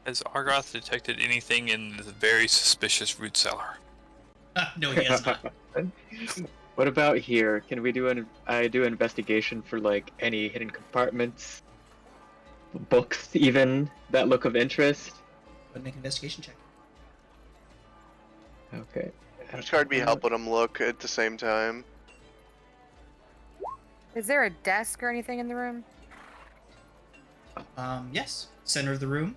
Has Argoth detected anything in the very suspicious root cellar? No, he has not. What about here? Can we do I do an investigation for like any hidden compartments, books even that look of interest? Go ahead and make an investigation check. Okay. It's hard to be helping him look at the same time. Is there a desk or anything in the room? Yes. Center of the room.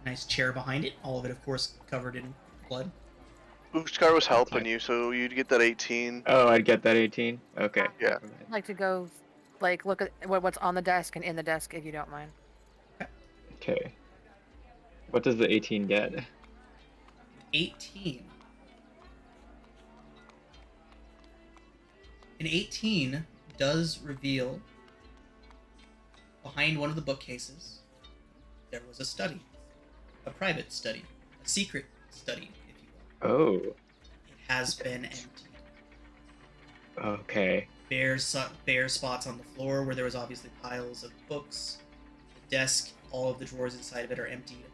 Nice chair behind it. All of it, of course, covered in blood. Uskar was helping you, so you'd get that 18. Oh, I'd get that 18. Okay. Yeah. I'd like to go, like, look at what's on the desk and in the desk, if you don't mind. Okay. What does the 18 get? 18. An 18 does reveal behind one of the bookcases there was a study. A private study. A secret study, if you will. Oh. It has been emptied. Okay. Bare spots on the floor where there was obviously piles of books. The desk, all of the drawers inside of it are emptied.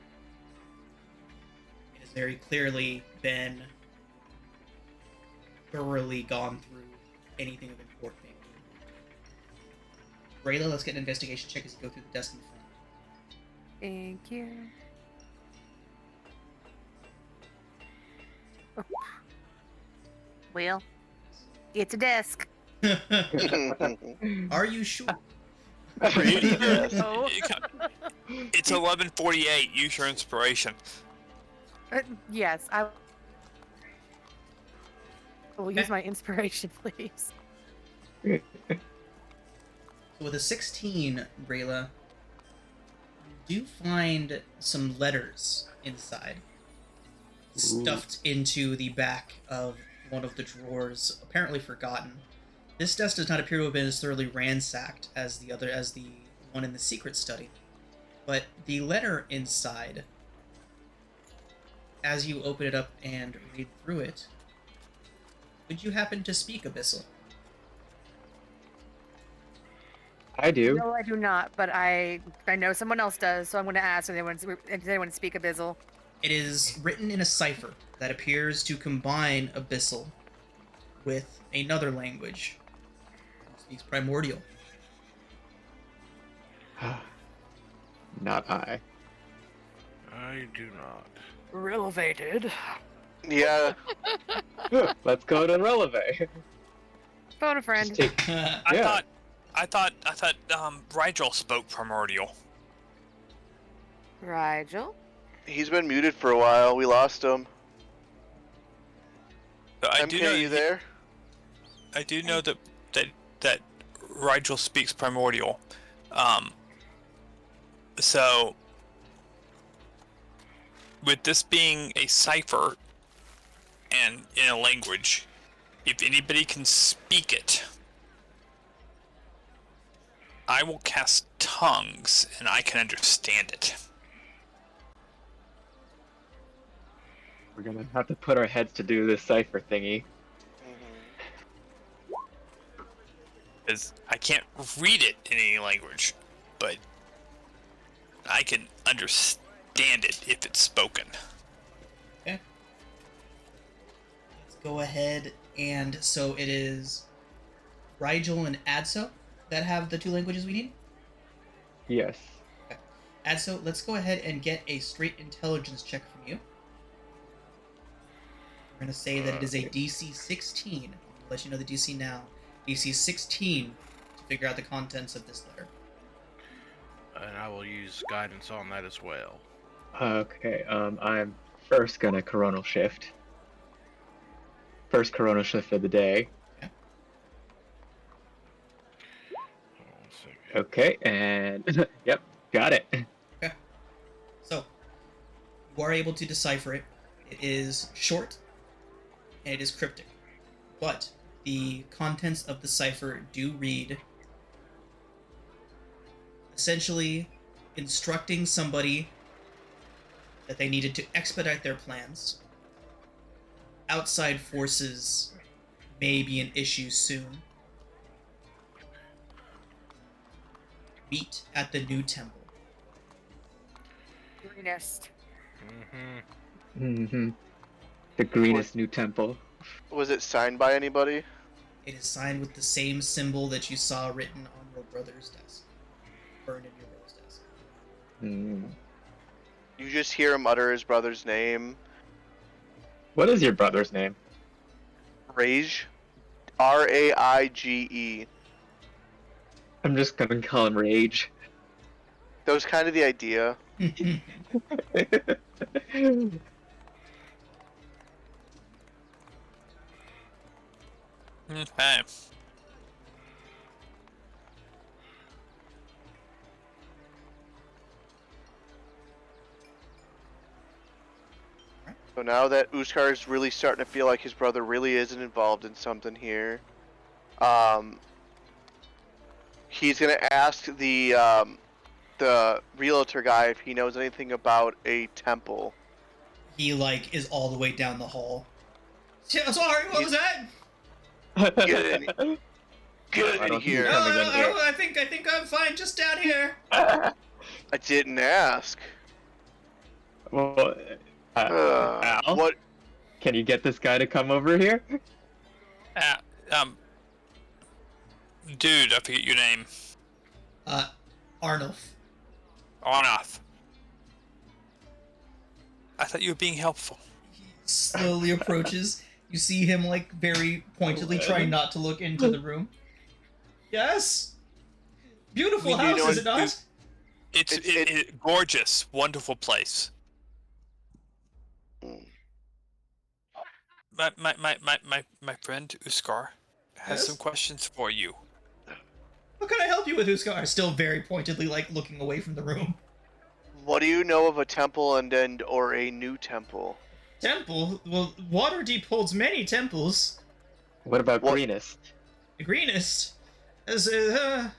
It has very clearly been thoroughly gone through anything of importance. Rayla, let's get an investigation check as you go through the desk in the front. Thank you. Oh. Well, it's a desk. Are you sure? Pretty desk. Oh. It's 11:48. Use your inspiration. Yes, I will use my inspiration, please. So with a 16, Rayla, you do find some letters inside, stuffed into the back of one of the drawers, apparently forgotten. This desk does not appear to have been as thoroughly ransacked as the one in the secret study. But the letter inside, as you open it up and read through it, would you happen to speak Abyssal? I do. No, I do not, but I know someone else does, so I'm going to ask if they want to speak Abyssal. It is written in a cipher that appears to combine Abyssal with another language. It speaks Primordial. Not I. I do not. Relevated. Yeah. Let's go to Releve. Phone a friend. Just take- I thought Rigel spoke primordial. Rigel? He's been muted for a while. We lost him. But I MK, do know you there? I do know that Rigel speaks primordial. So with this being a cipher and in a language, if anybody can speak it, I will cast tongues and I can understand it. We're gonna have to put our heads to do this cipher thingy. Because I can't read it in any language, but I can understand it if it's spoken. Let's go ahead and so it is Rigel and Adso that have the 2 languages we need. Yes. Adso, let's go ahead and get a straight intelligence check from you. We're going to say that it is a DC 16. I'll let you know the DC now. DC 16 to figure out the contents of this letter. And I will use guidance on that as well. Okay, I'm first gonna coronal shift. First coronal shift of the day. Hold on a second. Okay, and yep, got it. Okay. So, you are able to decipher it. It is short, and it is cryptic. But the contents of the cipher do read, essentially instructing somebody that they needed to expedite their plans. Outside forces may be an issue soon. Meet at the new temple. Greenest. The greenest new temple. Was it signed by anybody? It is signed with the same symbol that you saw written on your brother's desk. Burned in your brother's desk. You just hear him utter his brother's name. What is your brother's name? Rage. Raige. I'm just gonna call him Rage. That was kind of the idea. Okay. So now that Uskar is really starting to feel like his brother really isn't involved in something here, he's gonna ask the realtor guy if he knows anything about a temple. He is all the way down the hall. Sorry, what was that? Get in here. I think I'm fine just down here. I didn't ask. Well, Al, What? can you get this guy to come over here? Dude, I forget your name. Arnulf. Arnoth. I thought you were being helpful. He slowly approaches. You see him very pointedly trying not to look into the room. Yes. Beautiful house, is it not? It's gorgeous, wonderful place. My friend Uskar has Yes? some questions for you. What can I help you with, Uskar? Still very pointedly, looking away from the room. What do you know of a temple or a new temple? Temple? Well, Waterdeep holds many temples. What about Greenest? The Greenest? I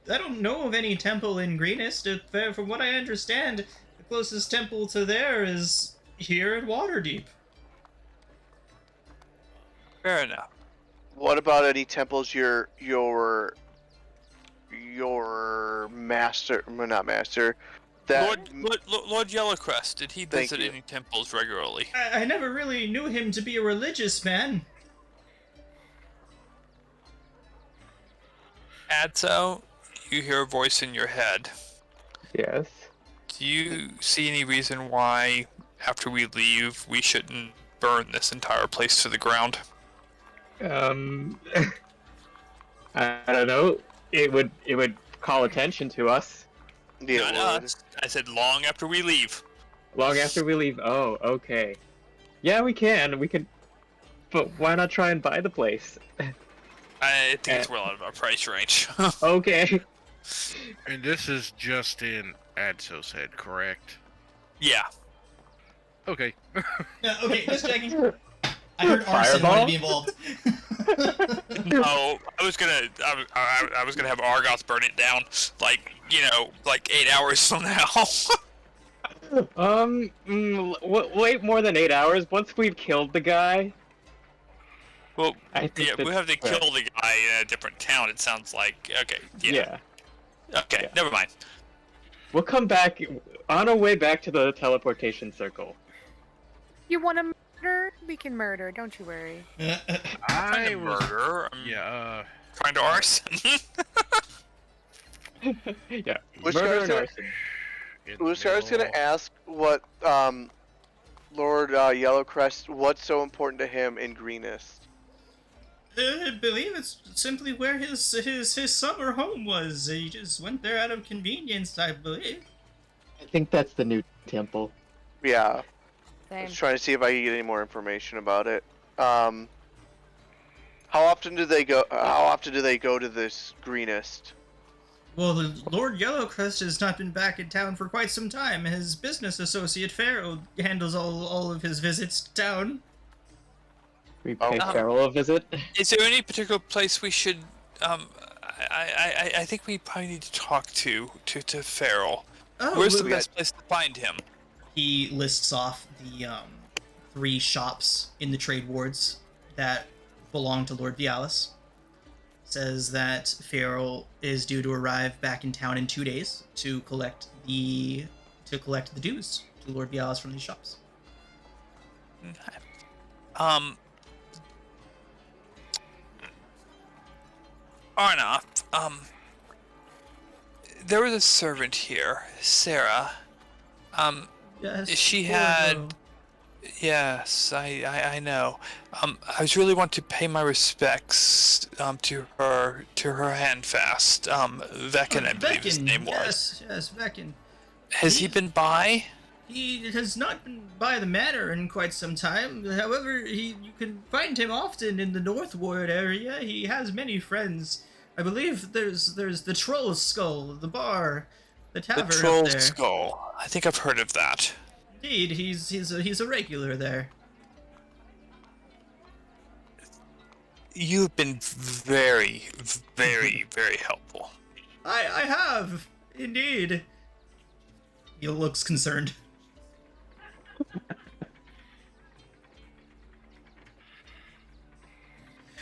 don't know of any temple in Greenest. From what I understand, the closest temple to there is here at Waterdeep. Fair enough. What about any temples your master, well, not master, that Lord Yellowcrest, did he Thank visit you. any temples regularly? I never really knew him to be a religious man. Adso, you hear a voice in your head. Yes. Do you see any reason why, after we leave, we shouldn't burn this entire place to the ground? I don't know. It would call attention to us. Not us. I said long after we leave. Long after we leave. Oh, okay. Yeah, we can. We could. But why not try and buy the place? I think it's well out of our price range. Okay. And this is just in Adso's head, correct? Yeah. Okay. Yeah, okay, just checking. I heard arson wanted to be involved. No, I was gonna have Argos burn it down, 8 hours from now. Wait more than 8 hours. Once we've killed the guy, Well, I think yeah, we that's have to fair. kill the guy in a different town. It sounds like. Okay, yeah. Okay, Yeah. never mind. We'll come back on our way back to the teleportation circle. You want to murder? We can murder. Don't you worry. Trying I to was. murder. Yeah. Trying to arson. Yeah. Which Murder guy's and gonna- arson. I was gonna ask what Lord Yellowcrest, what's so important to him in Greenest? I believe it's simply where his summer home was. He just went there out of convenience, I believe. I think that's the new temple. Yeah, I Same. was trying to see if I could get any more information about it. How often do they go? How often do they go to this Greenest? Well, the Lord Yellowcrest has not been back in town for quite some time. His business associate Pharaoh handles all of his visits to town. We Oh. pay Farrell a visit. Is there any particular place we should? I think we probably need to talk to Farrell. Oh, Where's the look, best place to find him? he lists off the 3 shops in the trade wards that belong to Lord Vialis. Says that Farrell is due to arrive back in town in 2 days to collect the dues to Lord Vialis from these shops. Arnoff, there was a servant here, Sarah. Yes, She poor had- girl. Yes, I know. I was really want to pay my respects to her handfast. Veckin, I believe his Veckin, name was. Yes, Veckin. Has he been by? He has not been by the manor in quite some time. However, you can find him often in the North Ward area. He has many friends. I believe there's the Troll's Skull, the bar, the The tavern up Troll's there. Skull. I think I've heard of that. Indeed, he's a regular there. You've been very, very, very helpful. I have indeed. He looks concerned.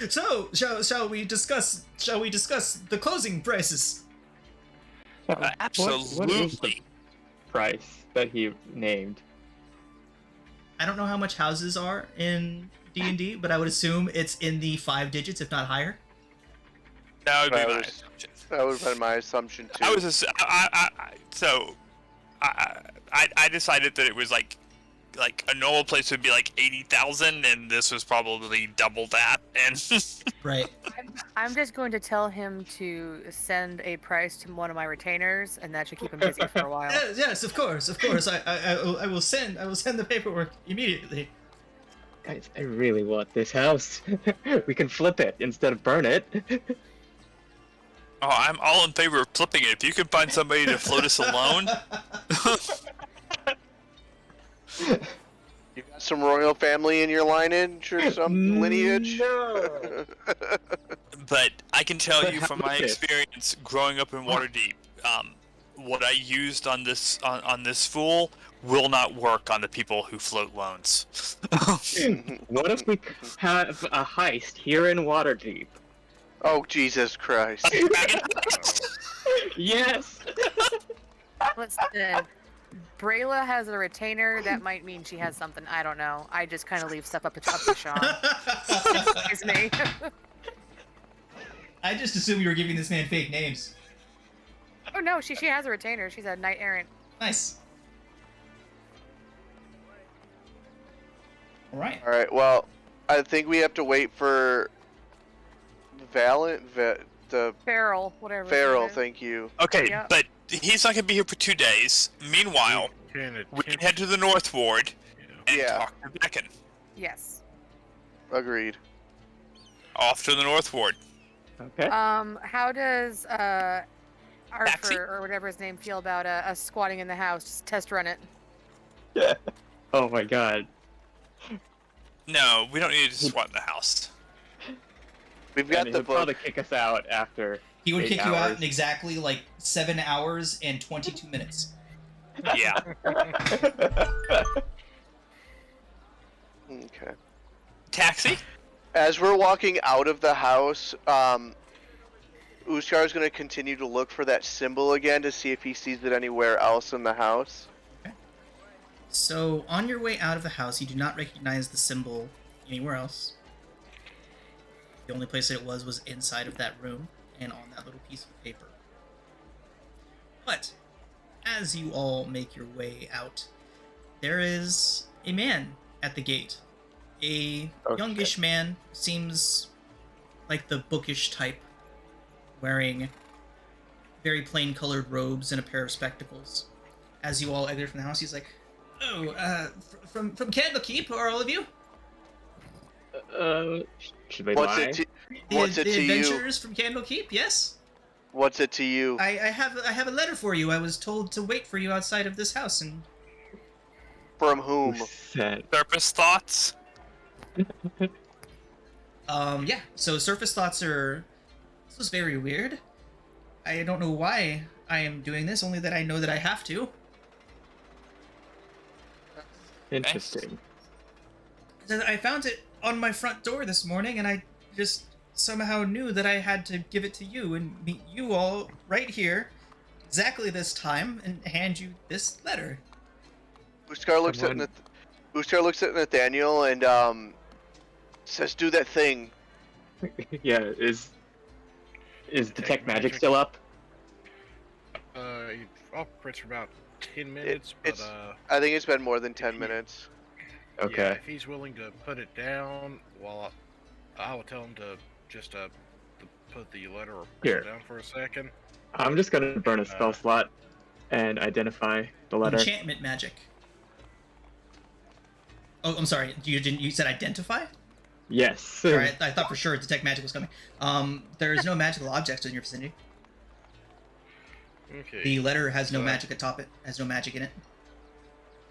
So, shall we discuss the closing prices? What is the Absolutely. price that he named? I don't know how much houses are in D&D, but I would assume it's in the 5 digits, if not higher. That would be That my was- assumption. That would have been my assumption too. I was I decided that it was like a normal place would be like 80,000, and this was probably double that. And Right. I'm just going to tell him to send a price to one of my retainers, and that should keep him busy for a while. Yes, of course. I will send the paperwork immediately. Guys, I really want this house. We can flip it instead of burn it. oh, I'm all in favor of flipping it. If you can find somebody to float us a loan, You got some royal family in your lineage or some lineage? No. but I can tell But you how from my about this? experience growing up in Waterdeep, what I used on this fool will not work on the people who float loans. What if we have a heist here in Waterdeep? Oh, Jesus Christ. Yes. Listen, Brayla has a retainer. That might mean she has something. I don't know. I just kind of leave stuff up to Sean. It's me. I just assumed you were giving this man fake names. Oh no, she has a retainer. She's a knight errant. Nice. All right. All right. Well, I think we have to wait for the Farrell, whatever. his Farrell. name is. Thank you. Okay, Yeah. but he's not gonna be here for 2 days. Meanwhile, we can head to the North Ward and Yeah. talk to Beacon. Yes. Agreed. Off to the North Ward. Okay. How does Taxi? Arthur or whatever his name feel about us squatting in the house? Just test run it. Oh my god. No, we don't need to squat in the house. We've got And the he'll probably book. kick us out after. He would 8 kick you out hours. in exactly like 7 hours and 22 minutes. Yeah. Okay. Taxi? As we're walking out of the house, Uskar is going to continue to look for that symbol again to see if he sees it anywhere else in the house. So, on your way out of the house, you do not recognize the symbol anywhere else. The only place that it was inside of that room and on that little piece of paper. But, as you all make your way out, there is a man at the gate. A youngish man, seems like the bookish type, wearing very plain colored robes and a pair of spectacles. As you all exit from the house, he's like, "Oh, from Candlekeep, are all of you? Should we What's lie? it to, what's the it to you? adventurers from Candlekeep, yes? What's it to you? I have a letter for you. I was told to wait for you outside of this house, and From Who whom? said? Surface thoughts? yeah. So surface thoughts are. This was very weird. I don't know why I am doing this, only that I know that I have to. Interesting. I found it on my front door this morning, and I just somehow knew that I had to give it to you and meet you all right here, exactly this time, and hand you this letter. Uskar looks at Uskar looks at Nathaniel and says, "Do that thing." Yeah, is detect magic still up? It operates for about 10 minutes, it's- but I think it's been more than 10 minutes. Okay. yeah, if he's willing to put it down, well, I will tell him to just to put the letter or push Here. it down for a second. I'm just gonna burn a spell slot and identify the letter. Enchantment magic. Oh, I'm sorry. You said identify? Yes. Sorry, I thought for sure detect magic was coming. There is no magical objects in your vicinity. Okay. The letter has no So- magic atop it. Has no magic in it.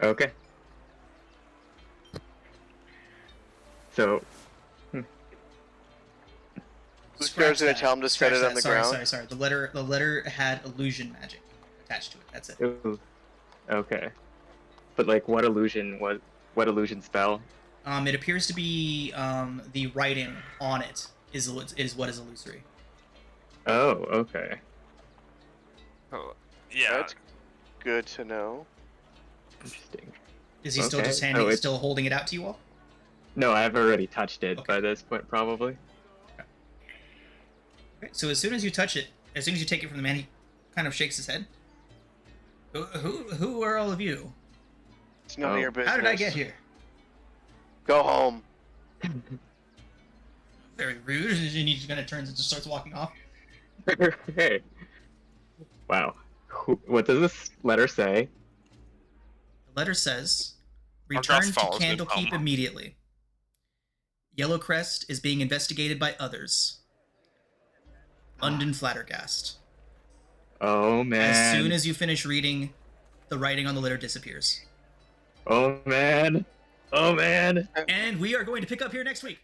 Okay. So, Uskar's gonna tell him to set it on the ground. Sorry. The letter had illusion magic attached to it. That's it. ooh, okay. But like, what illusion spell? It appears to be the writing on it is what is illusory. Oh, okay. Oh, yeah. That's good to know. Interesting. Is he still Okay. just Oh, it's- still holding it out to you all? No, I've already touched it Okay. by this point, probably. Okay, so as soon as you touch it, as soon as you take it from the man, he kind of shakes his head. Who are all of you? It's none Oh. of your business. How did I get here? Go home. Very rude. And he just kind of turns and just starts walking off. Hey. Wow. What does this letter say? The letter says, Our "Return draft to follows the Candlekeep poem. immediately. Yellowcrest is being investigated by others. London Flattergast." Oh man. As soon as you finish reading, the writing on the letter disappears. Oh man. Oh man. And we are going to pick up here next week.